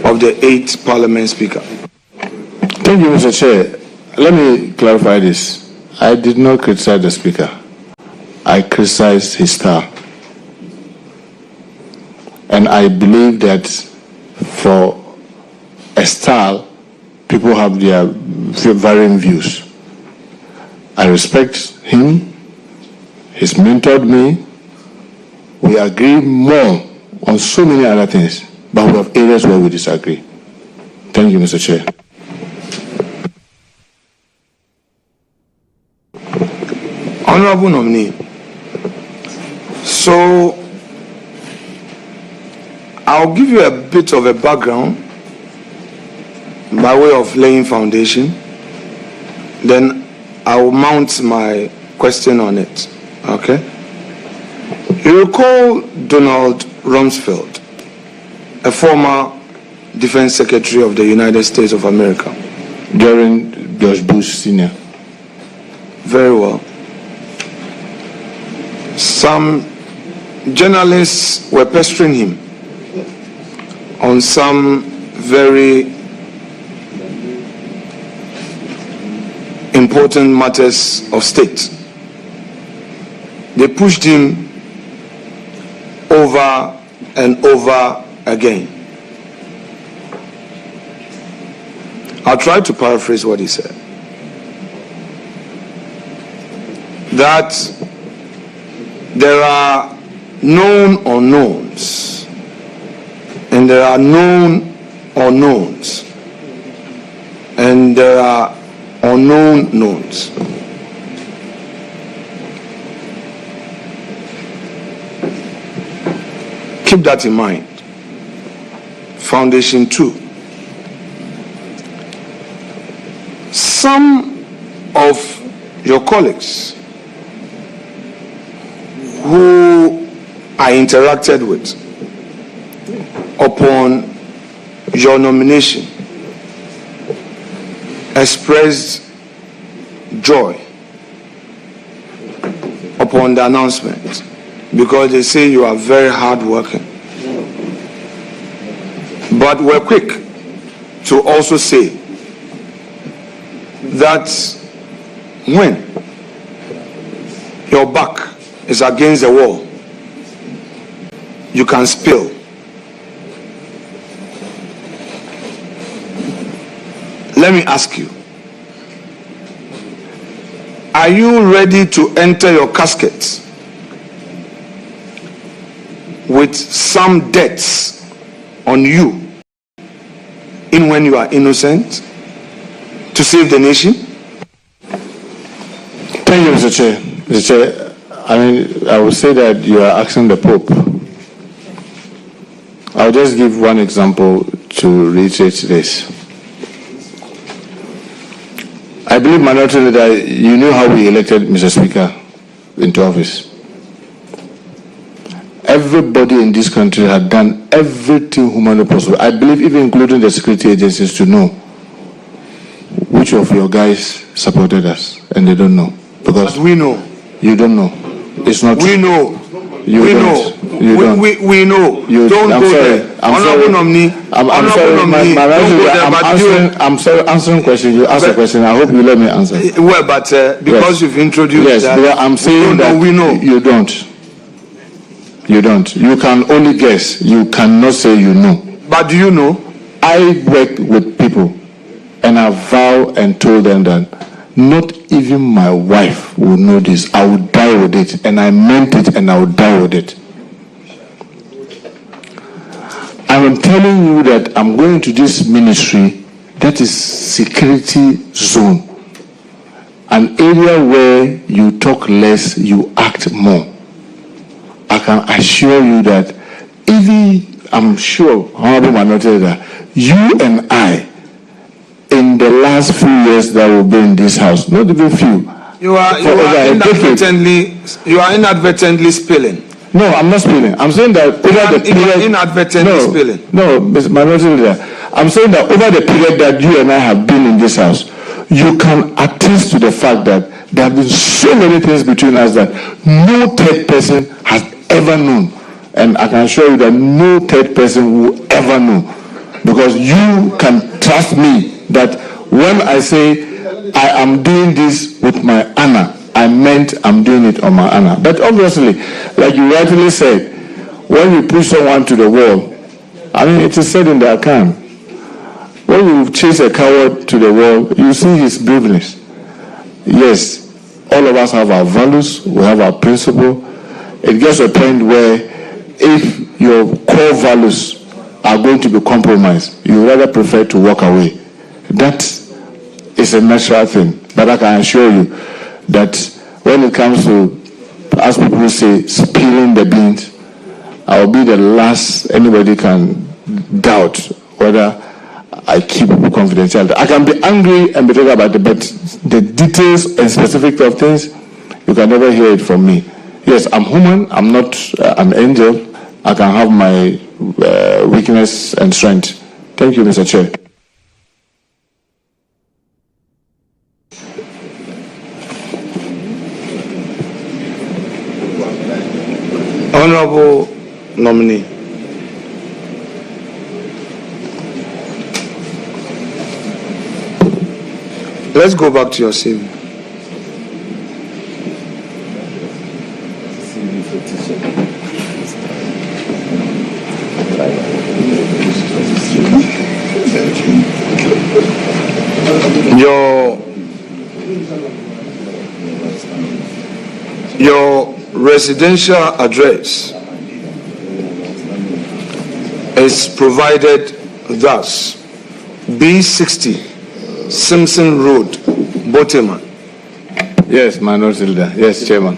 of the 8th Parliament Speaker? Thank you, Mr. Chair. Let me clarify this. I did not criticize the Speaker. I criticized his style. And I believe that for a style, people have their varying views. I respect him. He's mentored me. We agree more on so many other things, but we have areas where we disagree. Thank you, Mr. Chair. Honorable nominee, so I'll give you a bit of a background by way of laying foundation, then I will mount my question on it. Okay? You recall Donald Rumsfeld, a former Defense Secretary of the United States of America. During George Bush Sr. Very well. Some journalists were pestering him on some very important matters of state. They pushed him over and over again. I'll try to paraphrase what he said. That there are known unknowns and there are known unknowns and there are unknown knowns. Keep that in mind. Foundation 2. Some of your colleagues who I interacted with upon your nomination expressed joy upon the announcement because they say you are very hardworking. But we're quick to also say that when your back is against the wall, you can spill. Let me ask you, are you ready to enter your casket with some debts on you in when you are innocent to save the nation? Thank you, Mr. Chair. Mr. Chair, I would say that you are asking the Pope. I'll just give one example to reiterate this. I believe, Minority Leader, you knew how we elected Mr. Speaker into office. Everybody in this country had done everything humanly possible. I believe even including the security agencies to know which of your guys supported us, and they don't know. Because but we know. You don't know. It's not we true. Know. You we don't. know. You don't. We know. You don't I'm go sorry. there. I'm Honorable sorry. nominee. I'm sorry. I'm sorry. Answering question. You ask a question. I hope you let me answer. Well, but because you've introduced that, I'm saying that we know. You don't. You don't. You can only guess. You cannot say you know. But do you know? I work with people, and I vow and told them that not even my wife will know this. I will die with it, and I meant it, and I will die with it. I'm telling you that I'm going to this ministry that is security zone. an area where you talk less, you act more. I can assure you that even, I'm sure, Honorable Minority Leader, you and I, in the last few years that will be in this house, not even few. You are inadvertently spilling. No, I'm not spilling. I'm saying that over the period. Inadvertently spilling. No, Mr. Minority Leader. I'm saying that over the period that you and I have been in this house, you can attest to the fact that there have been so many things between us that no third person has ever known. And I can assure you that no third person will ever know. Because you can trust me that when I say I am doing this with my honor, I meant I'm doing it on my honor. But obviously, like you rightly said, when you push someone to the wall, I mean, it is said in the account, when you chase a coward to the wall, you see his braveness. Yes, all of us have our values, we have our principle. It gets to a point where if your core values are going to be compromised, you rather prefer to walk away. That is a natural thing. But I can assure you that when it comes to, as people say, spilling the beans, I will be the last anybody can doubt whether I keep confidentiality. I can be angry and be talking about it, but the details and specifics of things, you can never hear it from me. Yes, I'm human. I'm not an angel. I can have my weakness and strength. Thank you, Mr. Chair. Honorable nominee. Let's go back to your CV. Your residential address is provided thus: B60 Simpson Road, Boteman. Yes, Minority Leader. Yes, Chairman.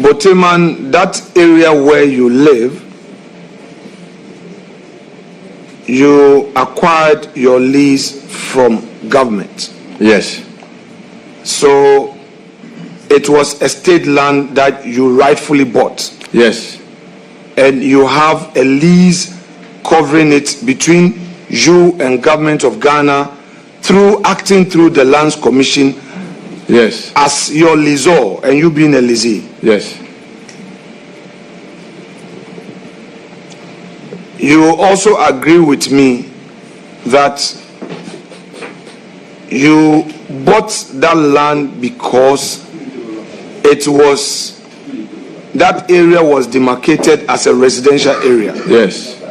Boteman, that area where you live, you acquired your lease from government. Yes. So it was a state land that you rightfully bought. Yes. And you have a lease covering it between you and government of Ghana through acting through the Lands Commission. Yes. As your leaseor and you being a leasee. Yes. You also agree with me that you bought that land because that area was demarcated as a residential area. Yes.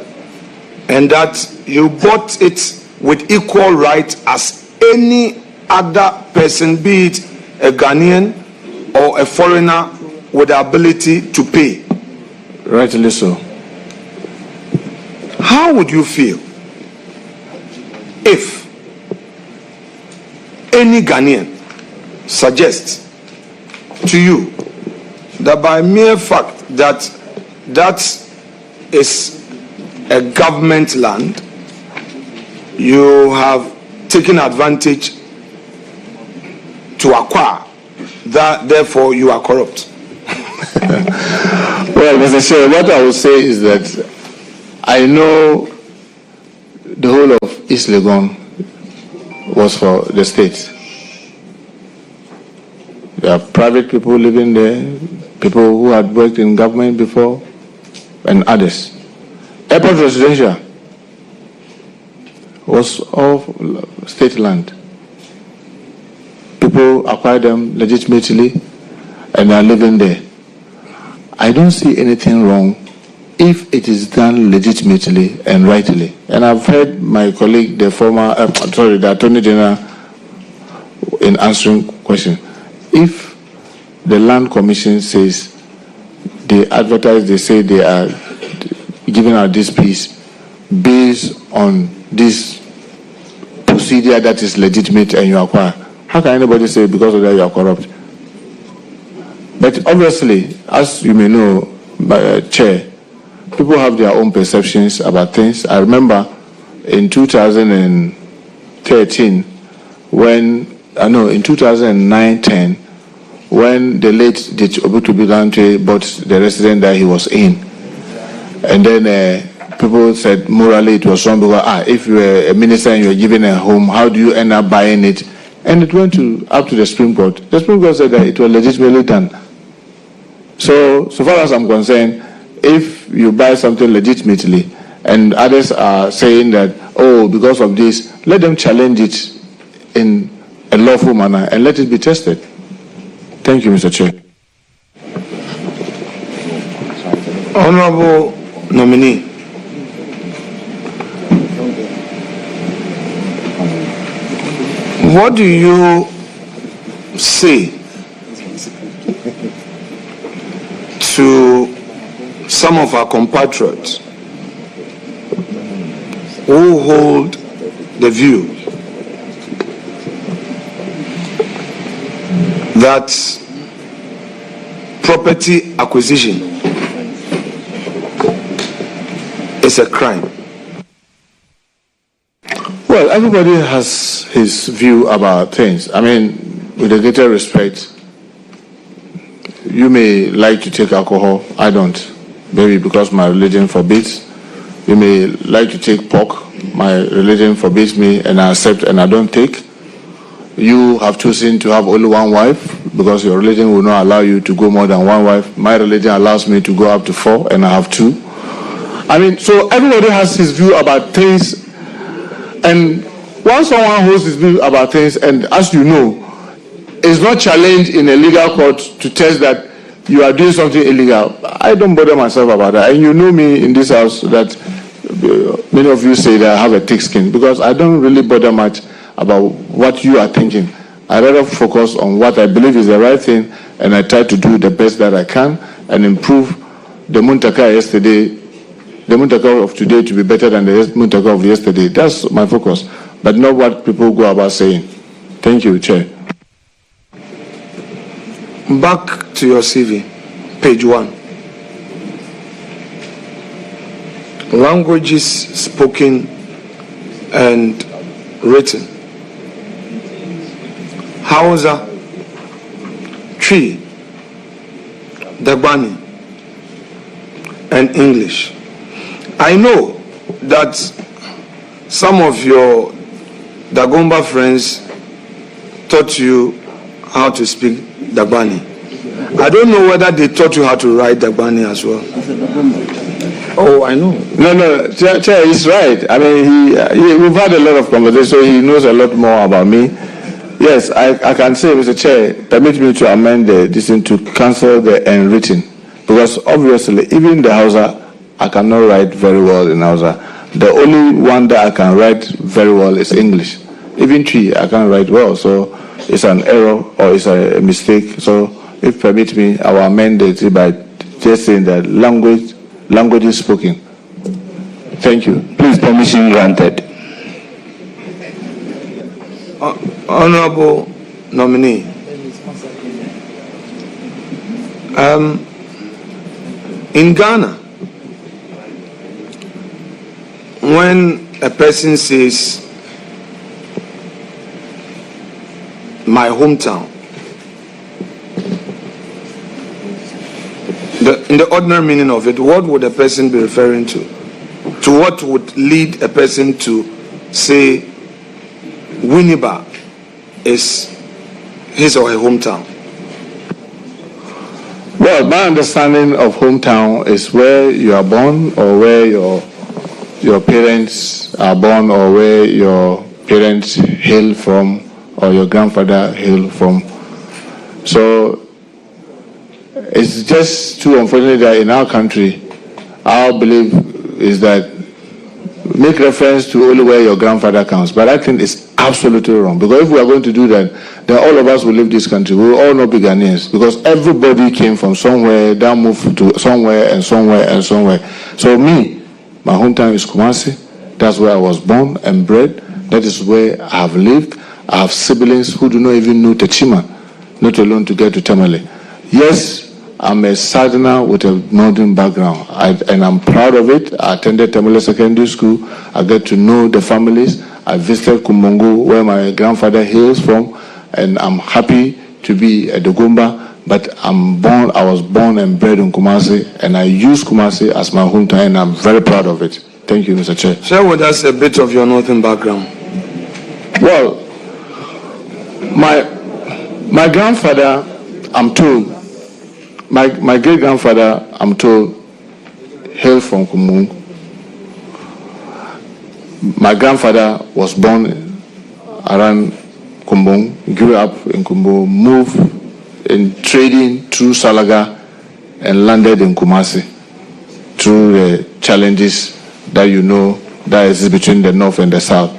And that you bought it with equal right as any other person, be it a Ghanaian or a foreigner with the ability to pay. Rightly so. How would you feel if any Ghanaian suggests to you that by mere fact that that is a government land, you have taken advantage to acquire, that therefore you are corrupt? Well, Mr. Chair, what I will say is that I know the whole of East Legon was for the state. There are private people living there, people who had worked in government before, and others. Airport Residential was all state land. People acquired them legitimately and are living there. I don't see anything wrong if it is done legitimately and rightly. And I've heard my colleague, the Attorney General, in answering question. If the Land Commission says they advertise, they say they are giving out this piece based on this procedure procedure that is legitimate and you acquire. How can anybody say because of that you are corrupt? But obviously, as you may know, Chair, people have their own perceptions about things. I remember in 2013, in 2009-10, when the late Depoliticizing bought the residence that he was in. And then people said morally it was wrong because if you were a minister and you were given a home, how do you end up buying it? And it went up to the Supreme Court. The Supreme Court said that it was legitimately done. So far as I'm concerned, if you buy something legitimately and others are saying that, because of this, let them challenge it in a lawful manner and let it be tested. Thank you, Mr. Chair. Honorable nominee. What do you say to some of our compatriots who hold the view that property acquisition is a crime? Well, everybody has his view about things. I mean, with a greater respect, you may like to take alcohol. I don't. Maybe because my religion forbids. You may like to take pork. My religion forbids me and I accept and I don't take. You have chosen to have only one wife because your religion will not allow you to go more than one wife. My religion allows me to go up to 4 and I have 2. I mean, so everybody has his view about things. And once someone holds his view about things, and as you know, it's not challenged in a legal court to test that you are doing something illegal, I don't bother myself about that. And you know me in this house that many of you say that I have a thick skin because I don't really bother much about what you are thinking. I rather focus on what I believe is the right thing, and I try to do the best that I can and improve the Muntaka yesterday, the Muntaka of today to be better than the Muntaka of yesterday. That's my focus, but not what people go about saying. Thank you, Chair. Back to your CV, page 1. Languages spoken and written. Hausa, Twi, Dagbani, and English. I know that some of your Dagomba friends taught you how to speak Dagbani. I don't know whether they taught you how to write Dagbani as well. Oh, I know. No, Chair, he's right. I mean, we've had a lot of conversation, so he knows a lot more about me. Yes, I can say, Mr. Chair, permit me to amend this to cancel the unwritten. Because obviously, even the Hausa, I cannot write very well in Hausa. The only one that I can write very well is English. Even Twi, I can't write well, so it's an error or it's a mistake. So, if permit me, I will amend it by just saying that language is spoken. Thank you. Please, permission granted. Honorable nominee, in Ghana, when a person says my hometown, in the ordinary meaning of it, what would a person be referring to? To what would lead a person to say Winneba is his or her hometown? Well, my understanding of hometown is where you are born or where your parents are born or where your parents hail from or your grandfather hail from. So it's just too unfortunate that in our country, our belief is that make reference to only where your grandfather comes. But I think it's absolutely wrong. Because if we are going to do that, then all of us will leave this country. We will all not be Ghanaians. Because everybody came from somewhere, that moved to somewhere and somewhere and somewhere. So me, my hometown is Kumasi. That's where I was born and bred. That is where I have lived. I have siblings who do not even know Techima, not alone to get to Tamale. Yes, I'm a Southerner with a northern background, and I'm proud of it. I attended Tamale Secondary School. I get to know the families. I visited Kumbongo, where my grandfather hails from, and I'm happy to be a Dagomba, but I was born and bred in Kumasi, and I use Kumasi as my hometown, and I'm very proud of it. Thank you, Mr. Chair. Share with us a bit of your northern background. Well, my grandfather, I'm told, my great-grandfather, I'm told, hailed from Kumbongo. My grandfather was born around Kumbongo, grew up in Kumbongo, moved in trading through Salaga and landed in Kumasi through the challenges that you know that exist between the north and the south.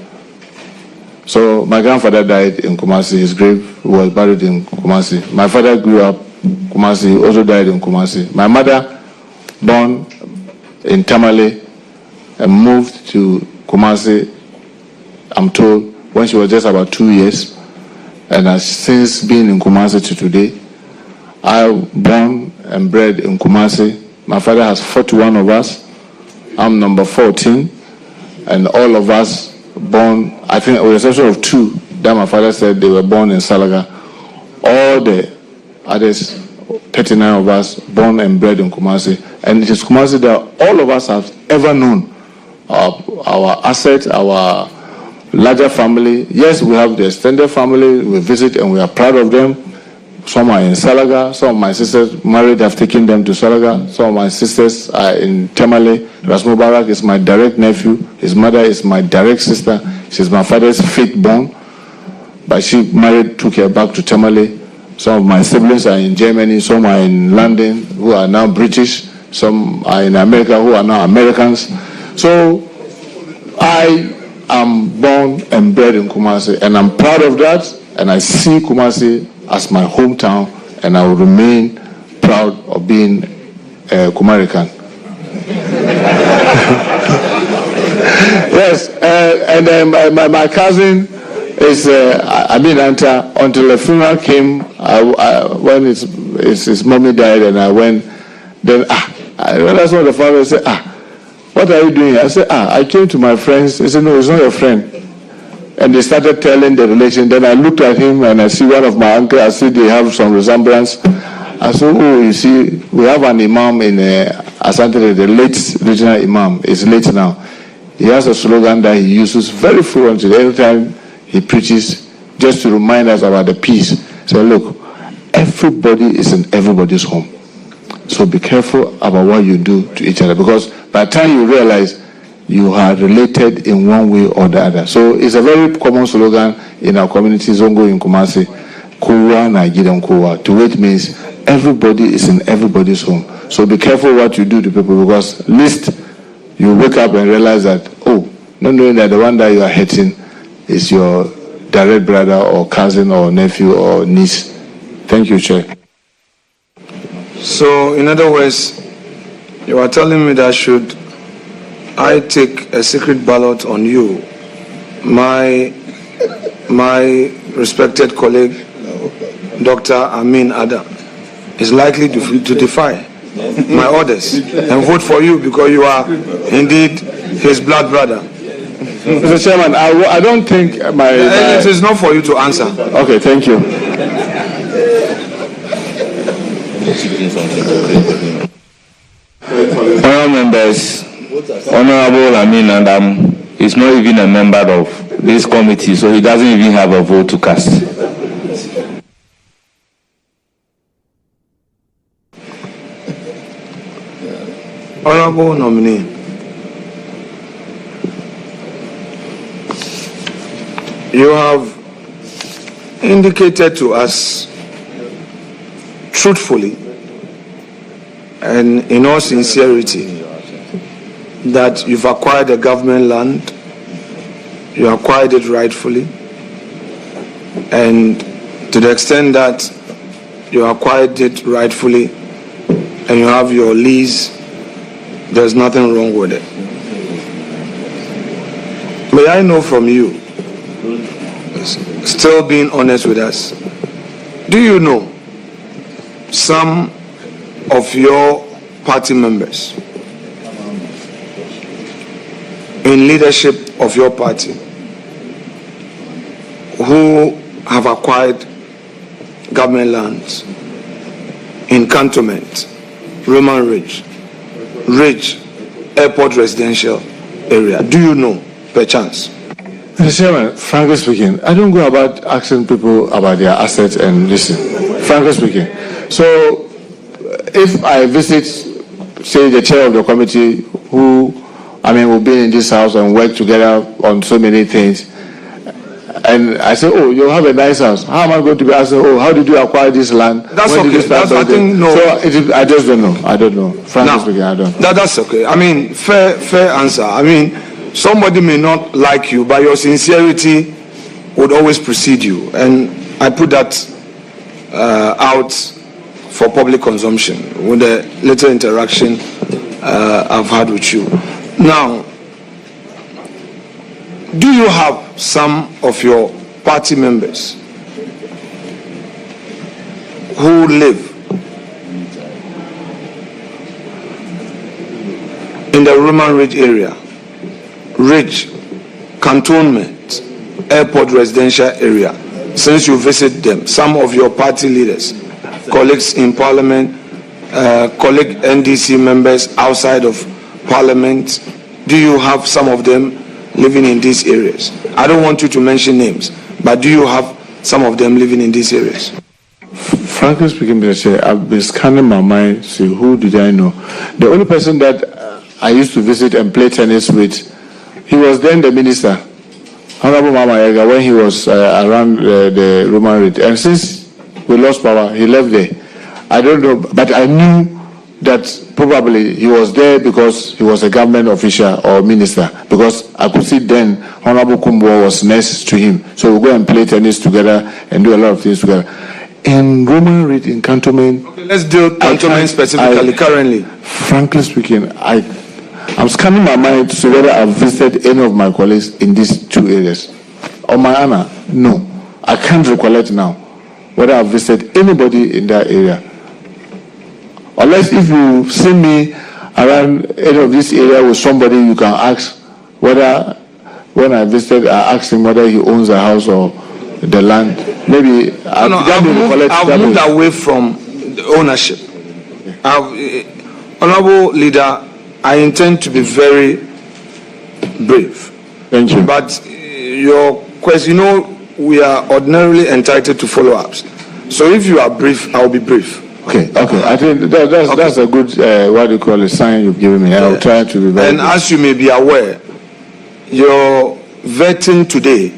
So my grandfather died in Kumasi. His grave was buried in Kumasi. My father grew up in Kumasi, also died in Kumasi. My mother, born in Tamale and moved to Kumasi, I'm told, when she was just about 2 years, and has since been in Kumasi to today. I was born and bred in Kumasi. My father has 41 of us. I'm number 14, and all of us born, I think with the exception of 2 that my father said they were born in Salaga. All the others, 39 of us, born and bred in Kumasi. And it is Kumasi that all of us have ever known. Our assets, our larger family. Yes, we have the extended family. We visit and we are proud of them. Some are in Salaga. Some of my sisters married, I've taken them to Salaga. Some of my sisters are in Tamale. Ras Mubarak is my direct nephew. His mother is my direct sister. She's my father's fifth born. But she married, took her back to Tamale. Some of my siblings are in Germany. Some are in London, who are now British. Some are in America, who are now Americans. So I am born and bred in Kumasi, and I'm proud of that, and I see Kumasi as my hometown, and I will remain proud of being a Kumarican. Yes, and my cousin is Anta. Until the funeral came, when his mommy died, and I went, then I realized what the father said, what are you doing? I said, I came to my friends. He said, no, it's not your friend. And they started telling the relation. Then I looked at him and I see one of my uncles. I see they have some resemblance. I said, oh, you see, we have an imam in Asante, the late regional imam. He's late now. He has a slogan that he uses very fluently every time he preaches, just to remind us about the peace. So look, everybody is in everybody's home. So be careful about what you do to each other, because by the time you realize you are related in one way or the other. So it's a very common slogan in our community, Zongo in Kumasi, Kuwa Nigerian Kuwa, to which means everybody is in everybody's home. So be careful what you do to people, because at least you wake up and realize that, not knowing that the one that you are hating is your direct brother or cousin or nephew or niece. Thank you, Chair. So, in other words, you are telling me that should I take a secret ballot on you, my respected colleague, Dr. Amin Adam, is likely to defy my orders and vote for you because you are indeed his blood brother. Mr. Chairman, I don't think It is not for you to answer. Okay, thank you. Honourable members, Honourable Amin Adam is not even a member of this committee, so he doesn't even have a vote to cast. Honourable nominee, you have indicated to us truthfully and in all sincerity that you've acquired the government land, you acquired it rightfully, and to the extent that you acquired it rightfully and you have your lease, there's nothing wrong with it. May I know from you still being honest with us, do you know some of your party members in leadership of your party who have acquired government lands in Cantonment, Roman Ridge, Airport Residential Area? Do you know, perchance? Mr. Chairman, frankly speaking, I don't go about asking people about their assets and listen. Frankly speaking. So, if I visit, say, the chair of the committee who, we've been in this house and worked together on so many things, and I say, oh, you have a nice house. How am I going to be asking, oh, how did you acquire this land? That's when okay. That's nothing. No. So I just don't know. I don't know. Frankly speaking, I don't. That's okay. Fair answer. Somebody may not like you, but your sincerity would always precede you, and I put that out for public consumption with the little interaction I've had with you. Now, do you have some of your party members who live in the Roman Ridge area, Cantonment, Airport Residential Area, since you visit them, some of your party leaders, colleagues in Parliament, colleague NDC members outside of Parliament, do you have some of them living in these areas? I don't want you to mention names, but do you have some of them living in these areas? Frankly speaking, Mr. Chair, I've been scanning my mind to see who did I know. The only person that I used to visit and play tennis with, he was then the minister, Honorable Mama Ega, when he was around the Roman Ridge. And since we lost power, he left there. I don't know, but I knew that probably he was there because he was a government official or minister, because I could see then Honorable Kumbo was next to him. So we go and play tennis together and do a lot of things together. In Roman Ridge, in Cantonment... Okay, let's deal Cantonment specifically, currently. Frankly speaking, I'm scanning my mind to see whether I've visited any of my colleagues in these two areas. On my honor, no. I can't recollect now whether I've visited anybody in that area. Unless if you see me around any of this area with somebody, you can ask whether, when I visited, I asked him whether he owns a house or the land. Maybe I've moved away from the ownership. Honorable Leader, I intend to be very brief. Thank you. But your question, we are ordinarily entitled to follow-ups. So if you are brief, I'll be brief. Okay. I think that's a good, sign you've given me. I'll try to be very And as you may be aware, your vetting today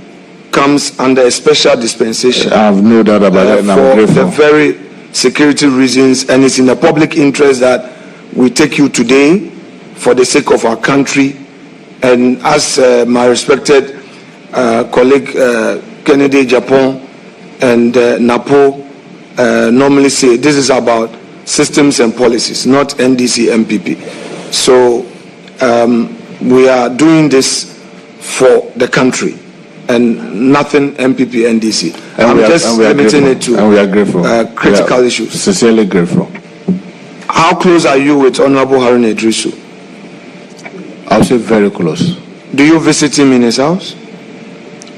comes under a special dispensation. I have no doubt about that. For the very security reasons, and it's in the public interest that we take you today for the sake of our country. And as my respected colleague Kennedy Japan and Napo normally say, this is about systems and policies, not NDC MPP. So we are doing this for the country and nothing MPP NDC. I'm just limiting it to and we are grateful. Critical issues. Sincerely grateful. How close are you with Honorable Harun Idrisu? I'll say very close. Do you visit him in his house?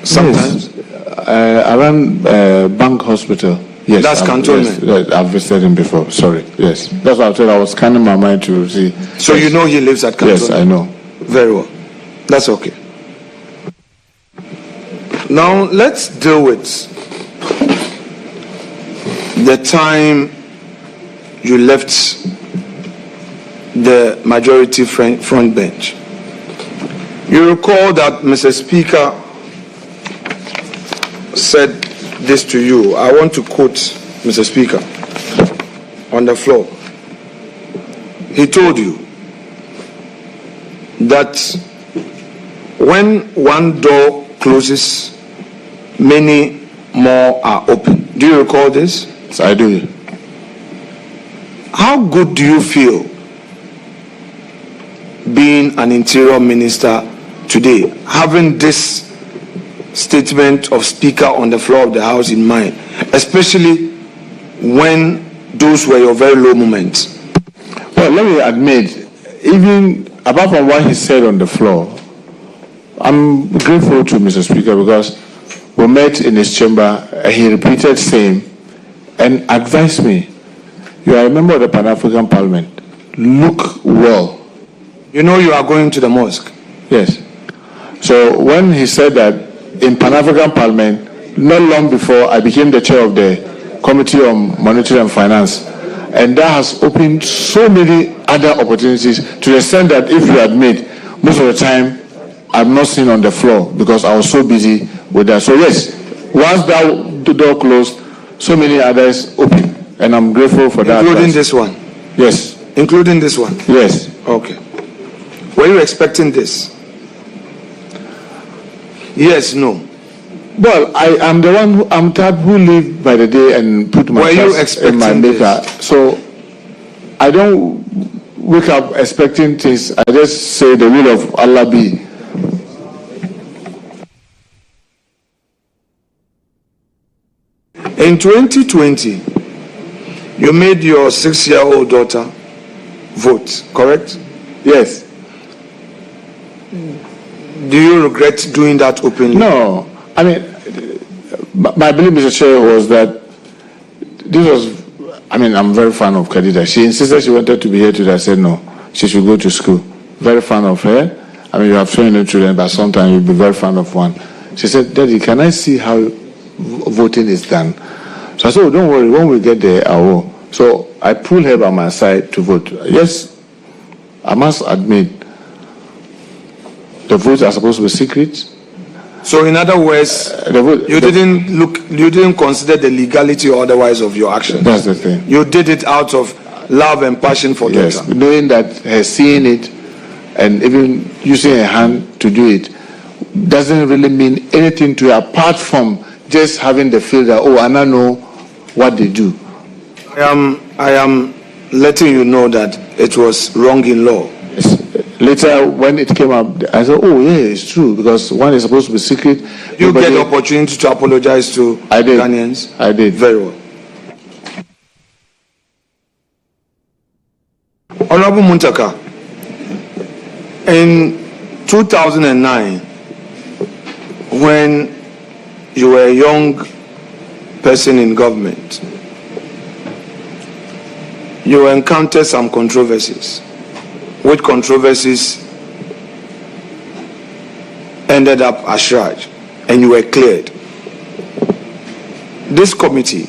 Sometimes? Yes. Around Bank Hospital. Yes. That's Cantonment. Yes, I've visited him before. Sorry. Yes. That's what I said. I was scanning my mind to see. So yes. You know he lives at Cantonment? Yes, I know. Very well. That's okay. Now let's deal with the time you left the majority front bench. You recall that Mr. Speaker said this to you. I want to quote Mr. Speaker on the floor. He told you that when one door closes, many more are open. Do you recall this? Yes, I do. How good do you feel being an interior minister today, having this statement of Speaker on the floor of the House in mind, especially when those were your very low moments? Well, let me admit, even apart from what he said on the floor, I'm grateful to Mr. Speaker because we met in his chamber and he repeated same and advised me, you are a member of the Pan-African Parliament, look well. You know you are going to the mosque? Yes. So when he said that in Pan-African Parliament, not long before I became the chair of the Committee on Monetary and Finance, and that has opened so many other opportunities to the extent that if you admit, most of the time I'm not seen on the floor because I was so busy with that. So yes, once the door closed, so many others opened, and I'm grateful for that. Including this one? Yes. Including this one? Yes. Okay. Were you expecting this? Yes, no. Well, I am the one I'm type who live by the day and put my trust in my maker. So I don't wake up expecting things. I just say the will of Allah be. In 2020, you made your 6-year-old daughter vote, correct? Yes. Do you regret doing that openly? No. I mean, my belief, Mr. Chair, was that this was, I mean, I'm very fan of Khadija. She insisted she wanted to be here today. I said no, she should go to school. Very fan of her. I mean, you have 20 children, but sometimes you'll be very fan of one. She said, Daddy, can I see how voting is done? So I said, oh, don't worry, when we get there, I will. So I pulled her by my side to vote. Yes, I must admit, the votes are supposed to be secret. So in other words, you didn't consider the legality or otherwise of your action. That's the thing. You did it out of love and passion for yes, daughter. Knowing that her seeing it and even using her hand to do it doesn't really mean anything to her apart from just having the feel that, oh, I now know what they do. I am letting you know that it was wrong in law. Yes. Later, when it came up, I said, oh, yeah, it's true, because one is supposed to be secret. You get the opportunity to apologize to Ghanaians? I did. Very well. Honorable Muntaka, in 2009, when you were a young person in government, you encountered some controversies. Which controversies ended up ashraj, and you were cleared. This committee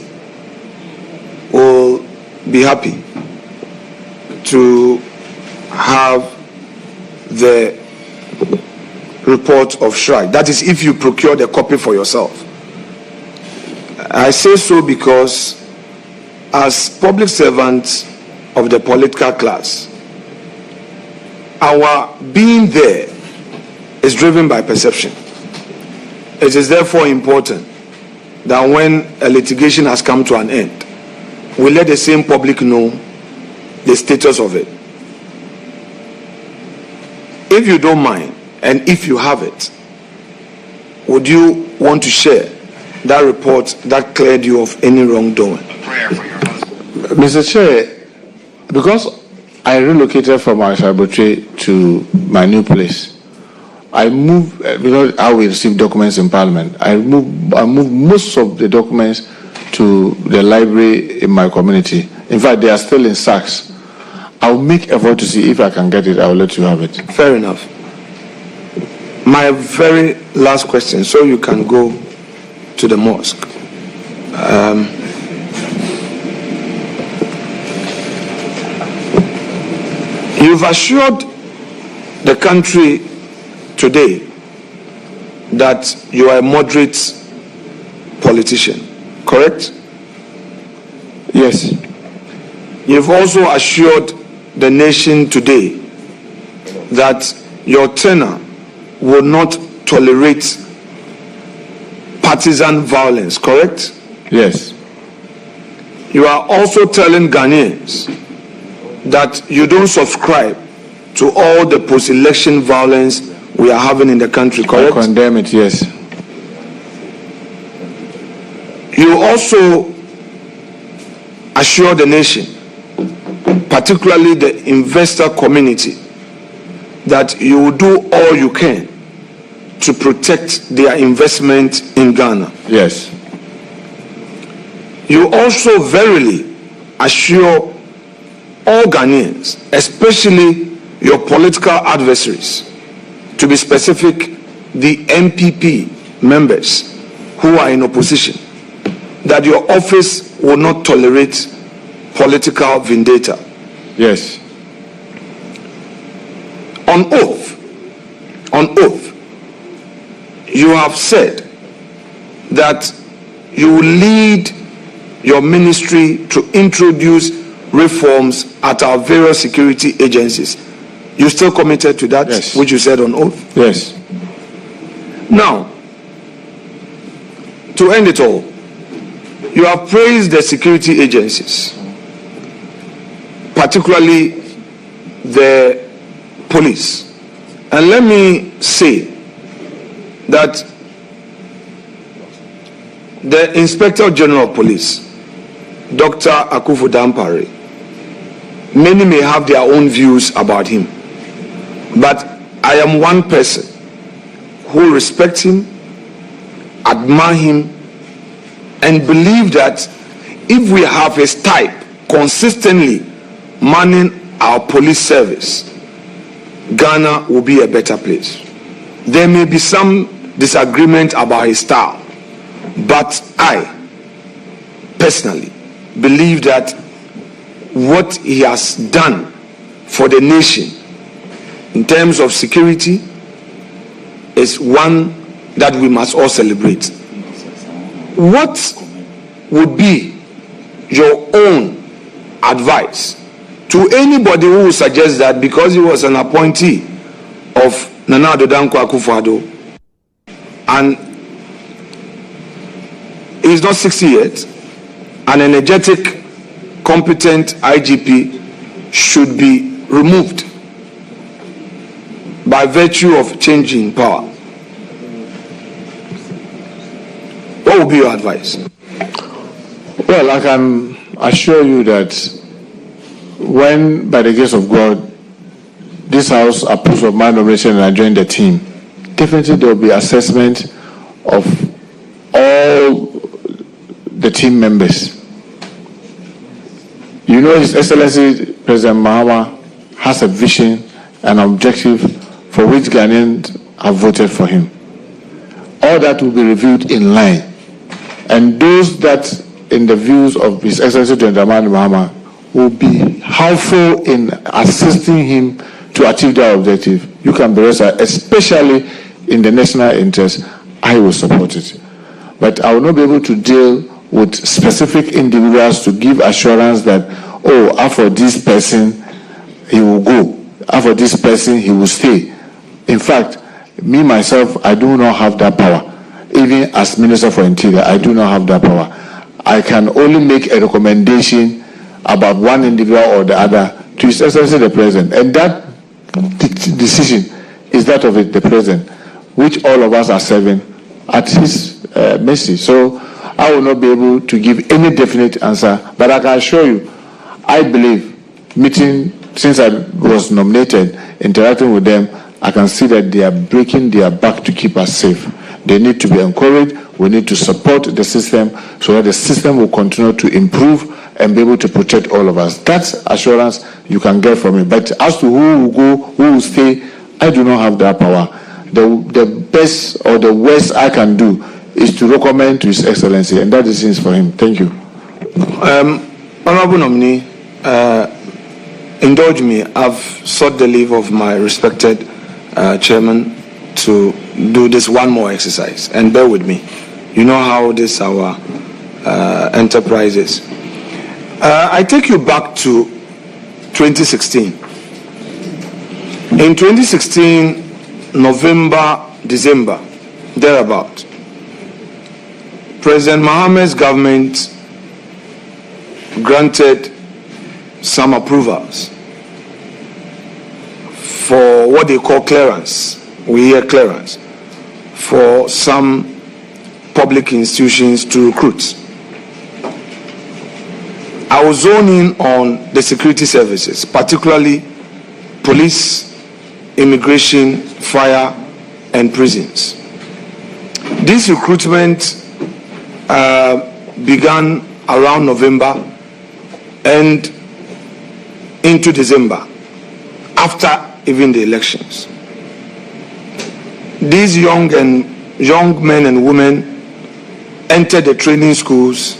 will be happy to have the report of Shraj. That is, if you procure the copy for yourself. I say so because as public servants of the political class, our being there is driven by perception. It is therefore important that when a litigation has come to an end, we let the same public know the status of it. If you don't mind, and if you have it, would you want to share that report that cleared you of any wrongdoing? Mr. Chair, because I relocated from my laboratory to my new place, I moved, because how we receive documents in Parliament, I moved most of the documents to the library in my community. In fact, they are still in sacks. I'll make effort to see if I can get it. I'll let you have it. Fair enough. My very last question, so you can go to the mosque. You've assured the country today that you are a moderate politician, correct? Yes. You've also assured the nation today that your tenure will not tolerate partisan violence, correct? Yes. You are also telling Ghanaians that you don't subscribe to all the post-election violence we are having in the country, correct? I condemn it, yes. You also assure the nation, particularly the investor community, that you will do all you can to protect their investment in Ghana. Yes. You also verily assure all Ghanaians, especially your political adversaries, to be specific, the MPP members who are in opposition, that your office will not tolerate political vendetta. Yes. On oath, you have said that you will lead your ministry to introduce reforms at our various security agencies. You still committed to that, yes, which you said on oath? Yes. Now, to end it all, you have praised the security agencies, particularly the police. And let me say that the Inspector General of Police, Dr. Akufu Dampare, many may have their own views about him, but I am one person who respects him, admire him, and believe that if we have his type consistently manning our police service, Ghana will be a better place. There may be some disagreement about his style, but I personally believe that what he has done for the nation in terms of security is one that we must all celebrate. What would be your own advice to anybody who would suggest that because he was an appointee of Nana Addo Dankwa Akufo-Addo and he's not 60 yet, an energetic, competent IGP should be removed by virtue of changing power? What would be your advice? Well, I can assure you that when, by the grace of God, this House approves of my nomination and I join the team, definitely there will be assessment of all the team members. You know, His Excellency President Mahama has a vision and objective for which Ghanaians have voted for him. All that will be reviewed in line. And those that, in the views of His Excellency President Mahama, will be helpful in assisting him to achieve that objective, you can be rest assured, especially in the national interest, I will support it. But I will not be able to deal with specific individuals to give assurance that, oh, after this person, he will go. After this person, he will stay. In fact, me, myself, I do not have that power. Even as Minister for Interior, I do not have that power. I can only make a recommendation about one individual or the other to His Excellency the President. And that decision is that of the President, which all of us are serving at his mercy. So I will not be able to give any definite answer, but I can assure you, I believe, since I was nominated, interacting with them, I can see that they are breaking their back to keep us safe. They need to be encouraged. We need to support the system so that the system will continue to improve and be able to protect all of us. That's assurance you can get from me. But as to who will go, who will stay, I do not have that power. The best or the worst I can do is to recommend to His Excellency, and that is for him. Thank you. Honorable nominee, indulge me. I've sought the leave of my respected chairman to do this one more exercise, and bear with me. You know how this our enterprise is. I take you back to 2016. In 2016, November, December, thereabout, President Mohammed's government granted some approvals for what they call clearance. We hear clearance for some public institutions to recruit. I will zone in on the security services, particularly police, immigration, fire, and prisons. This recruitment began around November and into December, after even the elections. These young men and women entered the training schools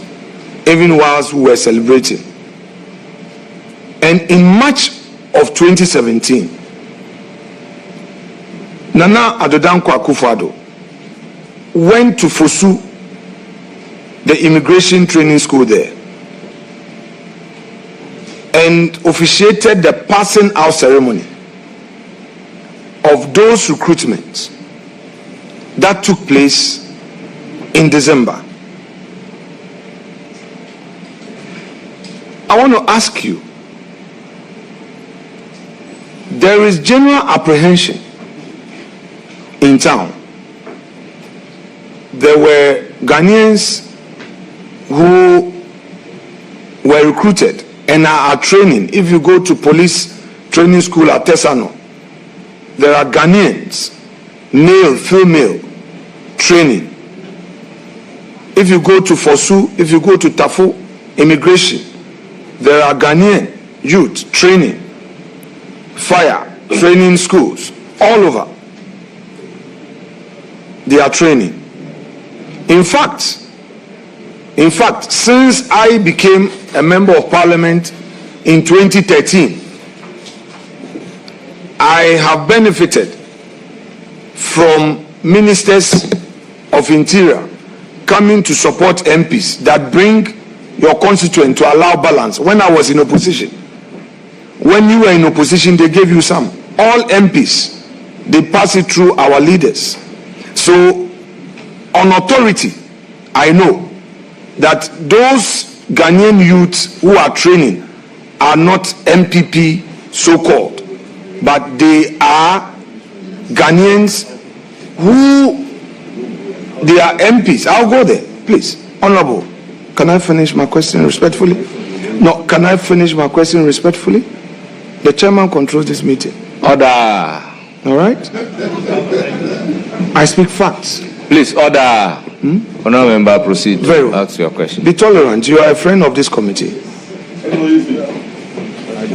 even whilst we were celebrating. And in March of 2017, Nana Adodankwa Akufo-Addo went to Fosu, the immigration training school there, and officiated the passing out ceremony of those recruitments that took place in December. I want to ask you, there is general apprehension in town. There were Ghanaians who were recruited and are training. If you go to police training school at Tesano, there are Ghanaians, male, female, training. If you go to Fosu, if you go to Tafu, immigration, there are Ghanaian youth training, fire, training schools, all over. They are training. In fact, since I became a member of parliament in 2013, I have benefited from ministers of interior coming to support MPs that bring your constituent to allow balance. When I was in opposition, when you were in opposition, they gave you some. All MPs, they pass it through our leaders. So on authority, I know that those Ghanaian youths who are training are not MPP so-called, but they are Ghanaians who, they are MPs. I'll go there, please. Honorable, can I finish my question respectfully? No, can I finish my question respectfully? The chairman controls this meeting. Order. All right? I speak facts. Please, order. Honourable member, proceed. Very well. Ask your question. Be tolerant. You are a friend of this committee.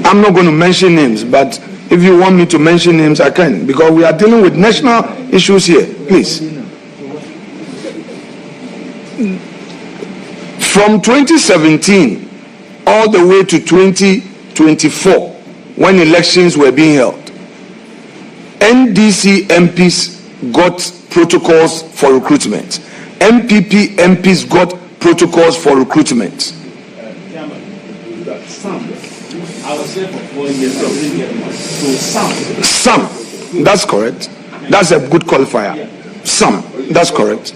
I'm not going to mention names, but if you want me to mention names, I can, because we are dealing with national issues here. Please. From 2017 all the way to 2024, when elections were being held, NDC MPs got protocols for recruitment. MPP MPs got protocols for recruitment. Some. That's correct. That's a good qualifier. Some. That's correct.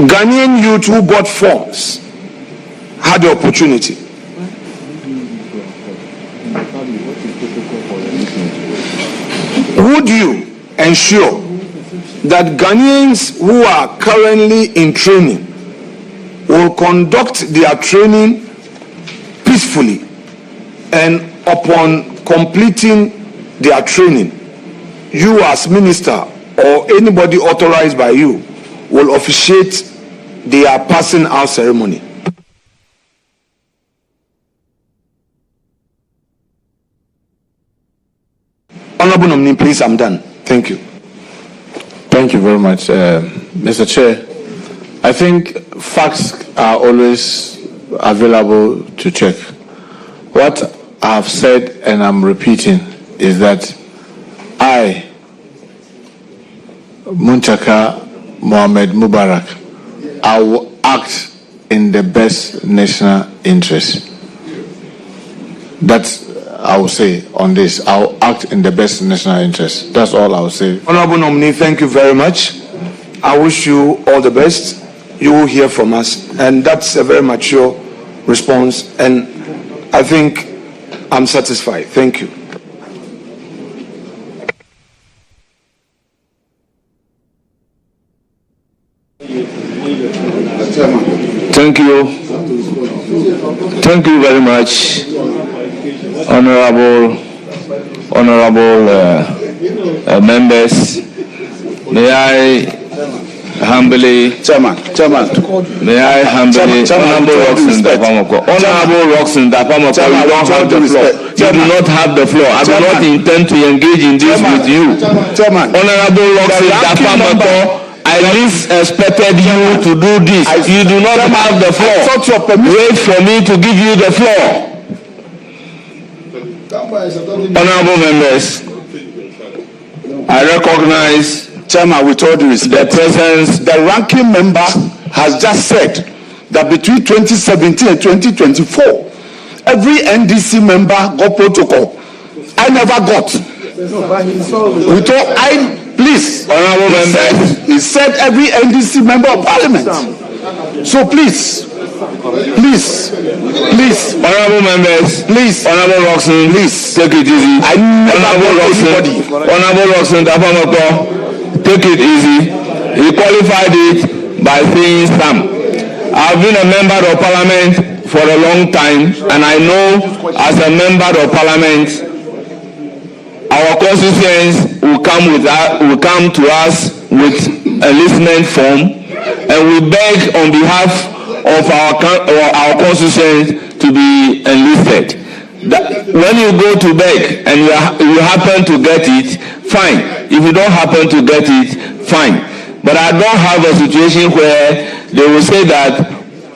Ghanaian youth who got forms had the opportunity. Would you ensure that Ghanaians who are currently in training will conduct their training peacefully, and upon completing their training, you as minister or anybody authorized by you will officiate their passing out ceremony? Honorable nominee, please, I'm done. Thank you. Thank you very much, Mr. Chair. I think facts are always available to check. What I've said and I'm repeating is that I, Muntaka Muhammed Mubarak, I will act in the best national interest. That's I will say on this. I'll act in the best national interest. That's all I'll say. Honorable nominee, thank you very much. I wish you all the best. You will hear from us. And that's a very mature response. And I think I'm satisfied. Thank you. Thank you. Thank you very much, honorable members. May I humbly, may I humbly, Honorable Roxon Dapamoko, you don't have the floor. You do not have the floor. I do not intend to engage in this with you. Honorable Roxon Dapamoko, I least expected you to do this. You do not have the floor. Wait for me to give you the floor. Honorable members, I recognize, Chairman, with all due respect, the ranking member has just said that between 2017 and 2024, every NDC member got protocol. I never got. Please, honorable members, he said every NDC member of parliament. So please, honorable members, please, honorable Roxon, please, take it easy. I never got anybody. Honorable Roxon Dapamoko, take it easy. He qualified it by saying some. I've been a member of parliament for a long time, and I know as a member of parliament, our constituents will come to us with a listening form, and we beg on behalf of our constituents to be enlisted. When you go to beg and you happen to get it, fine. If you don't happen to get it, fine. But I don't have a situation where they will say that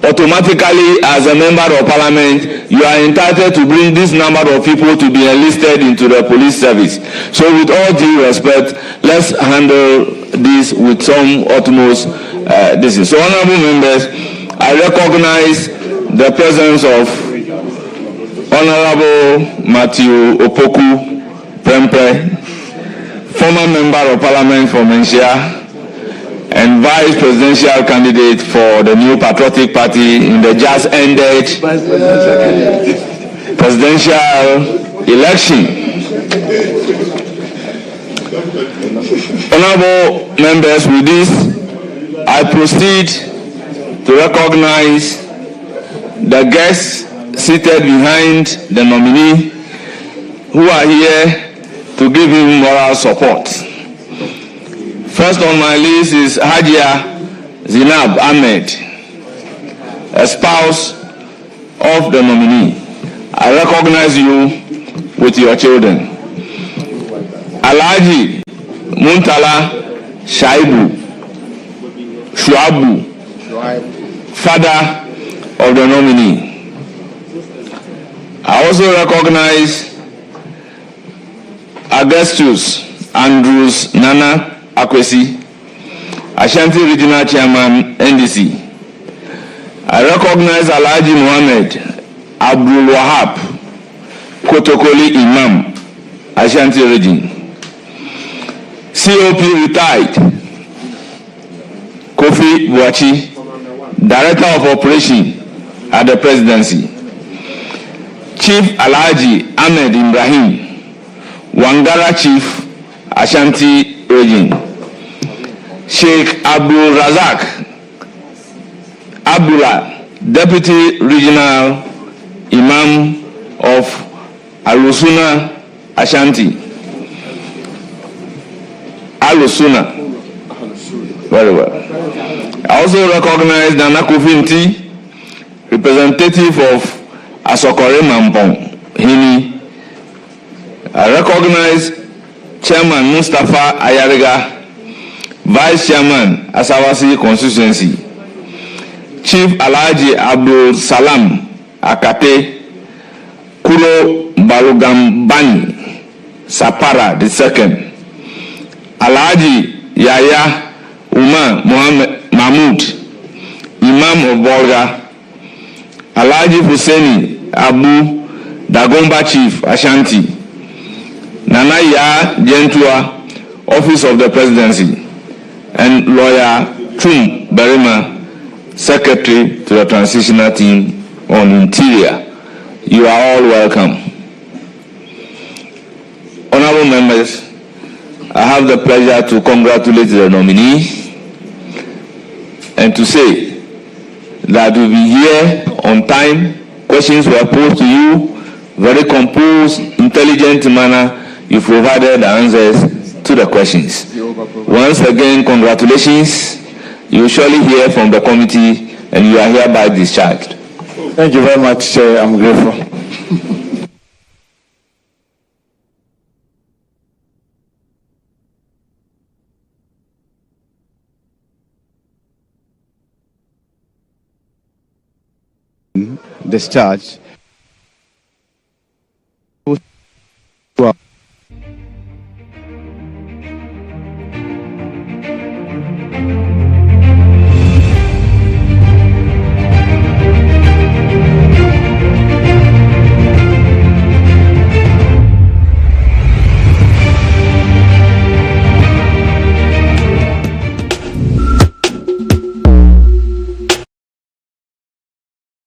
automatically as a member of parliament you are entitled to bring this number of people to be enlisted into the police service. So with all due respect, let's handle this with some utmost distance. So honorable members, I recognize the presence of Honorable Matthew Opoku Prempeh, former member of parliament for Menchia and vice presidential candidate for the New Patriotic Party in the just ended presidential election. Honorable members, with this, I proceed to recognize the guests seated behind the nominee who are here to give him moral support. First on my list is Hajia Zinab Ahmed, a spouse of the nominee. I recognize you with your children. Alhaji Muntala Shuabu, father of the nominee. I also recognize Augustus Andrews Nana Akwesi, Ashanti Regional Chairman, NDC. I recognize Alhaji Mohammed Abdul Wahab, Kotokoli Imam, Ashanti Region. COP retired, Kofi Buachi, Director of Operation at the Presidency. Chief Alhaji Ahmed Ibrahim, Wangara Chief, Ashanti Region. Sheikh Abdul Razak Abdullah, Deputy Regional Imam of Alusuna, Ashanti. Alusuna. Very well. I also recognize Nana Kofinti, representative of Asokore Mampong, Hini. I recognize Chairman Mustafa Ayariga, Vice Chairman, Asawasi Constituency. Chief Alhaji Abdul Salam Akate, Kuro Balugambani, Sapara II. Alhaji Yaya Umar Mahmoud, Imam of Bolga. Alhaji Husseini Abu Dagomba Chief, Ashanti. Nana Ya Gentua, Office of the Presidency. And Lawyer Chum Berima, Secretary to the Transitional Team on Interior. You are all welcome. Honorable members, I have the pleasure to congratulate the nominee and to say that will be here on time. Questions were posed to you, very composed, intelligent manner. You provided the answers to the questions. Once again, congratulations. You will surely hear from the committee, and you are hereby discharged. Thank you very much, Chair. I'm grateful. Discharge